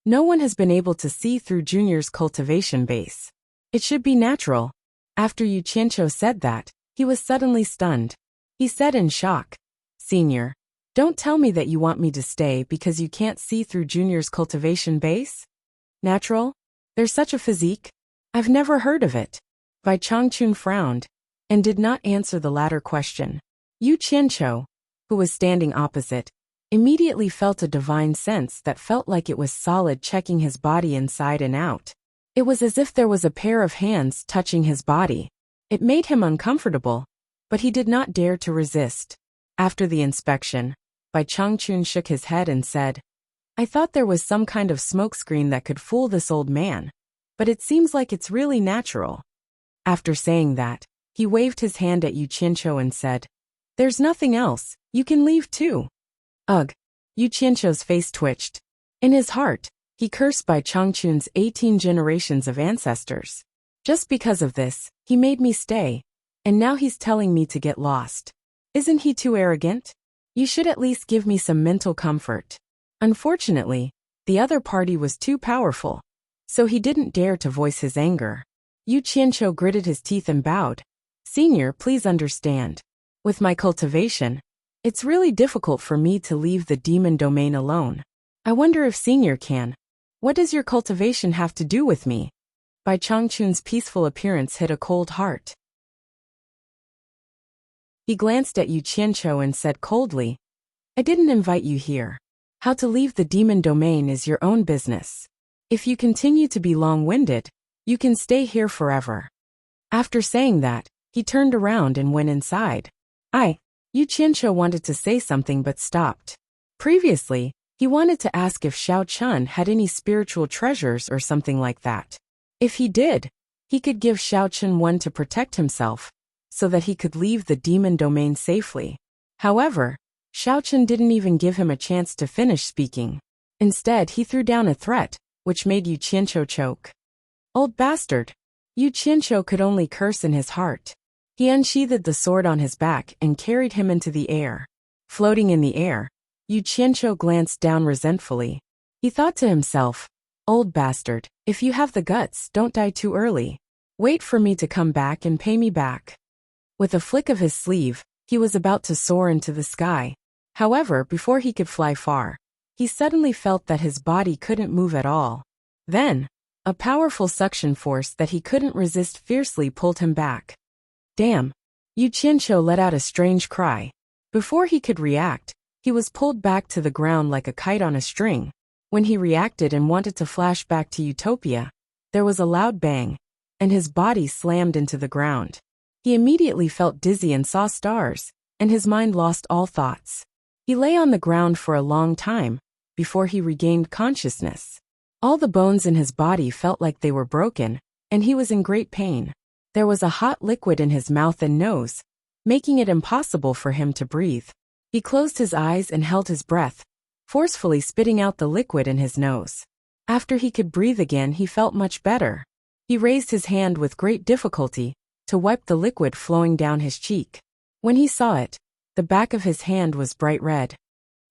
no one has been able to see through Junior's cultivation base. It should be natural. After Yu Qianqiu said that, he was suddenly stunned. He said in shock, "Senior, don't tell me that you want me to stay because you can't see through Junior's cultivation base? Natural? There's such a physique? I've never heard of it." Bai Changchun frowned and did not answer the latter question. Yu Qianqiu, who was standing opposite, immediately felt a divine sense that felt like it was solid, checking his body inside and out. It was as if there was a pair of hands touching his body. It made him uncomfortable, but he did not dare to resist. After the inspection, Bai Changchun shook his head and said, "I thought there was some kind of smokescreen that could fool this old man, but it seems like it's really natural." After saying that, he waved his hand at Yu Qianqiu and said, "There's nothing else, you can leave too." Ugh! Yu Qianqiu's face twitched. In his heart, he cursed Bai Changchun's 18 generations of ancestors. Just because of this, he made me stay, and now he's telling me to get lost. Isn't he too arrogant? You should at least give me some mental comfort. Unfortunately, the other party was too powerful, so he didn't dare to voice his anger. Yu Qianqiu gritted his teeth and bowed. "Senior, please understand. With my cultivation, it's really difficult for me to leave the demon domain alone. I wonder if Senior can. What does your cultivation have to do with me?" Bai Changchun's peaceful appearance hit a cold heart. He glanced at Yu Qianqiu and said coldly, "I didn't invite you here. How to leave the demon domain is your own business. If you continue to be long-winded, you can stay here forever." After saying that, he turned around and went inside. Yu Qianqiu wanted to say something but stopped. Previously, he wanted to ask if Xiao Chun had any spiritual treasures or something like that. If he did, he could give Xiao Chun one to protect himself, so that he could leave the demon domain safely. However, Xiao Chun didn't even give him a chance to finish speaking. Instead, he threw down a threat, which made Yu Qianqiu choke. Old bastard! Yu Qianqiu could only curse in his heart. He unsheathed the sword on his back and carried him into the air. Floating in the air, Yu Qianqiu glanced down resentfully. He thought to himself, "Old bastard, if you have the guts, don't die too early. Wait for me to come back and pay me back." With a flick of his sleeve, he was about to soar into the sky. However, before he could fly far, he suddenly felt that his body couldn't move at all. Then, a powerful suction force that he couldn't resist fiercely pulled him back. Damn! Yu Qianqiu let out a strange cry. Before he could react, he was pulled back to the ground like a kite on a string. When he reacted and wanted to flash back to Utopia, there was a loud bang, and his body slammed into the ground. He immediately felt dizzy and saw stars, and his mind lost all thoughts. He lay on the ground for a long time, before he regained consciousness. All the bones in his body felt like they were broken, and he was in great pain. There was a hot liquid in his mouth and nose, making it impossible for him to breathe. He closed his eyes and held his breath, forcefully spitting out the liquid in his nose. After he could breathe again, he felt much better. He raised his hand with great difficulty to wipe the liquid flowing down his cheek. When he saw it, the back of his hand was bright red.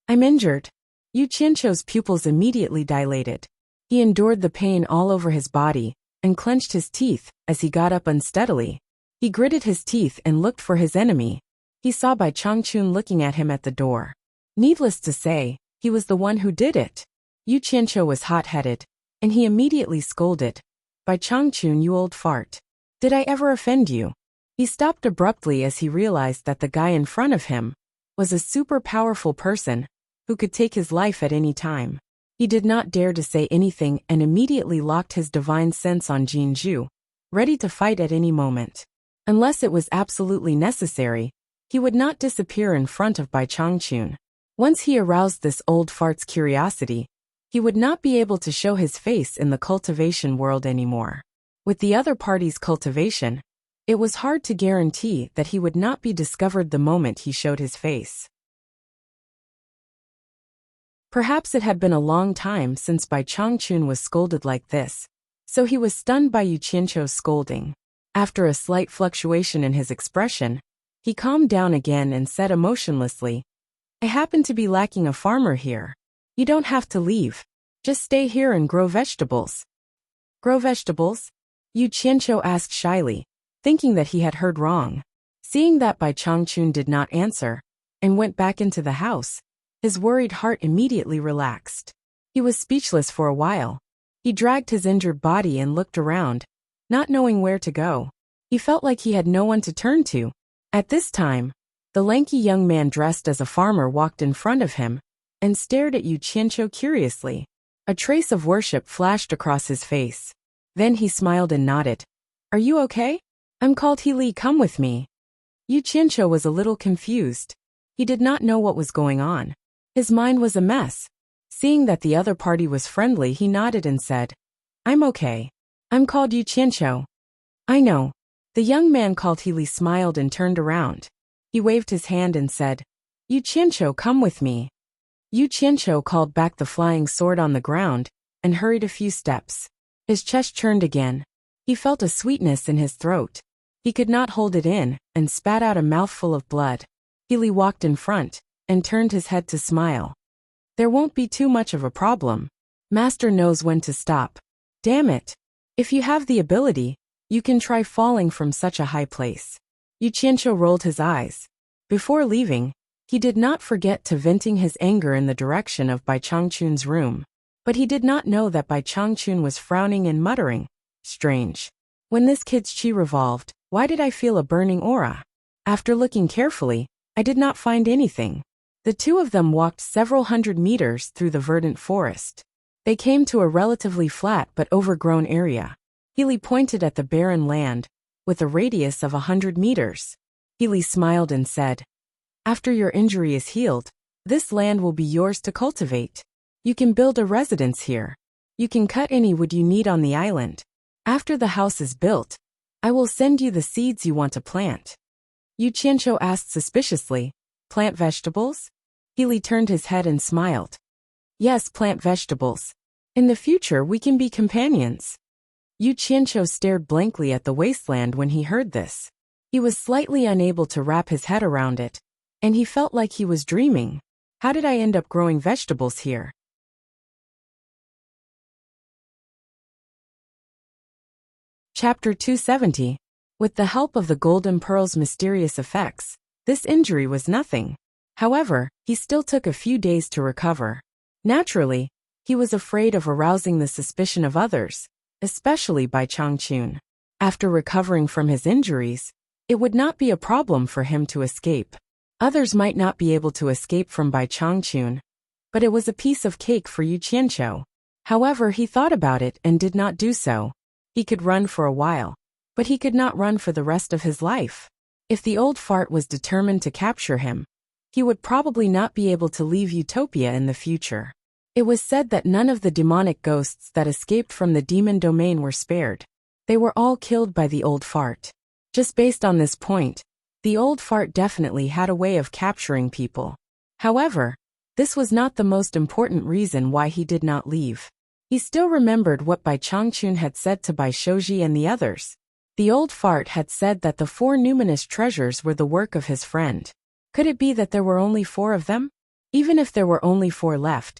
"I'm injured." Yu Qianqiu's pupils immediately dilated. He endured the pain all over his body and clenched his teeth as he got up unsteadily. He gritted his teeth and looked for his enemy. He saw Bai Changchun looking at him at the door. Needless to say, he was the one who did it. Yu Qianqiu was hot-headed, and he immediately scolded, "Bai Changchun, you old fart. Did I ever offend you?" He stopped abruptly as he realized that the guy in front of him was a super powerful person who could take his life at any time. He did not dare to say anything and immediately locked his divine sense on Jinzhu, ready to fight at any moment. Unless it was absolutely necessary, he would not disappear in front of Bai Changchun. Once he aroused this old fart's curiosity, he would not be able to show his face in the cultivation world anymore. With the other party's cultivation, it was hard to guarantee that he would not be discovered the moment he showed his face. Perhaps it had been a long time since Bai Changchun was scolded like this, so he was stunned by Yu Qianqiu's scolding. After a slight fluctuation in his expression, he calmed down again and said emotionlessly, "I happen to be lacking a farmer here. You don't have to leave. Just stay here and grow vegetables." "Grow vegetables?" Yu Qianqiu asked shyly, thinking that he had heard wrong. Seeing that Bai Changchun did not answer, and went back into the house, his worried heart immediately relaxed. He was speechless for a while. He dragged his injured body and looked around, not knowing where to go. He felt like he had no one to turn to. At this time, the lanky young man dressed as a farmer walked in front of him and stared at Yu Qianqiu curiously. A trace of worship flashed across his face. Then he smiled and nodded. "Are you okay? I'm called He Li, come with me." Yu Qianqiu was a little confused. He did not know what was going on. His mind was a mess. Seeing that the other party was friendly, he nodded and said, "I'm okay. I'm called Yu Qianqiu." "I know." The young man called He Li smiled and turned around. He waved his hand and said, "Yu Qianqiu, come with me." Yu Qianqiu called back the flying sword on the ground and hurried a few steps. His chest churned again. He felt a sweetness in his throat. He could not hold it in and spat out a mouthful of blood. He Li walked in front and turned his head to smile. "There won't be too much of a problem. Master knows when to stop. Damn it. If you have the ability, you can try falling from such a high place." Yu Qianqiu rolled his eyes. Before leaving, he did not forget to venting his anger in the direction of Bai Changchun's room. But he did not know that Bai Changchun was frowning and muttering, "Strange. When this kid's chi revolved, why did I feel a burning aura? After looking carefully, I did not find anything." The two of them walked several hundred meters through the verdant forest. They came to a relatively flat but overgrown area. He Li pointed at the barren land, with a radius of 100 meters. He Li smiled and said, "After your injury is healed, this land will be yours to cultivate. You can build a residence here. You can cut any wood you need on the island. After the house is built, I will send you the seeds you want to plant." Yu Qianqiu asked suspiciously, "Plant vegetables?" He Li turned his head and smiled. "Yes, plant vegetables. In the future we can be companions." Yu Qianqiu stared blankly at the wasteland when he heard this. He was slightly unable to wrap his head around it, and he felt like he was dreaming. How did I end up growing vegetables here? Chapter 270. With the help of the golden pearl's mysterious effects, this injury was nothing. However, he still took a few days to recover. Naturally, he was afraid of arousing the suspicion of others, especially Bai Changchun. After recovering from his injuries, it would not be a problem for him to escape. Others might not be able to escape from Bai Changchun, but it was a piece of cake for Yu Qianqiu. However, he thought about it and did not do so. He could run for a while, but he could not run for the rest of his life. If the old fart was determined to capture him, he would probably not be able to leave Utopia in the future. It was said that none of the demonic ghosts that escaped from the demon domain were spared. They were all killed by the old fart. Just based on this point, the old fart definitely had a way of capturing people. However, this was not the most important reason why he did not leave. He still remembered what Bai Changchun had said to Bai Shouji and the others. The old fart had said that the 4 numinous treasures were the work of his friend. Could it be that there were only 4 of them? Even if there were only 4 left,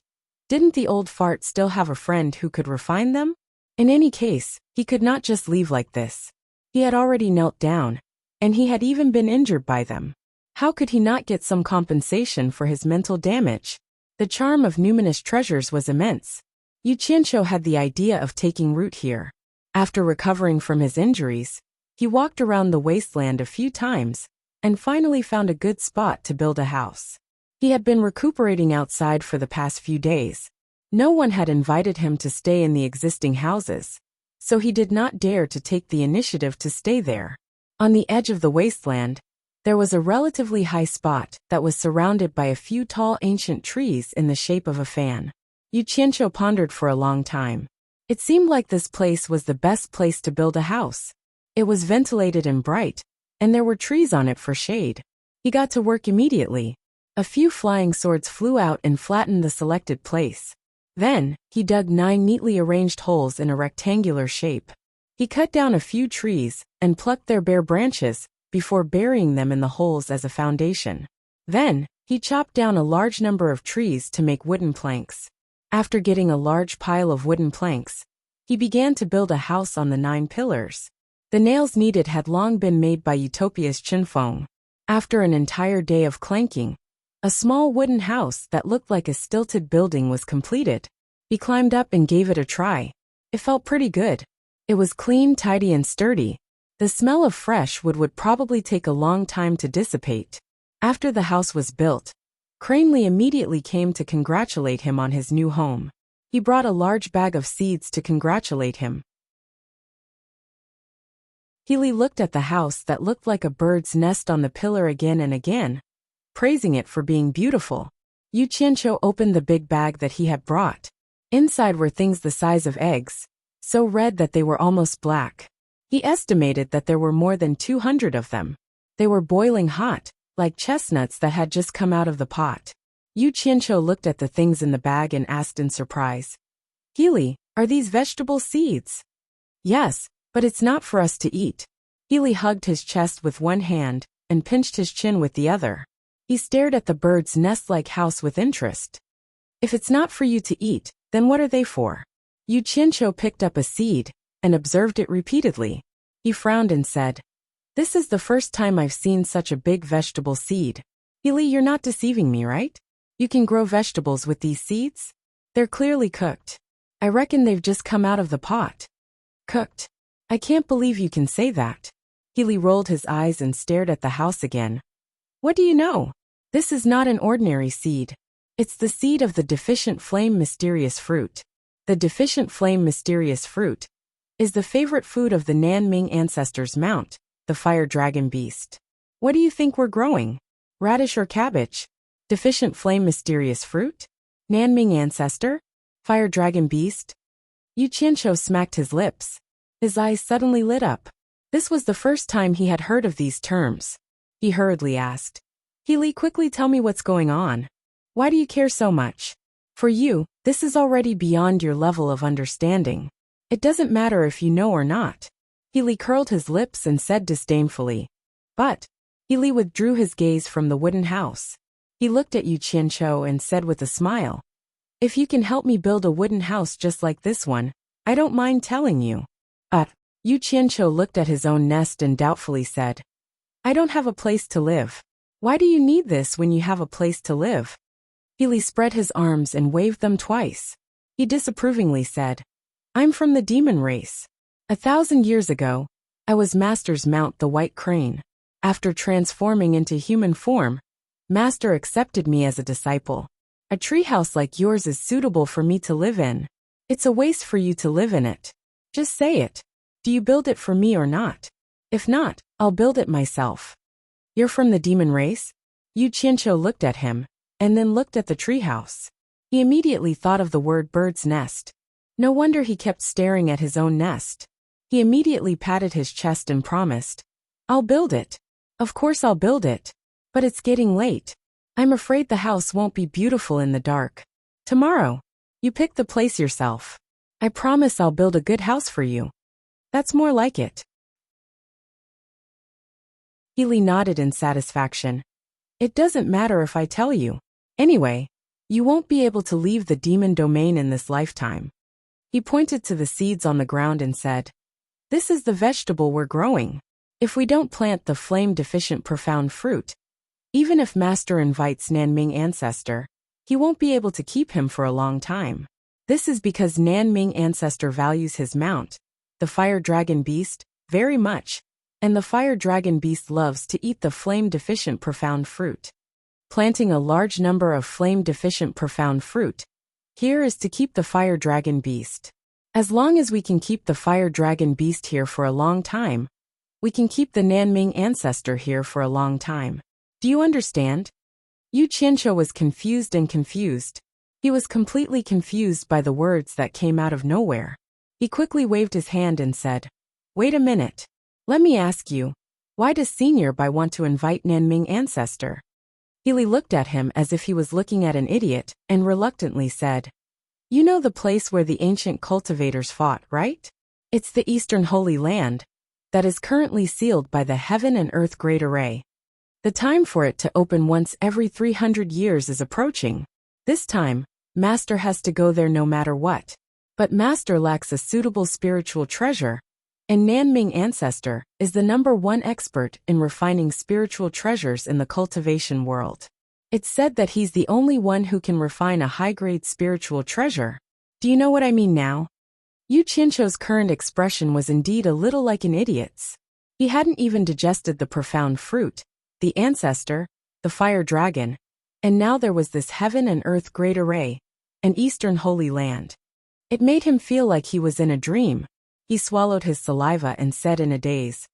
didn't the old fart still have a friend who could refine them? In any case, he could not just leave like this. He had already knelt down, and he had even been injured by them. How could he not get some compensation for his mental damage? The charm of numinous treasures was immense. Yu Qianqiu had the idea of taking root here. After recovering from his injuries, he walked around the wasteland a few times, and finally found a good spot to build a house. He had been recuperating outside for the past few days. No one had invited him to stay in the existing houses, so he did not dare to take the initiative to stay there. On the edge of the wasteland, there was a relatively high spot that was surrounded by a few tall ancient trees in the shape of a fan. Yu Qianqiu pondered for a long time. It seemed like this place was the best place to build a house. It was ventilated and bright, and there were trees on it for shade. He got to work immediately. A few flying swords flew out and flattened the selected place. Then, he dug 9 neatly arranged holes in a rectangular shape. He cut down a few trees and plucked their bare branches before burying them in the holes as a foundation. Then, he chopped down a large number of trees to make wooden planks. After getting a large pile of wooden planks, he began to build a house on the 9 pillars. The nails needed had long been made by Utopia's Chinfeng. After an entire day of clanking, a small wooden house that looked like a stilted building was completed. He climbed up and gave it a try. It felt pretty good. It was clean, tidy, and sturdy. The smell of fresh wood would probably take a long time to dissipate. After the house was built, Cranley immediately came to congratulate him on his new home. He brought a large bag of seeds to congratulate him. Healy looked at the house that looked like a bird's nest on the pillar again and again, praising it for being beautiful. Yu Qianqiu opened the big bag that he had brought. Inside were things the size of eggs, so red that they were almost black. He estimated that there were more than 200 of them. They were boiling hot, like chestnuts that had just come out of the pot. Yu Qianqiu looked at the things in the bag and asked in surprise, "Healy, are these vegetable seeds?" "Yes, but it's not for us to eat." Healy hugged his chest with one hand and pinched his chin with the other. He stared at the bird's nest-like house with interest. "If it's not for you to eat, then what are they for?" Yu Qianqiu picked up a seed and observed it repeatedly. He frowned and said, "This is the first time I've seen such a big vegetable seed." "Healy, you're not deceiving me, right? You can grow vegetables with these seeds? They're clearly cooked. I reckon they've just come out of the pot." "Cooked? I can't believe you can say that." Healy rolled his eyes and stared at the house again. "What do you know? This is not an ordinary seed. It's the seed of the deficient flame mysterious fruit. The deficient flame mysterious fruit is the favorite food of the Nanming ancestors' mount, the fire dragon beast. What do you think we're growing? Radish or cabbage? Deficient flame mysterious fruit? Nanming ancestor? Fire dragon beast?" Yu Qianqiu smacked his lips. His eyes suddenly lit up. This was the first time he had heard of these terms. He hurriedly asked, "Healy, quickly tell me what's going on. Why do you care so much? For you, this is already beyond your level of understanding. It doesn't matter if you know or not." Healy curled his lips and said disdainfully, "But..." Healy withdrew his gaze from the wooden house. He looked at Yu Qianqiu and said with a smile, "If you can help me build a wooden house just like this one, I don't mind telling you." Yu Qianqiu looked at his own nest and doubtfully said, "I don't have a place to live." "Why do you need this when you have a place to live?" Healy spread his arms and waved them twice. He disapprovingly said, "I'm from the demon race. 1,000 years ago, I was Master's mount, the White Crane. After transforming into human form, Master accepted me as a disciple. A treehouse like yours is suitable for me to live in. It's a waste for you to live in it. Just say it. Do you build it for me or not? If not, I'll build it myself." "You're from the demon race?" Yu Qianqiu looked at him, and then looked at the treehouse. He immediately thought of the word bird's nest. No wonder he kept staring at his own nest. He immediately patted his chest and promised, "I'll build it. Of course I'll build it. But it's getting late. I'm afraid the house won't be beautiful in the dark. Tomorrow, you pick the place yourself. I promise I'll build a good house for you. That's more like it." Healy nodded in satisfaction. "It doesn't matter if I tell you. Anyway, you won't be able to leave the demon domain in this lifetime." He pointed to the seeds on the ground and said, "This is the vegetable we're growing. If we don't plant the flame-deficient profound fruit, even if Master invites Nanming Ancestor, he won't be able to keep him for a long time. This is because Nanming Ancestor values his mount, the Fire Dragon Beast, very much, and the Fire Dragon Beast loves to eat the flame-deficient profound fruit. Planting a large number of flame-deficient profound fruit here is to keep the Fire Dragon Beast. As long as we can keep the fire dragon beast here for a long time, we can keep the Nanming ancestor here for a long time. Do you understand? Yu Qianqiu was confused and confused. He was completely confused by the words that came out of nowhere. He quickly waved his hand and said, "Wait a minute. Let me ask you, why does Senior Bai want to invite Nanming ancestor?" Healy looked at him as if he was looking at an idiot and reluctantly said, "You know the place where the ancient cultivators fought, right? It's the Eastern Holy Land that is currently sealed by the Heaven and Earth Great Array. The time for it to open once every 300 years is approaching. This time, Master has to go there no matter what. But Master lacks a suitable spiritual treasure, and Nanming Ancestor is the #1 expert in refining spiritual treasures in the cultivation world. It's said that he's the only one who can refine a high-grade spiritual treasure. Do you know what I mean now?" Yu Qianqiu's current expression was indeed a little like an idiot's. He hadn't even digested the profound fruit, the ancestor, the fire dragon, and now there was this Heaven and Earth Great Array, an Eastern Holy Land. It made him feel like he was in a dream. He swallowed his saliva and said in a daze,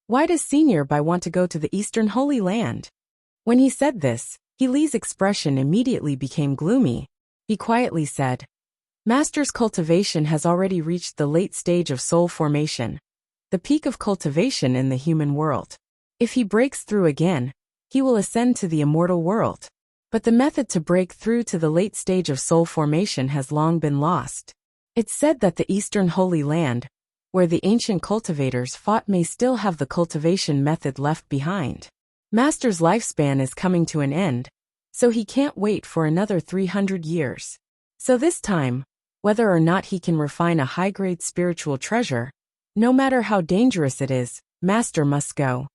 "Why does Senior Bai want to go to the Eastern Holy Land?" When he said this, Healy's expression immediately became gloomy. He quietly said, "Master's cultivation has already reached the late stage of soul formation, the peak of cultivation in the human world. If he breaks through again, he will ascend to the immortal world. But the method to break through to the late stage of soul formation has long been lost. It's said that the Eastern Holy Land, where the ancient cultivators fought, may still have the cultivation method left behind. Master's lifespan is coming to an end, so he can't wait for another 300 years. So this time, whether or not he can refine a high-grade spiritual treasure, no matter how dangerous it is, Master must go."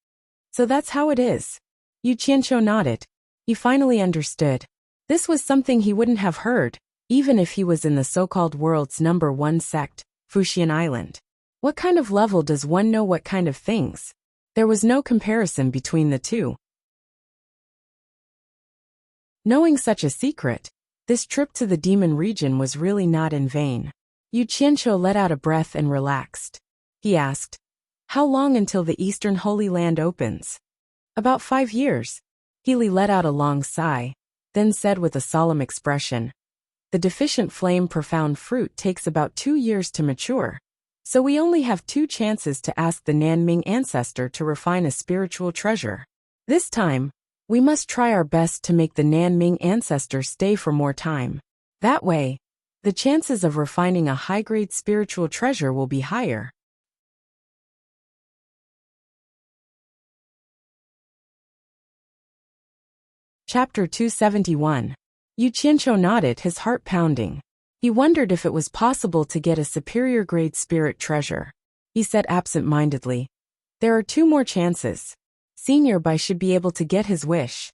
"So that's how it is." Yu Qianqiu nodded. He finally understood. This was something he wouldn't have heard, even if he was in the so-called world's #1 sect, Fuxian Island. What kind of level does one know what kind of things? There was no comparison between the two. Knowing such a secret, this trip to the demon region was really not in vain. Yu Qianqiu let out a breath and relaxed. He asked, "How long until the Eastern Holy Land opens?" "About 5 years." Healy let out a long sigh, then said with a solemn expression, "The deficient flame profound fruit takes about 2 years to mature. So we only have 2 chances to ask the Nanming ancestor to refine a spiritual treasure. This time, we must try our best to make the Nanming ancestor stay for more time. That way, the chances of refining a high-grade spiritual treasure will be higher." Chapter 271. Yu Qianqiu nodded, his heart pounding. He wondered if it was possible to get a superior grade spirit treasure. He said absent-mindedly, "There are 2 more chances. Senior Bai should be able to get his wish."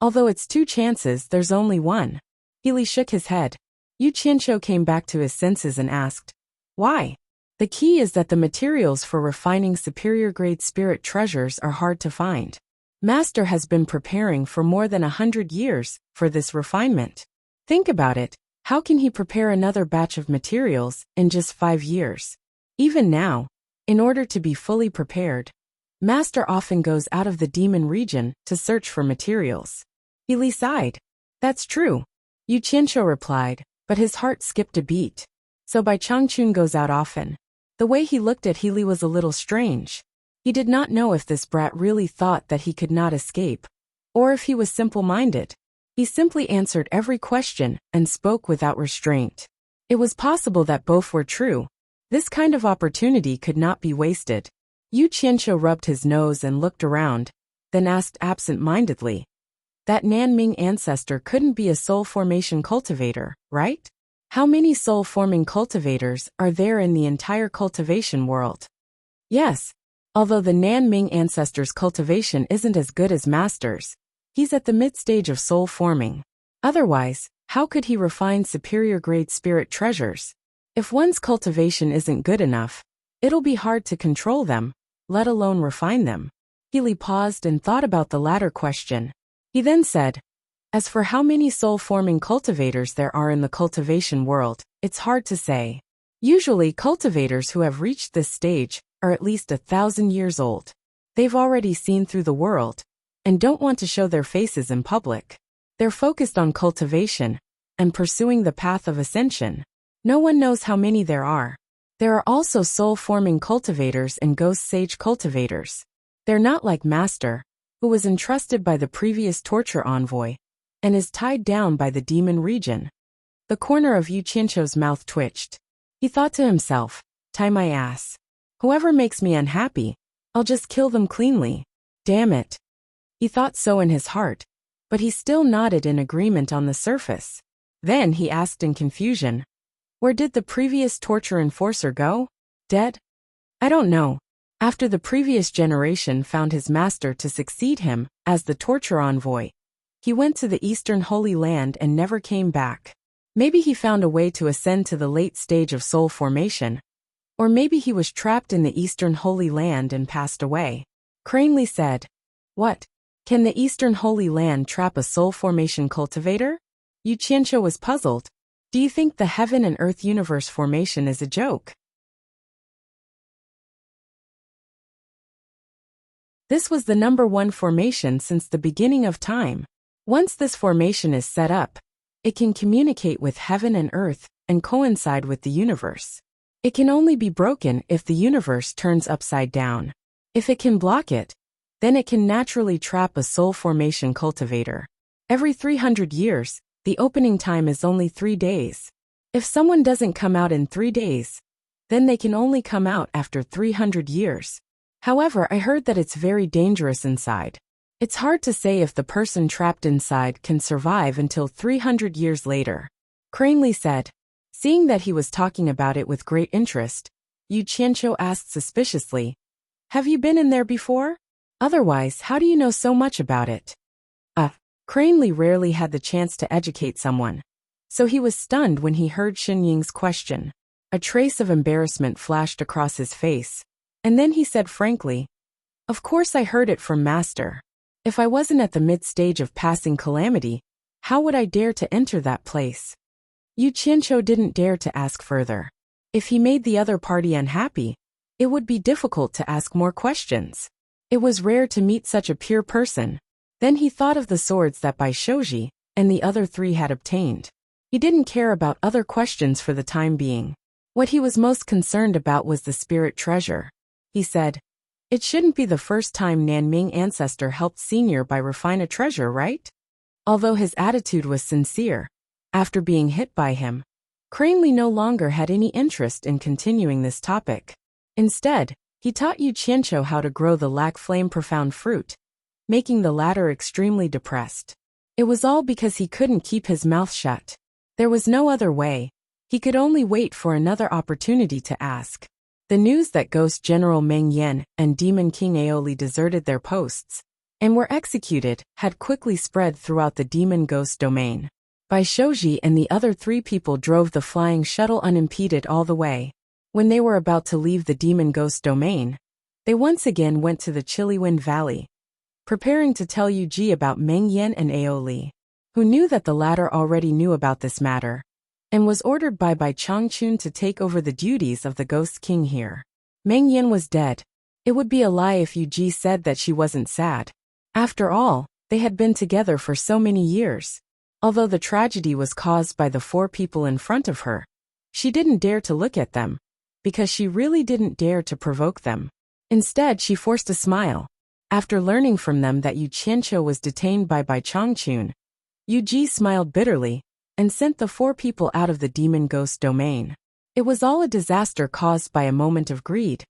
"Although it's 2 chances, there's only 1. Healy shook his head. Yu Qianqiu came back to his senses and asked, "Why?" "The key is that the materials for refining superior grade spirit treasures are hard to find. Master has been preparing for more than 100 years for this refinement. Think about it. How can he prepare another batch of materials in just 5 years? Even now, in order to be fully prepared, Master often goes out of the demon region to search for materials." Healy sighed. "That's true," Yu Qianqiu replied, but his heart skipped a beat. "So Bai Changchun goes out often." The way he looked at Healy was a little strange. He did not know if this brat really thought that he could not escape, or if he was simple-minded. He simply answered every question and spoke without restraint. It was possible that both were true. This kind of opportunity could not be wasted. Yu Qianqiu rubbed his nose and looked around, then asked absent-mindedly, "That Nanming ancestor couldn't be a soul formation cultivator, right? How many soul-forming cultivators are there in the entire cultivation world?" "Yes. Although the Nanming ancestor's cultivation isn't as good as Master's, he's at the mid-stage of soul forming. Otherwise, how could he refine superior grade spirit treasures? If one's cultivation isn't good enough, it'll be hard to control them, let alone refine them." Healy paused and thought about the latter question. He then said, "As for how many soul-forming cultivators there are in the cultivation world, it's hard to say." Usually, cultivators who have reached this stage are at least 1,000 years old. They've already seen through the world and don't want to show their faces in public. They're focused on cultivation and pursuing the path of ascension. No one knows how many there are. There are also soul-forming cultivators and ghost sage cultivators. They're not like Master, who was entrusted by the previous torture envoy and is tied down by the demon region. The corner of Yu Qianqiu's mouth twitched. He thought to himself, tie my ass. Whoever makes me unhappy, I'll just kill them cleanly. Damn it. He thought so in his heart, but he still nodded in agreement on the surface. Then he asked in confusion, where did the previous torture enforcer go? Dead? I don't know. After the previous generation found his master to succeed him as the torture envoy, he went to the Eastern Holy Land and never came back. Maybe he found a way to ascend to the late stage of soul formation. Or maybe he was trapped in the Eastern Holy Land and passed away. Cranley said, what? Can the Eastern Holy Land trap a soul formation cultivator? Yu Qianqiu was puzzled. Do you think the heaven and earth universe formation is a joke? This was the #1 formation since the beginning of time. Once this formation is set up, it can communicate with heaven and earth and coincide with the universe. It can only be broken if the universe turns upside down. If it can block it, then it can naturally trap a soul formation cultivator. Every 300 years, the opening time is only 3 days. If someone doesn't come out in 3 days, then they can only come out after 300 years. However, I heard that it's very dangerous inside. It's hard to say if the person trapped inside can survive until 300 years later. Cranley said. Seeing that he was talking about it with great interest, Yu Qianqiu asked suspiciously, have you been in there before? Otherwise, how do you know so much about it? Cranley rarely had the chance to educate someone, so he was stunned when he heard Xin Ying's question. A trace of embarrassment flashed across his face, and then he said frankly, of course I heard it from Master. If I wasn't at the mid-stage of passing calamity, how would I dare to enter that place? Yu Qianqiu didn't dare to ask further. If he made the other party unhappy, it would be difficult to ask more questions. It was rare to meet such a pure person. Then he thought of the swords that Bai Shouji and the other 3 had obtained. He didn't care about other questions for the time being. What he was most concerned about was the spirit treasure. He said, it shouldn't be the first time Nanming ancestor helped senior by refine a treasure, right? Although his attitude was sincere, after being hit by him, Cranley no longer had any interest in continuing this topic. Instead, he taught Yu Qianqiu how to grow the lac flame profound fruit, making the latter extremely depressed. It was all because he couldn't keep his mouth shut. There was no other way. He could only wait for another opportunity to ask. The news that Ghost General Meng Yan and Demon King Aoli deserted their posts and were executed had quickly spread throughout the demon ghost domain. Bai Shouji and the other 3 people drove the flying shuttle unimpeded all the way. When they were about to leave the demon ghost domain, they once again went to the Chiliwind Valley, preparing to tell Yu Ji about Meng Yan and Aoli, who knew that the latter already knew about this matter, and was ordered by Bai Changchun to take over the duties of the Ghost King here. Meng Yan was dead. It would be a lie if Yu Ji said that she wasn't sad. After all, they had been together for so many years. Although the tragedy was caused by the 4 people in front of her, she didn't dare to look at them, because she really didn't dare to provoke them. Instead, she forced a smile. After learning from them that Yu Qianqiu was detained by Bai Changchun, Yu Ji smiled bitterly and sent the 4 people out of the demon ghost domain. It was all a disaster caused by a moment of greed.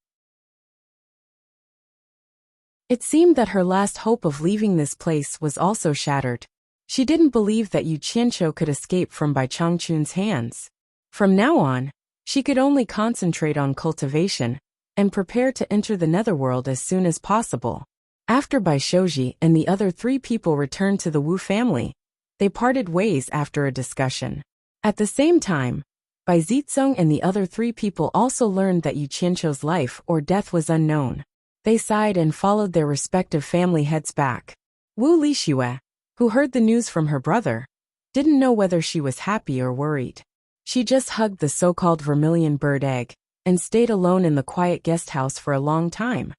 It seemed that her last hope of leaving this place was also shattered. She didn't believe that Yu Qianqiu could escape from Bai Changchun's hands. From now on, she could only concentrate on cultivation and prepare to enter the netherworld as soon as possible. After Bai Shouji and the other 3 people returned to the Wu family, they parted ways after a discussion. At the same time, Bai Zitsong and the other 3 people also learned that Yu Qianqiu's life or death was unknown. They sighed and followed their respective family heads back. Wu Lixue, who heard the news from her brother, didn't know whether she was happy or worried. She just hugged the so-called vermilion bird egg and stayed alone in the quiet guest house for a long time.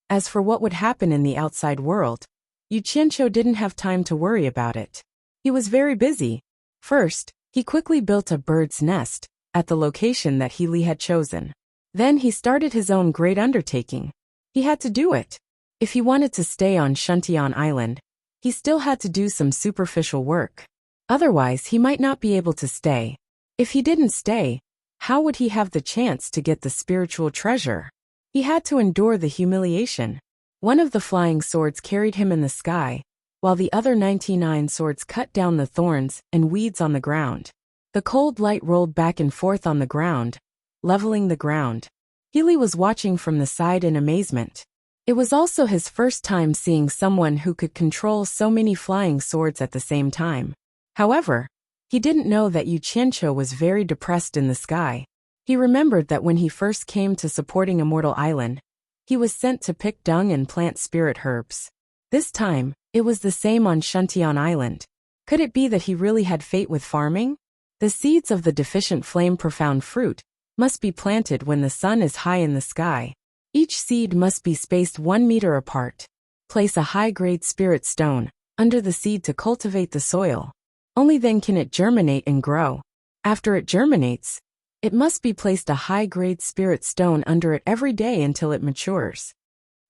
As for what would happen in the outside world, Yu Qianqiu didn't have time to worry about it. He was very busy. First, he quickly built a bird's nest at the location that He Li had chosen. Then he started his own great undertaking. He had to do it. If he wanted to stay on Shuntian Island, he still had to do some superficial work. Otherwise, he might not be able to stay. If he didn't stay, how would he have the chance to get the spiritual treasure? He had to endure the humiliation. One of the flying swords carried him in the sky, while the other 99 swords cut down the thorns and weeds on the ground. The cold light rolled back and forth on the ground, leveling the ground. He Li was watching from the side in amazement. It was also his first time seeing someone who could control so many flying swords at the same time. However, he didn't know that Yu Qianqiu was very depressed in the sky. He remembered that when he first came to supporting Immortal Island, he was sent to pick dung and plant spirit herbs. This time, it was the same on Shuntian Island. Could it be that he really had fate with farming? The seeds of the deficient flame profound fruit must be planted when the sun is high in the sky. Each seed must be spaced 1 meter apart. Place a high-grade spirit stone under the seed to cultivate the soil. Only then can it germinate and grow. After it germinates, it must be placed a high-grade spirit stone under it every day until it matures.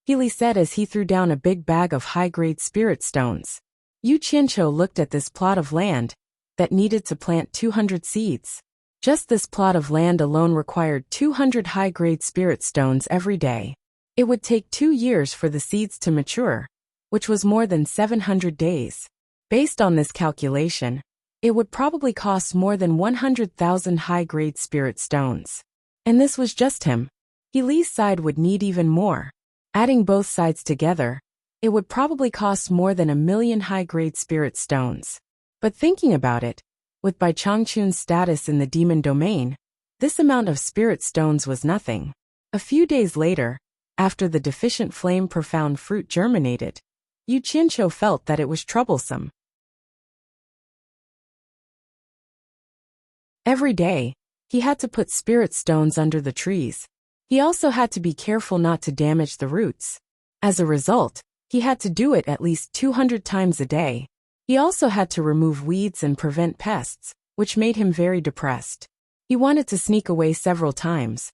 He Li said as he threw down a big bag of high-grade spirit stones. Yu Qianqiu looked at this plot of land that needed to plant 200 seeds. Just this plot of land alone required 200 high-grade spirit stones every day. It would take 2 years for the seeds to mature, which was more than 700 days. Based on this calculation, it would probably cost more than 100,000 high-grade spirit stones. And this was just him. He Li's side would need even more. Adding both sides together, it would probably cost more than 1 million high-grade spirit stones. But thinking about it, with Bai Changchun's status in the demon domain, this amount of spirit stones was nothing. A few days later, after the deficient flame profound fruit germinated, Yu Qianqiu felt that it was troublesome. Every day, he had to put spirit stones under the trees. He also had to be careful not to damage the roots. As a result, he had to do it at least 200 times a day. He also had to remove weeds and prevent pests, which made him very depressed. He wanted to sneak away several times,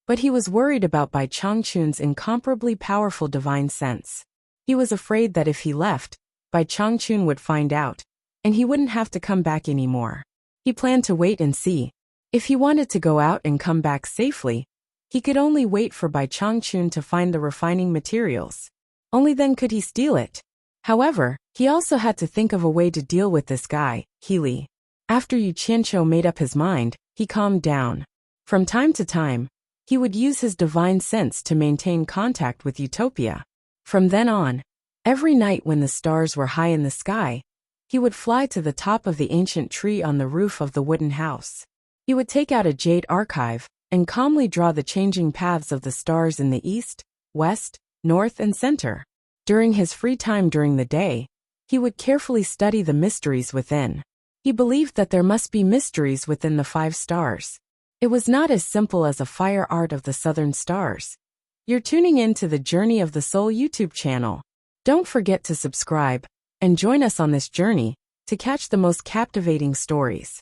but he was worried about Bai Changchun's incomparably powerful divine sense. He was afraid that if he left, Bai Changchun would find out, and he wouldn't have to come back anymore. He planned to wait and see. If he wanted to go out and come back safely, he could only wait for Bai Changchun to find the refining materials. Only then could he steal it. However, he also had to think of a way to deal with this guy, He Li. After Yu Qianqiu made up his mind, he calmed down. From time to time, he would use his divine sense to maintain contact with Utopia. From then on, every night when the stars were high in the sky, he would fly to the top of the ancient tree on the roof of the wooden house. He would take out a jade archive and calmly draw the changing paths of the stars in the east, west, north, and center. During his free time during the day, he would carefully study the mysteries within. He believed that there must be mysteries within the 5 stars. It was not as simple as a fire art of the southern stars. You're tuning in to the Journey of the Soul YouTube channel. Don't forget to subscribe and join us on this journey to catch the most captivating stories.